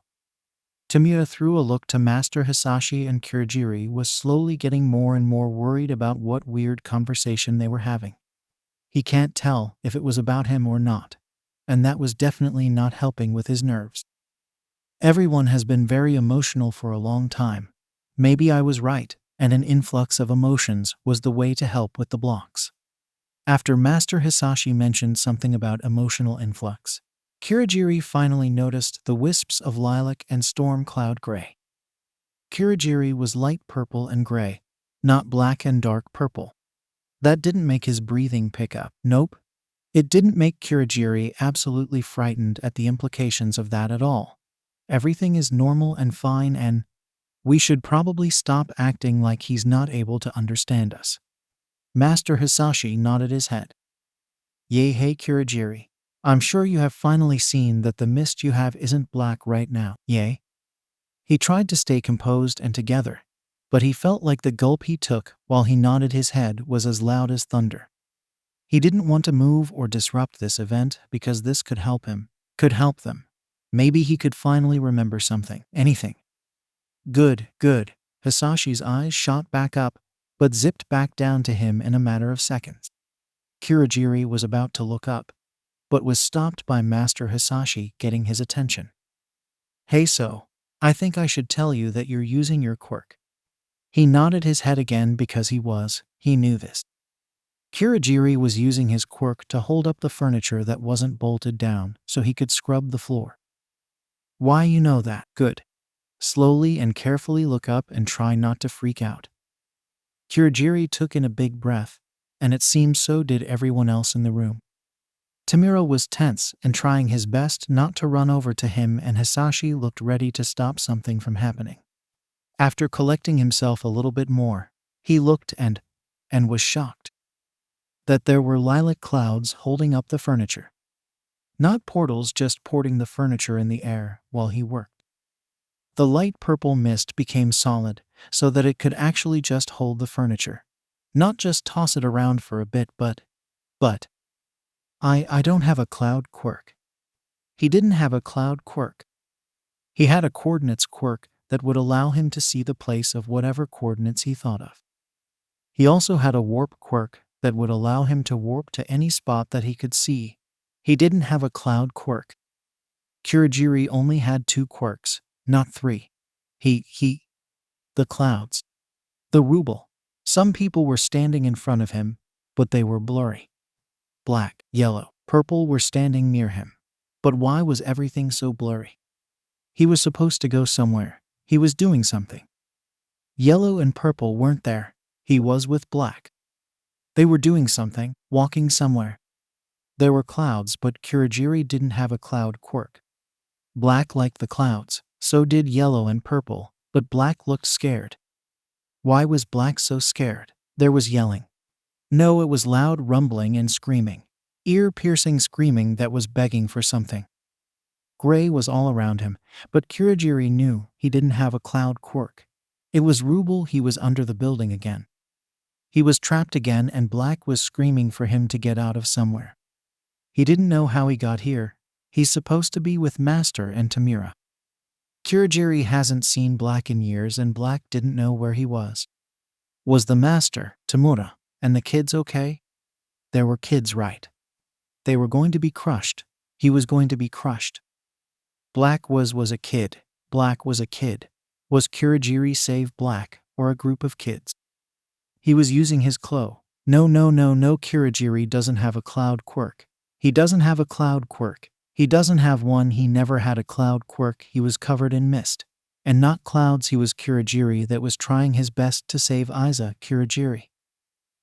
Tamura threw a look to Master Hisashi, and Kiriri was slowly getting more and more worried about what weird conversation they were having. He can't tell if it was about him or not, and that was definitely not helping with his nerves. Everyone has been very emotional for a long time. Maybe I was right, and an influx of emotions was the way to help with the blocks. After Master Hisashi mentioned something about emotional influx, Kiriri finally noticed the wisps of lilac and storm cloud gray. Kiriri was light purple and gray, not black and dark purple. That didn't make his breathing pick up. Nope. It didn't make Kiriri absolutely frightened at the implications of that at all. Everything is normal and fine, and we should probably stop acting like he's not able to understand us. Master Hisashi nodded his head. Hey Kiriri. I'm sure you have finally seen that the mist you have isn't black right now, yay? He tried to stay composed and together, but he felt like the gulp he took while he nodded his head was as loud as thunder. He didn't want to move or disrupt this event because this could help them. Maybe he could finally remember something, anything. Good. Hisashi's eyes shot back up, but zipped back down to him in a matter of seconds. Kiriri was about to look up, but was stopped by Master Hisashi getting his attention. Hey, so, I think I should tell you that you're using your quirk. He nodded his head again because he knew this. Kiriri was using his quirk to hold up the furniture that wasn't bolted down so he could scrub the floor. Why you know that? Good. Slowly and carefully look up and try not to freak out. Kiriri took in a big breath, and it seemed so did everyone else in the room. Tamura was tense and trying his best not to run over to him, and Hisashi looked ready to stop something from happening. After collecting himself a little bit more, he looked and was shocked that there were lilac clouds holding up the furniture. Not portals, just porting the furniture in the air while he worked. The light purple mist became solid so that it could actually just hold the furniture, not just toss it around for a bit, but I don't have a cloud quirk. He didn't have a cloud quirk. He had a coordinates quirk that would allow him to see the place of whatever coordinates he thought of. He also had a warp quirk that would allow him to warp to any spot that he could see. He didn't have a cloud quirk. Kiriri only had 2 quirks, not 3. The clouds. The 𝗬𝗏. Some people were standing in front of him, but they were blurry. Black, yellow, purple were standing near him. But why was everything so blurry? He was supposed to go somewhere. He was doing something. Yellow and purple weren't there. He was with black. They were doing something, walking somewhere. There were clouds, but Kiriri didn't have a cloud quirk. Black liked the clouds, so did yellow and purple, but black looked scared. Why was black so scared? There was yelling. No, it was loud rumbling and screaming. Ear-piercing screaming that was begging for something. Gray was all around him, but Kiriri knew he didn't have a cloud quirk. It was 𝗬𝗏. He was under the building again. He was trapped again, and black was screaming for him to get out of somewhere. He didn't know how he got here. He's supposed to be with Master and Tamura. Kiriri hasn't seen black in years, and black didn't know where he was. Was the Master, Tamura, and the kids okay? There were kids, right? They were going to be crushed. He was going to be crushed. Black was a kid. Black was a kid. Was Kiriri save black or a group of kids? He was using his 𝗧𝗏𝗏. No, Kiriri doesn't have a cloud quirk. He doesn't have a cloud quirk. He doesn't have one. He never had a cloud quirk. He was covered in mist. And not clouds. He was Kiriri that was trying his best to save Kiriri.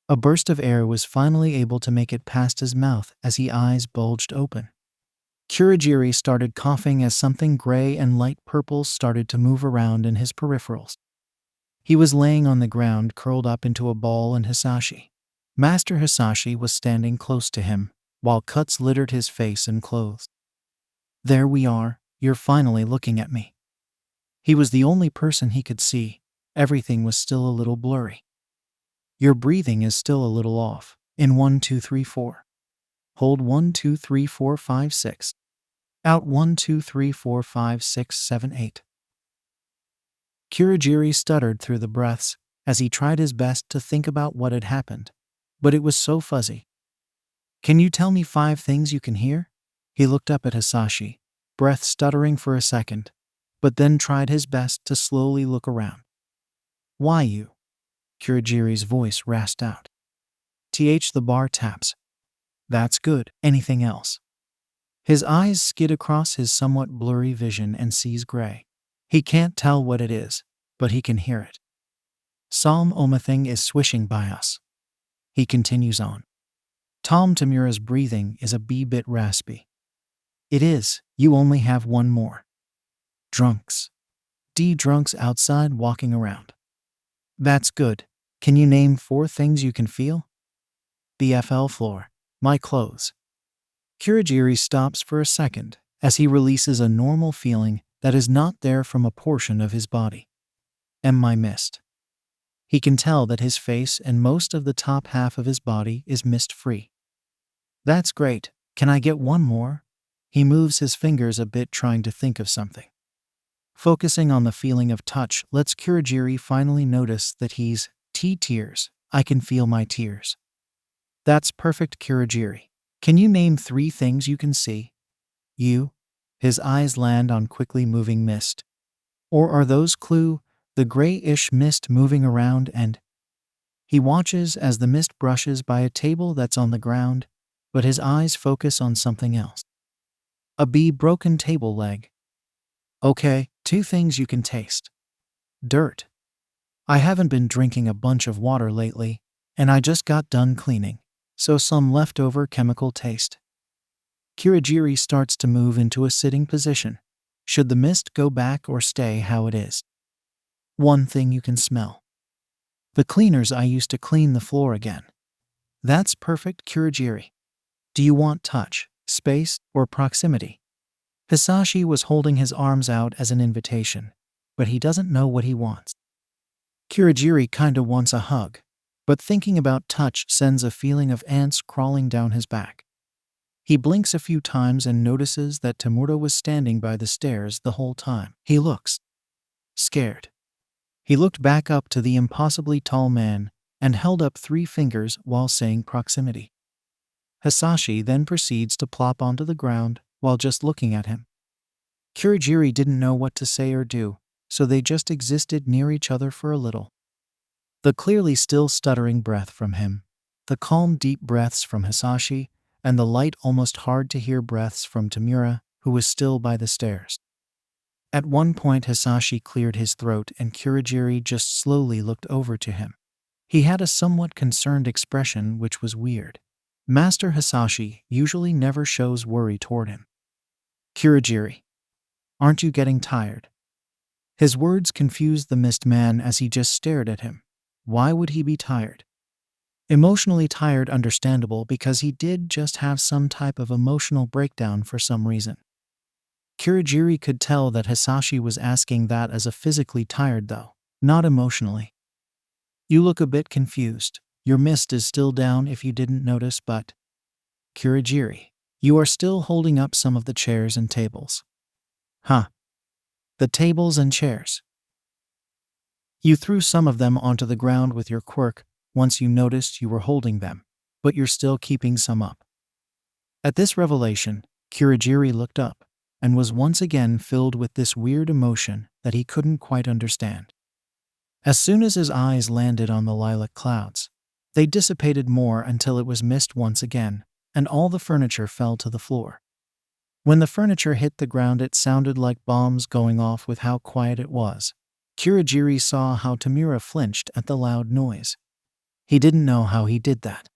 A burst of air was finally able to make it past his mouth as his eyes bulged open. Kiriri started coughing as something gray and light purple started to move around in his peripherals. He was laying on the ground, curled up into a ball, and Hisashi, Master Hisashi, was standing close to him, while cuts littered his face and clothes. There we are, you're finally looking at me. He was the only person he could see. Everything was still a little blurry. Your breathing is still a little off. In 1, 2, 3, 4. Hold 1, 2, 3, 4, 5, 6. Out 1, 2, 3, 4, 5, 6, 7, 8. Kiriri stuttered through the breaths as he tried his best to think about what had happened, but it was so fuzzy. Can you tell me 5 things you can hear? He looked up at Hasashi, breath stuttering for a second, but then tried his best to slowly look around. Why you? Kiriri's voice rasped out. The bar taps. That's good. Anything else? His eyes skid across his somewhat blurry vision and sees gray. He can't tell what it is, but he can hear it. 𝗬𝗵𝗲 is swishing by us. He continues on. Tamura's breathing is a bit raspy. It is. You only have one more. Drunks. Drunks outside walking around. That's good. Can you name 4 things you can feel? The FL floor. My clothes. Kiriri stops for a second as he releases a normal feeling that is not there from a portion of his body. My mist. He can tell that his face and most of the top half of his body is mist-free. That's great. Can I get one more? He moves his fingers a bit, trying to think of something. Focusing on the feeling of touch lets Kiriri finally notice that he's tears. I can feel my tears. That's perfect, Kiriri. Can you name 3 things you can see? You? His eyes land on quickly moving mist. Or are those the grayish mist moving around and He watches as the mist brushes by a table that's on the ground, but his eyes focus on something else. A broken table leg. Okay, 2 things you can taste. Dirt. I haven't been drinking a bunch of water lately, and I just got done cleaning, so some leftover chemical taste. Kiriri starts to move into a sitting position. Should the mist go back or stay how it is? 1 thing you can smell. The cleaners I used to clean the floor again. That's perfect, Kiriri. Do you want touch, space, or proximity? Hisashi was holding his arms out as an invitation, but he doesn't know what he wants. Kiriri kinda wants a hug, but thinking about touch sends a feeling of ants crawling down his back. He blinks a few times and notices that Tamura was standing by the stairs the whole time. He looks scared. He looked back up to the impossibly tall man and held up 3 fingers while saying proximity. Hasashi then proceeds to plop onto the ground while just looking at him. Kiriri didn't know what to say or do, so they just existed near each other for a little. The clearly still stuttering breath from him, the calm deep breaths from Hasashi, and the light almost hard to hear breaths from Tamura, who was still by the stairs. At one point Hasashi cleared his throat and Kiriri just slowly looked over to him. He had a somewhat concerned expression which was weird. Master Hasashi usually never shows worry toward him. Kiriri, aren't you getting tired? His words confused the mist man as he just stared at him. Why would he be tired? Emotionally tired, understandable, because he did just have some type of emotional breakdown for some reason. Kiriri could tell that Hasashi was asking that as a physically tired though, not emotionally. You look a bit confused. Your mist is still down if you didn't notice, but… Kiriri, you are still holding up some of the chairs and tables. Huh. The tables and chairs. You threw some of them onto the ground with your quirk once you noticed you were holding them, but you're still keeping some up. At this revelation, Kiriri looked up and was once again filled with this weird emotion that he couldn't quite understand. As soon as his eyes landed on the lilac clouds, they dissipated more until it was mist once again, and all the furniture fell to the floor. When the furniture hit the ground, it sounded like bombs going off with how quiet it was. Kiriri saw how Tamura flinched at the loud noise. He didn't know how he did that.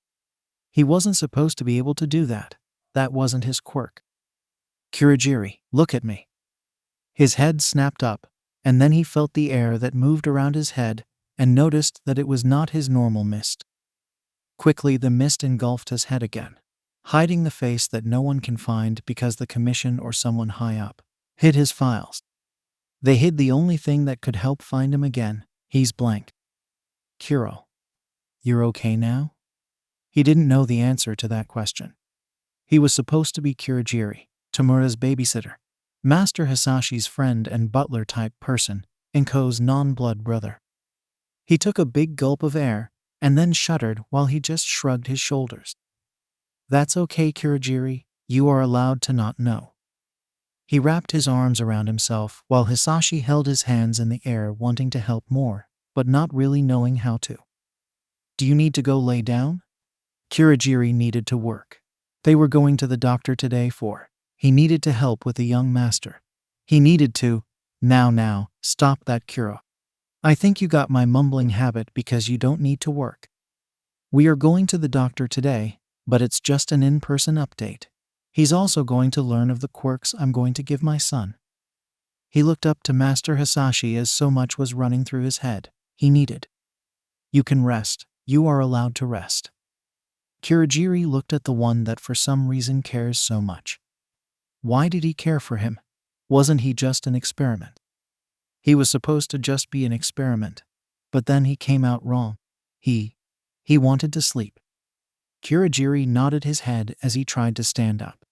He wasn't supposed to be able to do that. That wasn't his quirk. Kiriri, look at me. His head snapped up, and then he felt the air that moved around his head and noticed that it was not his normal mist. Quickly the mist engulfed his head again, hiding the face that no one can find because the commission or someone high up hid his files. They hid the only thing that could help find him again. He's blank. Kuro, you're okay now? He didn't know the answer to that question. He was supposed to be Kiriri, Tamura's babysitter, Master Hisashi's friend and butler-type person, Inko's non-blood brother. He took a big gulp of air and then shuddered while he just shrugged his shoulders. That's okay, Kiriri, you are allowed to not know. He wrapped his arms around himself while Hisashi held his hands in the air, wanting to help more, but not really knowing how to. Do you need to go lay down? Kiriri needed to work. They were going to the doctor today he needed to help with the young master. He needed to… Now, stop that, Kuro. I think you got my mumbling habit because you don't need to work. We are going to the doctor today, but it's just an in-person update. He's also going to learn of the quirks I'm going to give my son. He looked up to Master Hasashi as so much was running through his head. He needed. You can rest. You are allowed to rest. Kiriri looked at the one that for some reason cares so much. Why did he care for him? Wasn't he just an experiment? He was supposed to just be an experiment, but then he came out wrong. He wanted to sleep. Kiriri nodded his head as he tried to stand up.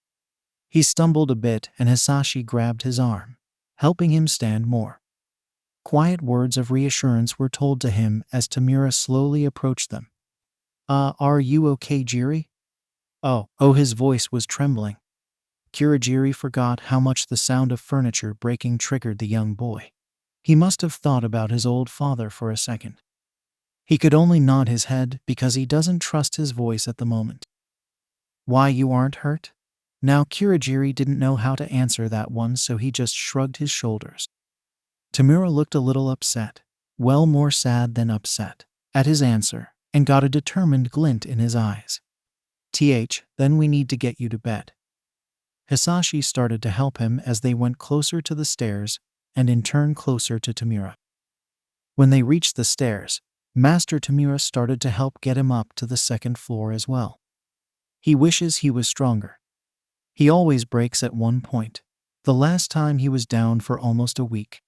He stumbled a bit and Hasashi grabbed his arm, helping him stand more. Quiet words of reassurance were told to him as Tamura slowly approached them. Are you okay, Jiri? Oh, his voice was trembling. Kiriri forgot how much the sound of furniture breaking triggered the young boy. He must have thought about his old father for a second. He could only nod his head because he doesn't trust his voice at the moment. Why, you aren't hurt? Now Kiriri didn't know how to answer that one, so he just shrugged his shoulders. Tamura looked a little upset, well, more sad than upset, at his answer, and got a determined glint in his eyes. Then we need to get you to bed. Hisashi started to help him as they went closer to the stairs and in turn closer to Tamura. When they reached the stairs, Master Tamura started to help get him up to the second floor as well. He wishes he was stronger. He always breaks at one point. The last time he was down for almost a week.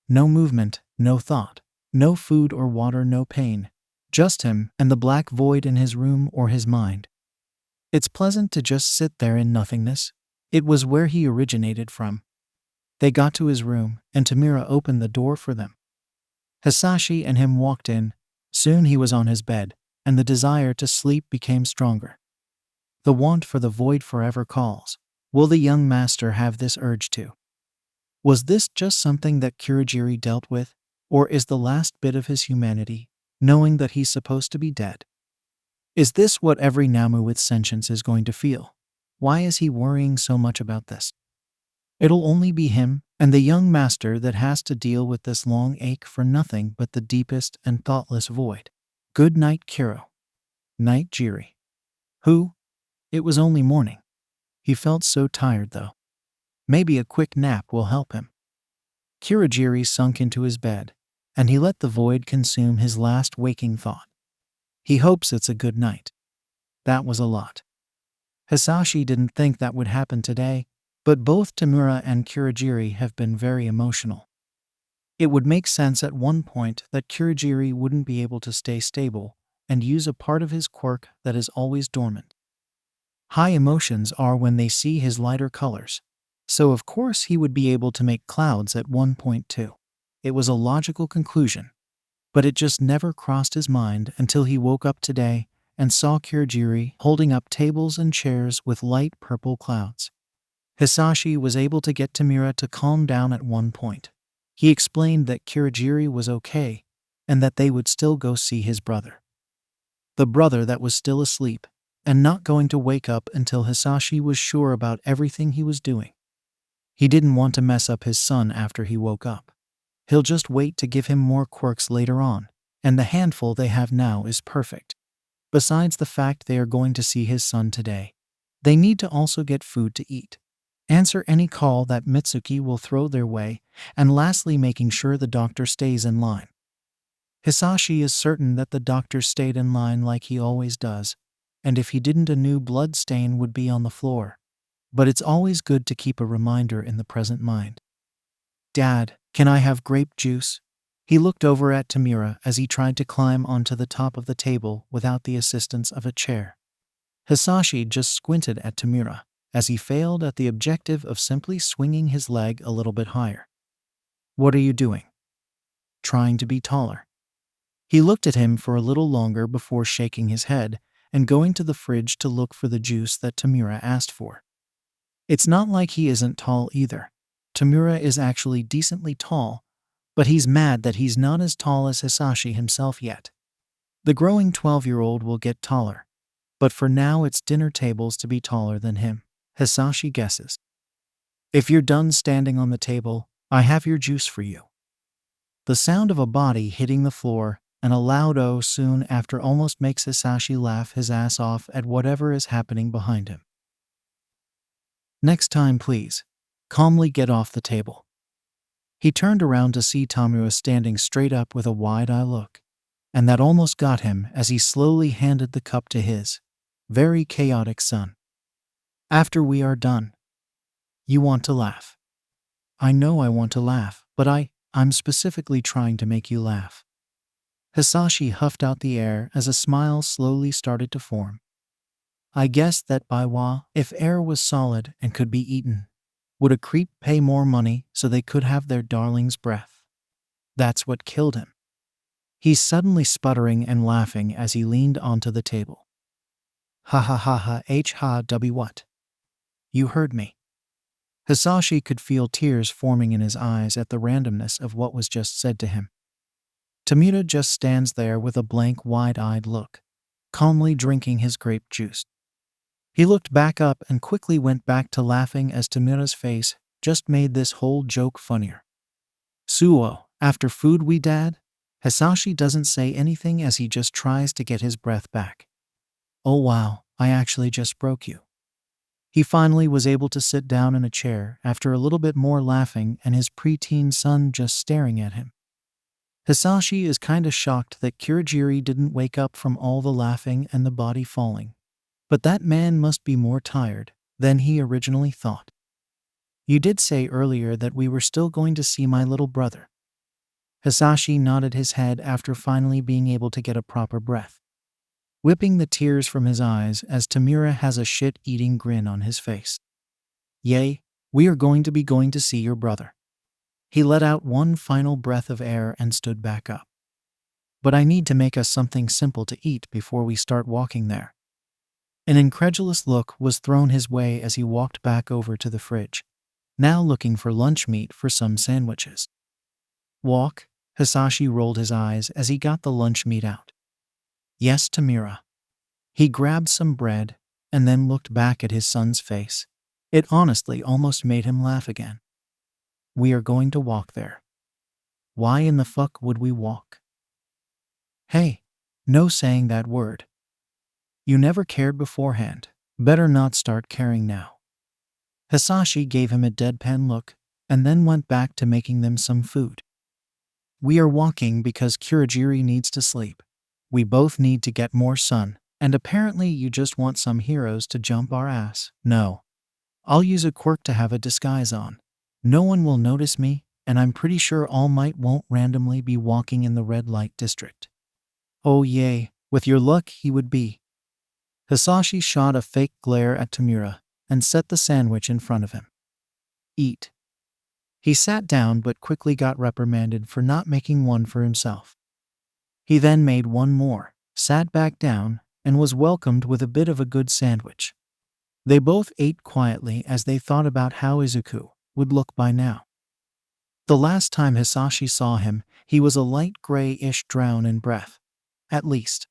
No movement, no thought, no food or water, no pain. Just him and the black void in his room or his mind. It's pleasant to just sit there in nothingness. It was where he originated from. They got to his room, and Tamura opened the door for them. Hasashi and him walked in. Soon he was on his bed, and the desire to sleep became stronger. The want for the void forever calls. Will the young master have this urge too? Was this just something that Kiriri dealt with, or is the last bit of his humanity, knowing that he's supposed to be dead? Is this what every Namu with sentience is going to feel? Why is he worrying so much about this? It'll only be him and the young master that has to deal with this long ache for nothing but the deepest and thoughtless void. Good night, Kiro. Night, Jiri. Who? It was only morning. He felt so tired though. Maybe a quick nap will help him. Kiriri sunk into his bed, and he let the void consume his last waking thought. He hopes it's a good night. That was a lot. Hasashi didn't think that would happen today, but both Tamura and Kiriri have been very emotional. It would make sense at one point that Kiriri wouldn't be able to stay stable and use a part of his quirk that is always dormant. High emotions are when they see his lighter colors, so of course he would be able to make clouds at one point too. It was a logical conclusion, but it just never crossed his mind until he woke up today and saw Kiriri holding up tables and chairs with light purple clouds. Hisashi was able to get Tamura to calm down at one point. He explained that Kiriri was okay and that they would still go see his brother. The brother that was still asleep and not going to wake up until Hisashi was sure about everything he was doing. He didn't want to mess up his son after he woke up. He'll just wait to give him more quirks later on, and the handful they have now is perfect. Besides the fact they are going to see his son today, they need to also get food to eat, answer any call that Mitsuki will throw their way, and lastly making sure the doctor stays in line. Hisashi is certain that the doctor stayed in line like he always does, and if he didn't, a new blood stain would be on the floor. But it's always good to keep a reminder in the present mind. Dad, can I have grape juice? He looked over at Tamura as he tried to climb onto the top of the table without the assistance of a chair. Hisashi just squinted at Tamura as he failed at the objective of simply swinging his leg a little bit higher. What are you doing? Trying to be taller. He looked at him for a little longer before shaking his head and going to the fridge to look for the juice that Tamura asked for. It's not like he isn't tall either. Tamura is actually decently tall, but he's mad that he's not as tall as Hisashi himself yet. The growing 12-year-old will get taller, but for now it's dinner tables to be taller than him, Hisashi guesses. If you're done standing on the table, I have your juice for you. The sound of a body hitting the floor and a loud "oh" soon after almost makes Hisashi laugh his ass off at whatever is happening behind him. Next time, please. Calmly get off the table. He turned around to see Tamura standing straight up with a wide-eye look, and that almost got him as he slowly handed the cup to his very chaotic son. After we are done. You want to laugh. I know I want to laugh, but I'm specifically trying to make you laugh. Hisashi huffed out the air as a smile slowly started to form. I guess that if air was solid and could be eaten, would a creep pay more money so they could have their darling's breath? That's what killed him. He's suddenly sputtering and laughing as he leaned onto the table. Ha ha ha ha 𝗧𝗵𝗲. You heard me. Hisashi could feel tears forming in his eyes at the randomness of what was just said to him. Tamura just stands there with a blank, wide-eyed look, calmly drinking his grape juice. He looked back up and quickly went back to laughing as Tamura's face just made this whole joke funnier. "Suo, after food we dad?" Hisashi doesn't say anything as he just tries to get his breath back. "Oh wow, I actually just broke you." He finally was able to sit down in a chair after a little bit more laughing and his preteen son just staring at him. Hisashi is kinda shocked that Kiriri didn't wake up from all the laughing and the body falling. But that man must be more tired than he originally thought. "You did say earlier that we were still going to see my little brother." Hisashi nodded his head after finally being able to get a proper breath, whipping the tears from his eyes as Tamura has a shit-eating grin on his face. "Yay, we are going to see your brother." He let out one final breath of air and stood back up. "But I need to make us something simple to eat before we start walking there." An incredulous look was thrown his way as he walked back over to the fridge, now looking for lunch meat for some sandwiches. "Walk?" Hisashi rolled his eyes as he got the lunch meat out. "Yes, Tamura." He grabbed some bread and then looked back at his son's face. It honestly almost made him laugh again. "We are going to walk there." "Why in the fuck would we walk?" "Hey, no saying that word. You never cared beforehand. Better not start caring now." Hisashi gave him a deadpan look and then went back to making them some food. "We are walking because Kiriri needs to sleep. We both need to get more sun, and apparently you just want some heroes to jump our ass." "No. I'll use a quirk to have a disguise on. No one will notice me, and I'm pretty sure All Might won't randomly be walking in the red light district." "Oh yay, with your luck he would be." Hisashi shot a fake glare at Tamura and set the sandwich in front of him. "Eat." He sat down but quickly got reprimanded for not making one for himself. He then made one more, sat back down, and was welcomed with a bit of a good sandwich. They both ate quietly as they thought about how Izuku would look by now. The last time Hisashi saw him, he was a light gray-ish drown in breath. At least.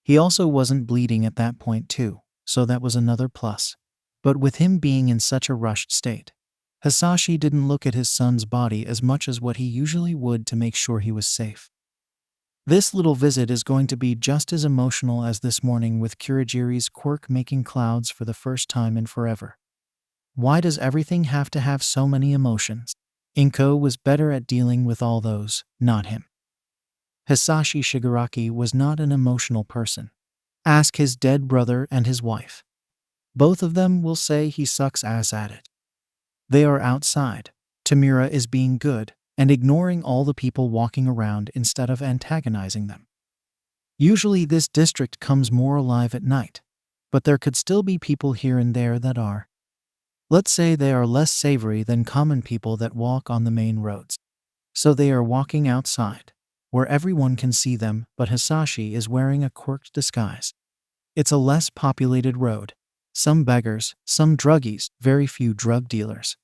He also wasn't bleeding at that point too, so that was another plus. But with him being in such a rushed state, Hisashi didn't look at his son's body as much as what he usually would to make sure he was safe. This little visit is going to be just as emotional as this morning with Kiriri's quirk making clouds for the first time in forever. Why does everything have to have so many emotions? Inko was better at dealing with all those, not him. Hisashi Shigaraki was not an emotional person. Ask his dead brother and his wife. Both of them will say he sucks ass at it. They are outside. Tamura is being good and ignoring all the people walking around instead of antagonizing them. Usually this district comes more alive at night, but there could still be people here and there that are. Let's say they are less savory than common people that walk on the main roads. So they are walking outside, where everyone can see them, but Hisashi is wearing a quirked disguise. It's a less populated road. Some beggars, some druggies, very few drug dealers.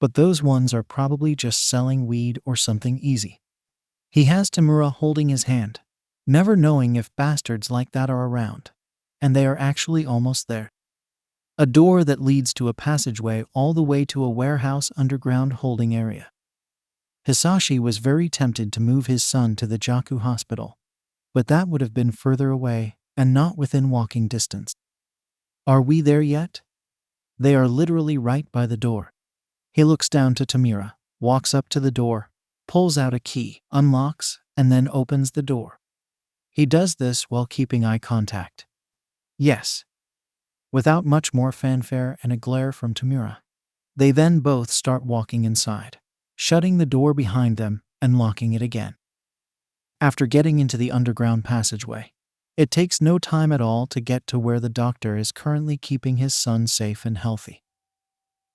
But those ones are probably just selling weed or something easy. He has Tamura holding his hand, never knowing if bastards like that are around. And they are actually almost there. A door that leads to a passageway all the way to a warehouse underground holding area. Hisashi was very tempted to move his son to the Jaku hospital, but that would have been further away and not within walking distance. Are we there yet? They are literally right by the door. He looks down to Tamura, walks up to the door, pulls out a key, unlocks, and then opens the door. He does this while keeping eye contact. Yes. Without much more fanfare and a glare from Tamura, they then both start walking inside, shutting the door behind them and locking it again. After getting into the underground passageway, it takes no time at all to get to where the doctor is currently keeping his son safe and healthy.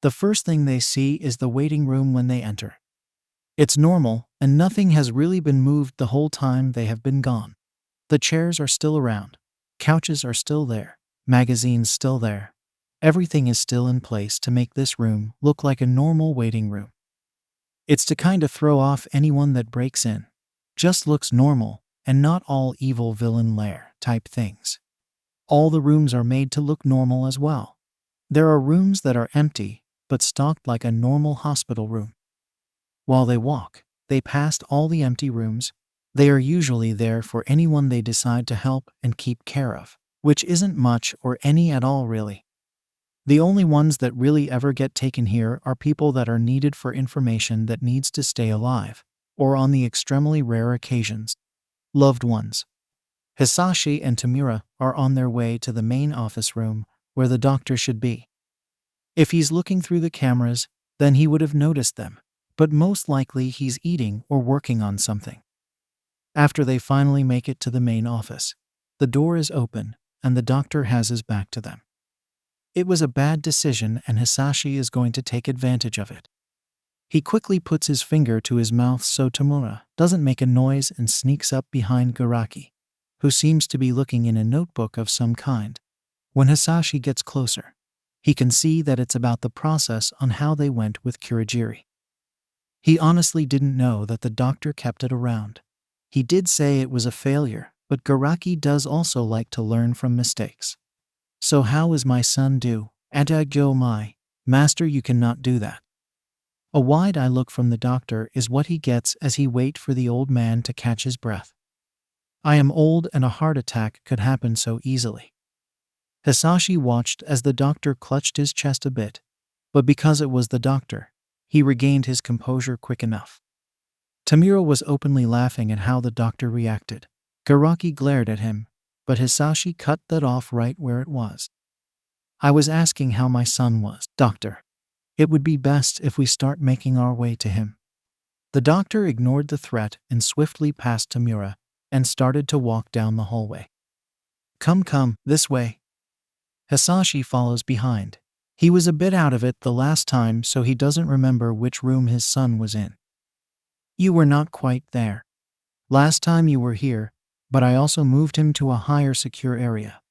The first thing they see is the waiting room when they enter. It's normal, and nothing has really been moved the whole time they have been gone. The chairs are still around, couches are still there, magazines still there. Everything is still in place to make this room look like a normal waiting room. It's to kind of throw off anyone that breaks in. just looks normal and not all evil villain lair type things. All the rooms are made to look normal as well. There are rooms that are empty but stocked like a normal hospital room. While they walk, they passed all the empty rooms. They are usually there for anyone they decide to help and keep care of, which isn't much or any at all really. The only ones that really ever get taken here are people that are needed for information that needs to stay alive, or on the extremely rare occasions, loved ones. Hisashi and Tamura are on their way to the main office room where the doctor should be. If he's looking through the cameras, then he would have noticed them, but most likely he's eating or working on something. After they finally make it to the main office, the door is open and the doctor has his back to them. It was a bad decision and Hisashi is going to take advantage of it. He quickly puts his finger to his mouth so Tamura doesn't make a noise and sneaks up behind 𝗬𝗏𝗧𝗏, who seems to be looking in a notebook of some kind. When Hisashi gets closer, he can see that it's about the process on how they went with Kiriri. He honestly didn't know that the doctor kept it around. He did say it was a failure, but 𝗬𝗏𝗧𝗏 does also like to learn from mistakes. So how is my son do? 𝗬𝗲𝗍𝗄𝗧𝗍, Master, you cannot do that. A wide-eye look from the doctor is what he gets as he waits for the old man to catch his breath. I am old and a heart attack could happen so easily. Hisashi watched as the doctor clutched his chest a bit, but because it was the doctor, he regained his composure quick enough. Tamura was openly laughing at how the doctor reacted. 𝗬𝗏𝗧𝗏 glared at him, but Hisashi cut that off right where it was. I was asking how my son was, doctor. It would be best if we start making our way to him. The doctor ignored the threat and swiftly passed Tamura and started to walk down the hallway. Come, this way. Hisashi follows behind. He was a bit out of it the last time, so he doesn't remember which room his son was in. You were not quite there. Last time you were here, but I also moved him to a higher secure area.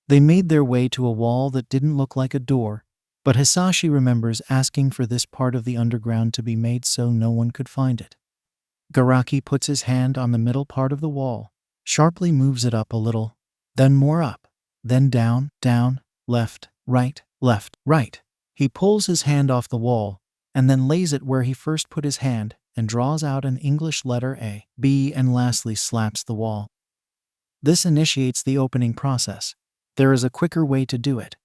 They made their way to a wall that didn't look like a door, but Hisashi remembers asking for this part of the underground to be made so no one could find it. 𝗬𝗏𝗧𝗏 puts his hand on the middle part of the wall, sharply moves it up a little, then more up, then down, left, right. He pulls his hand off the wall, and then lays it where he first put his hand, and draws out an English letter A, B, and lastly slaps the wall. This initiates the opening process. There is a quicker way to do it,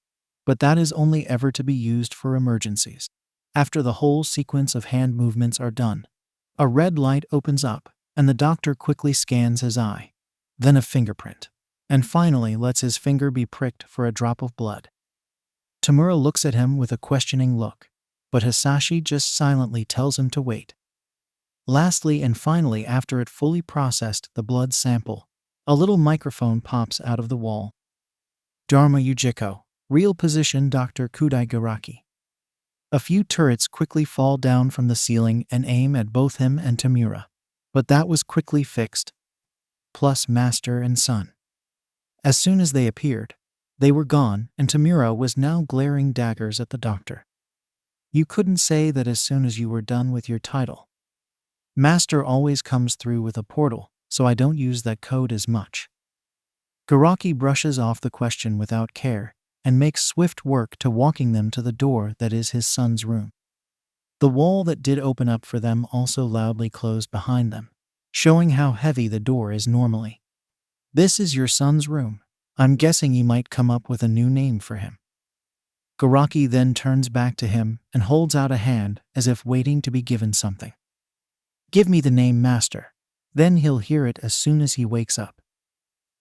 but that is only ever to be used for emergencies. After the whole sequence of hand movements are done, a red light opens up, and the doctor quickly scans his eye, then a fingerprint, and finally lets his finger be pricked for a drop of blood. Tamura looks at him with a questioning look, but Hisashi just silently tells him to wait. Lastly and finally, after it fully processed the blood sample, a little microphone pops out of the wall. 𝗬𝗪 real position Dr. 𝗬𝗪𝗧𝗏. A few turrets quickly fall down from the ceiling and aim at both him and Tamura, but that was quickly fixed. Plus master and son. As soon as they appeared, they were gone and Tamura was now glaring daggers at the doctor. You couldn't say that as soon as you were done with your title. Master always comes through with a portal, so I don't use that code as much. 𝗬𝗏𝗧𝗏 brushes off the question without care and makes swift work to walking them to the door that is his son's room. The wall that did open up for them also loudly closed behind them, showing how heavy the door is normally. This is your son's room. I'm guessing you might come up with a new name for him. 𝗬𝗏𝗧𝗏 then turns back to him and holds out a hand as if waiting to be given something. Give me the name, master. Then he'll hear it as soon as he wakes up.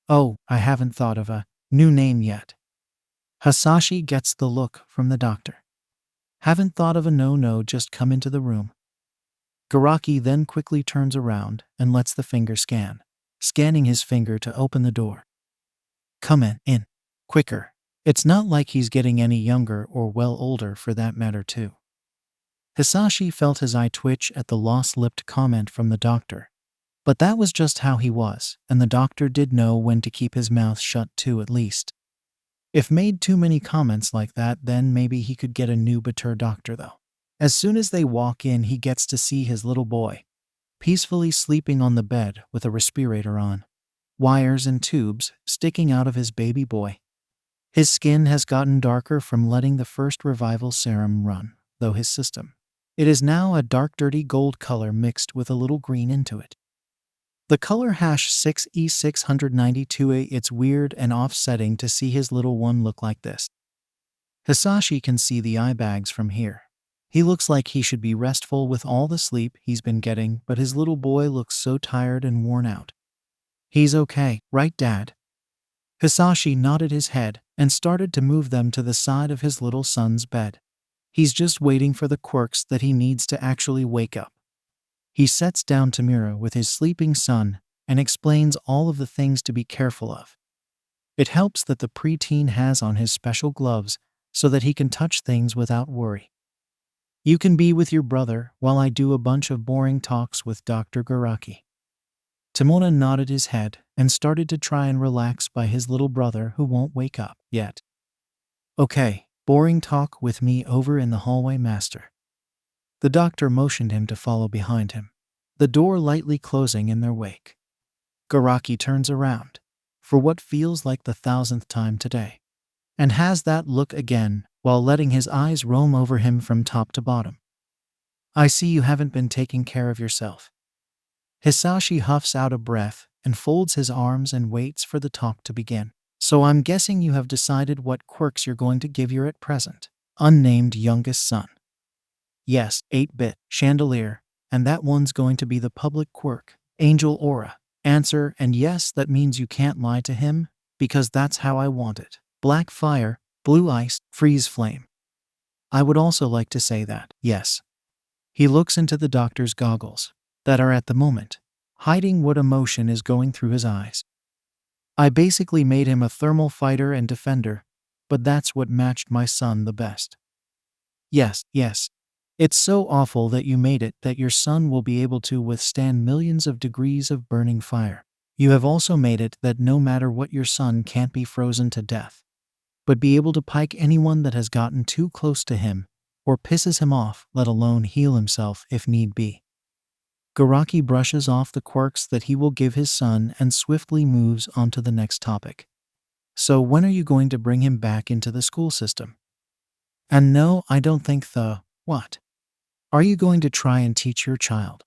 Oh, I haven't thought of a new name yet. Hasashi gets the look from the doctor. Haven't thought of a no, just come into the room. 𝗬𝗏𝗧𝗏 then quickly turns around and lets the finger scan, scanning his finger to open the door. Come in, quicker. It's not like he's getting any younger or well older for that matter too. Hisashi felt his eye twitch at the lost-lipped comment from the doctor, but that was just how he was, and the doctor did know when to keep his mouth shut too at least. If made too many comments like that, then maybe he could get a new better doctor though. As soon as they walk in, he gets to see his little boy, peacefully sleeping on the bed with a respirator on, wires and tubes sticking out of his baby boy. His skin has gotten darker from letting the first revival serum run, though his system. It is now a dark dirty gold color mixed with a little green into it. The color 𝗧𝗵𝗃𝗧𝗵𝗃. It's weird and offsetting to see his little one look like this. Hisashi can see the eye bags from here. He looks like he should be restful with all the sleep he's been getting, but his little boy looks so tired and worn out. He's okay, right, Dad? Hisashi nodded his head and started to move them to the side of his little son's bed. He's just waiting for the quirks that he needs to actually wake up. He sets down Tamura with his sleeping son and explains all of the things to be careful of. It helps that the preteen has on his special gloves so that he can touch things without worry. You can be with your brother while I do a bunch of boring talks with Dr. 𝗬𝗏𝗧𝗵𝗃. Tamura nodded his head and started to try and relax by his little brother who won't wake up yet. Okay, boring talk with me over in the hallway, master. The doctor motioned him to follow behind him, the door lightly closing in their wake. 𝗬𝗏𝗧𝗵𝗃 turns around, for what feels like the 1000th time today, and has that look again while letting his eyes roam over him from top to bottom. I see you haven't been taking care of yourself. Hisashi huffs out a breath and folds his arms and waits for the talk to begin. So I'm guessing you have decided what quirks you're going to give your at present unnamed youngest son. Yes, 8-bit chandelier, and that one's going to be the public quirk, Angel Aura. Answer, and yes, that means you can't lie to him, because that's how I want it. Black fire, blue ice, freeze flame. I would also like to say that, yes. He looks into the doctor's goggles, that are at the moment hiding what emotion is going through his eyes. I basically made him a thermal fighter and defender, but that's what matched my son the best. Yes, yes. It's so awful that you made it that your son will be able to withstand millions of degrees of burning fire. You have also made it that no matter what, your son can't be frozen to death, but be able to pike anyone that has gotten too close to him or pisses him off, let alone heal himself if need be. 𝗬𝗏𝗃 brushes off the quirks that he will give his son and swiftly moves on to the next topic. So when are you going to bring him back into the school system? And no, I don't think what? Are you going to try and teach your child?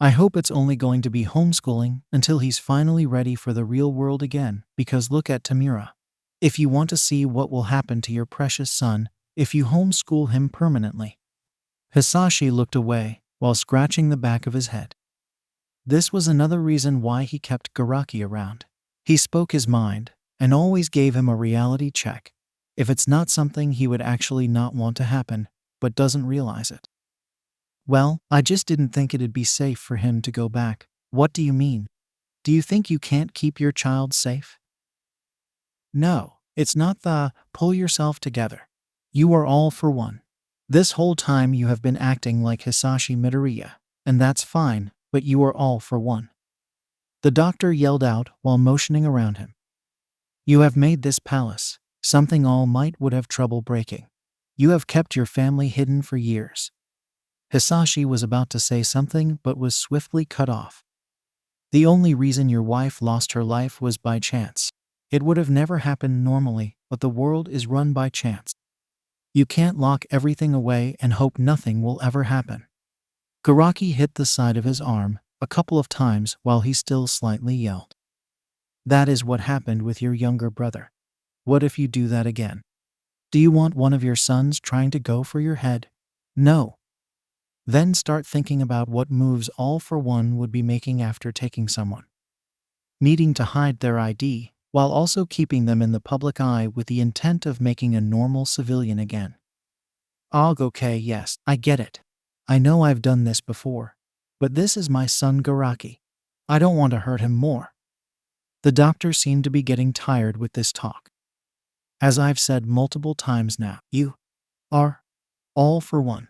I hope it's only going to be homeschooling until he's finally ready for the real world again, because look at Tamura. If you want to see what will happen to your precious son if you homeschool him permanently. Hisashi looked away while scratching the back of his head. This was another reason why he kept 𝗬𝗏𝗃 around. He spoke his mind and always gave him a reality check if it's not something he would actually not want to happen, but doesn't realize it. Well, I just didn't think it'd be safe for him to go back. What do you mean? Do you think you can't keep your child safe? No, it's not pull yourself together. You are all for one. This whole time you have been acting like Hisashi Midoriya, and that's fine, but you are all for one. The doctor yelled out while motioning around him. You have made this palace something All Might would have trouble breaking. You have kept your family hidden for years. Hisashi was about to say something but was swiftly cut off. The only reason your wife lost her life was by chance. It would have never happened normally, but the world is run by chance. You can't lock everything away and hope nothing will ever happen. 𝗬𝗏𝗃 hit the side of his arm a couple of times while he still slightly yelled. That is what happened with your younger brother. What if you do that again? Do you want one of your sons trying to go for your head? No. Then start thinking about what moves All for One would be making after taking someone. Needing to hide their ID while also keeping them in the public eye with the intent of making a normal civilian again. Okay, yes, I get it. I know I've done this before, but this is my son 𝗬𝗏𝗃. I don't want to hurt him more. The doctor seemed to be getting tired with this talk. As I've said multiple times now, you are all for one.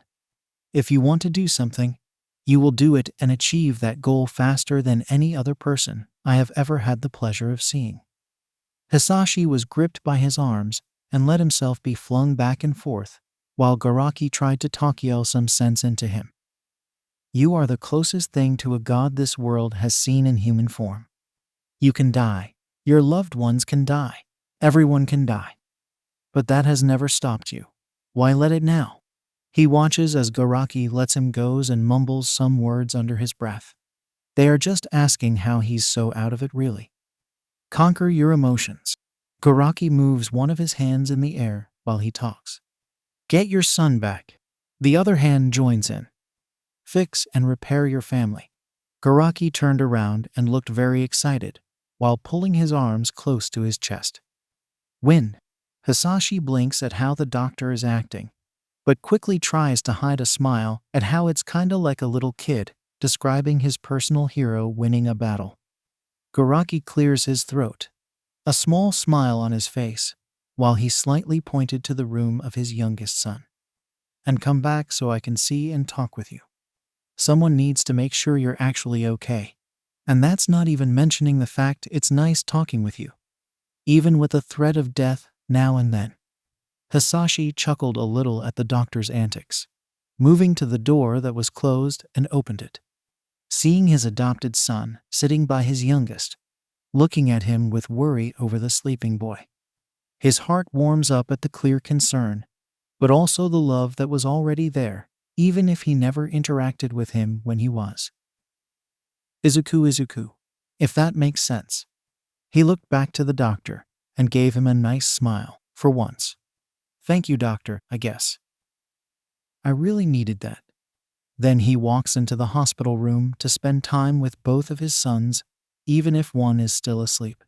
If you want to do something, you will do it and achieve that goal faster than any other person I have ever had the pleasure of seeing. Hisashi was gripped by his arms and let himself be flung back and forth, while 𝗬𝗏𝗃 tried to talk some sense into him. You are the closest thing to a god this world has seen in human form. You can die. Your loved ones can die. Everyone can die. But that has never stopped you. Why let it now? He watches as 𝗧𝗪𝗧𝗃 lets him go and mumbles some words under his breath. They are just asking how he's so out of it really. Conquer your emotions. 𝗧𝗪𝗧𝗃 moves one of his hands in the air while he talks. Get your son back. The other hand joins in. Fix and repair your family. 𝗧𝗪𝗧𝗃 turned around and looked very excited while pulling his arms close to his chest. Win. Hisashi blinks at how the doctor is acting, but quickly tries to hide a smile at how it's kinda like a little kid describing his personal hero winning a battle. 𝗧𝗪𝗧𝗃 clears his throat, a small smile on his face, while he slightly pointed to the room of his youngest son. And come back so I can see and talk with you. Someone needs to make sure you're actually okay. And that's not even mentioning the fact it's nice talking with you, even with a threat of death now and then. Hasashi chuckled a little at the doctor's antics, moving to the door that was closed and opened it. Seeing his adopted son sitting by his youngest, looking at him with worry over the sleeping boy. His heart warms up at the clear concern, but also the love that was already there, even if he never interacted with him when he was. Izuku, if that makes sense. He looked back to the doctor and gave him a nice smile, for once. Thank you, doctor, I guess. I really needed that. Then he walks into the hospital room to spend time with both of his sons, even if one is still asleep.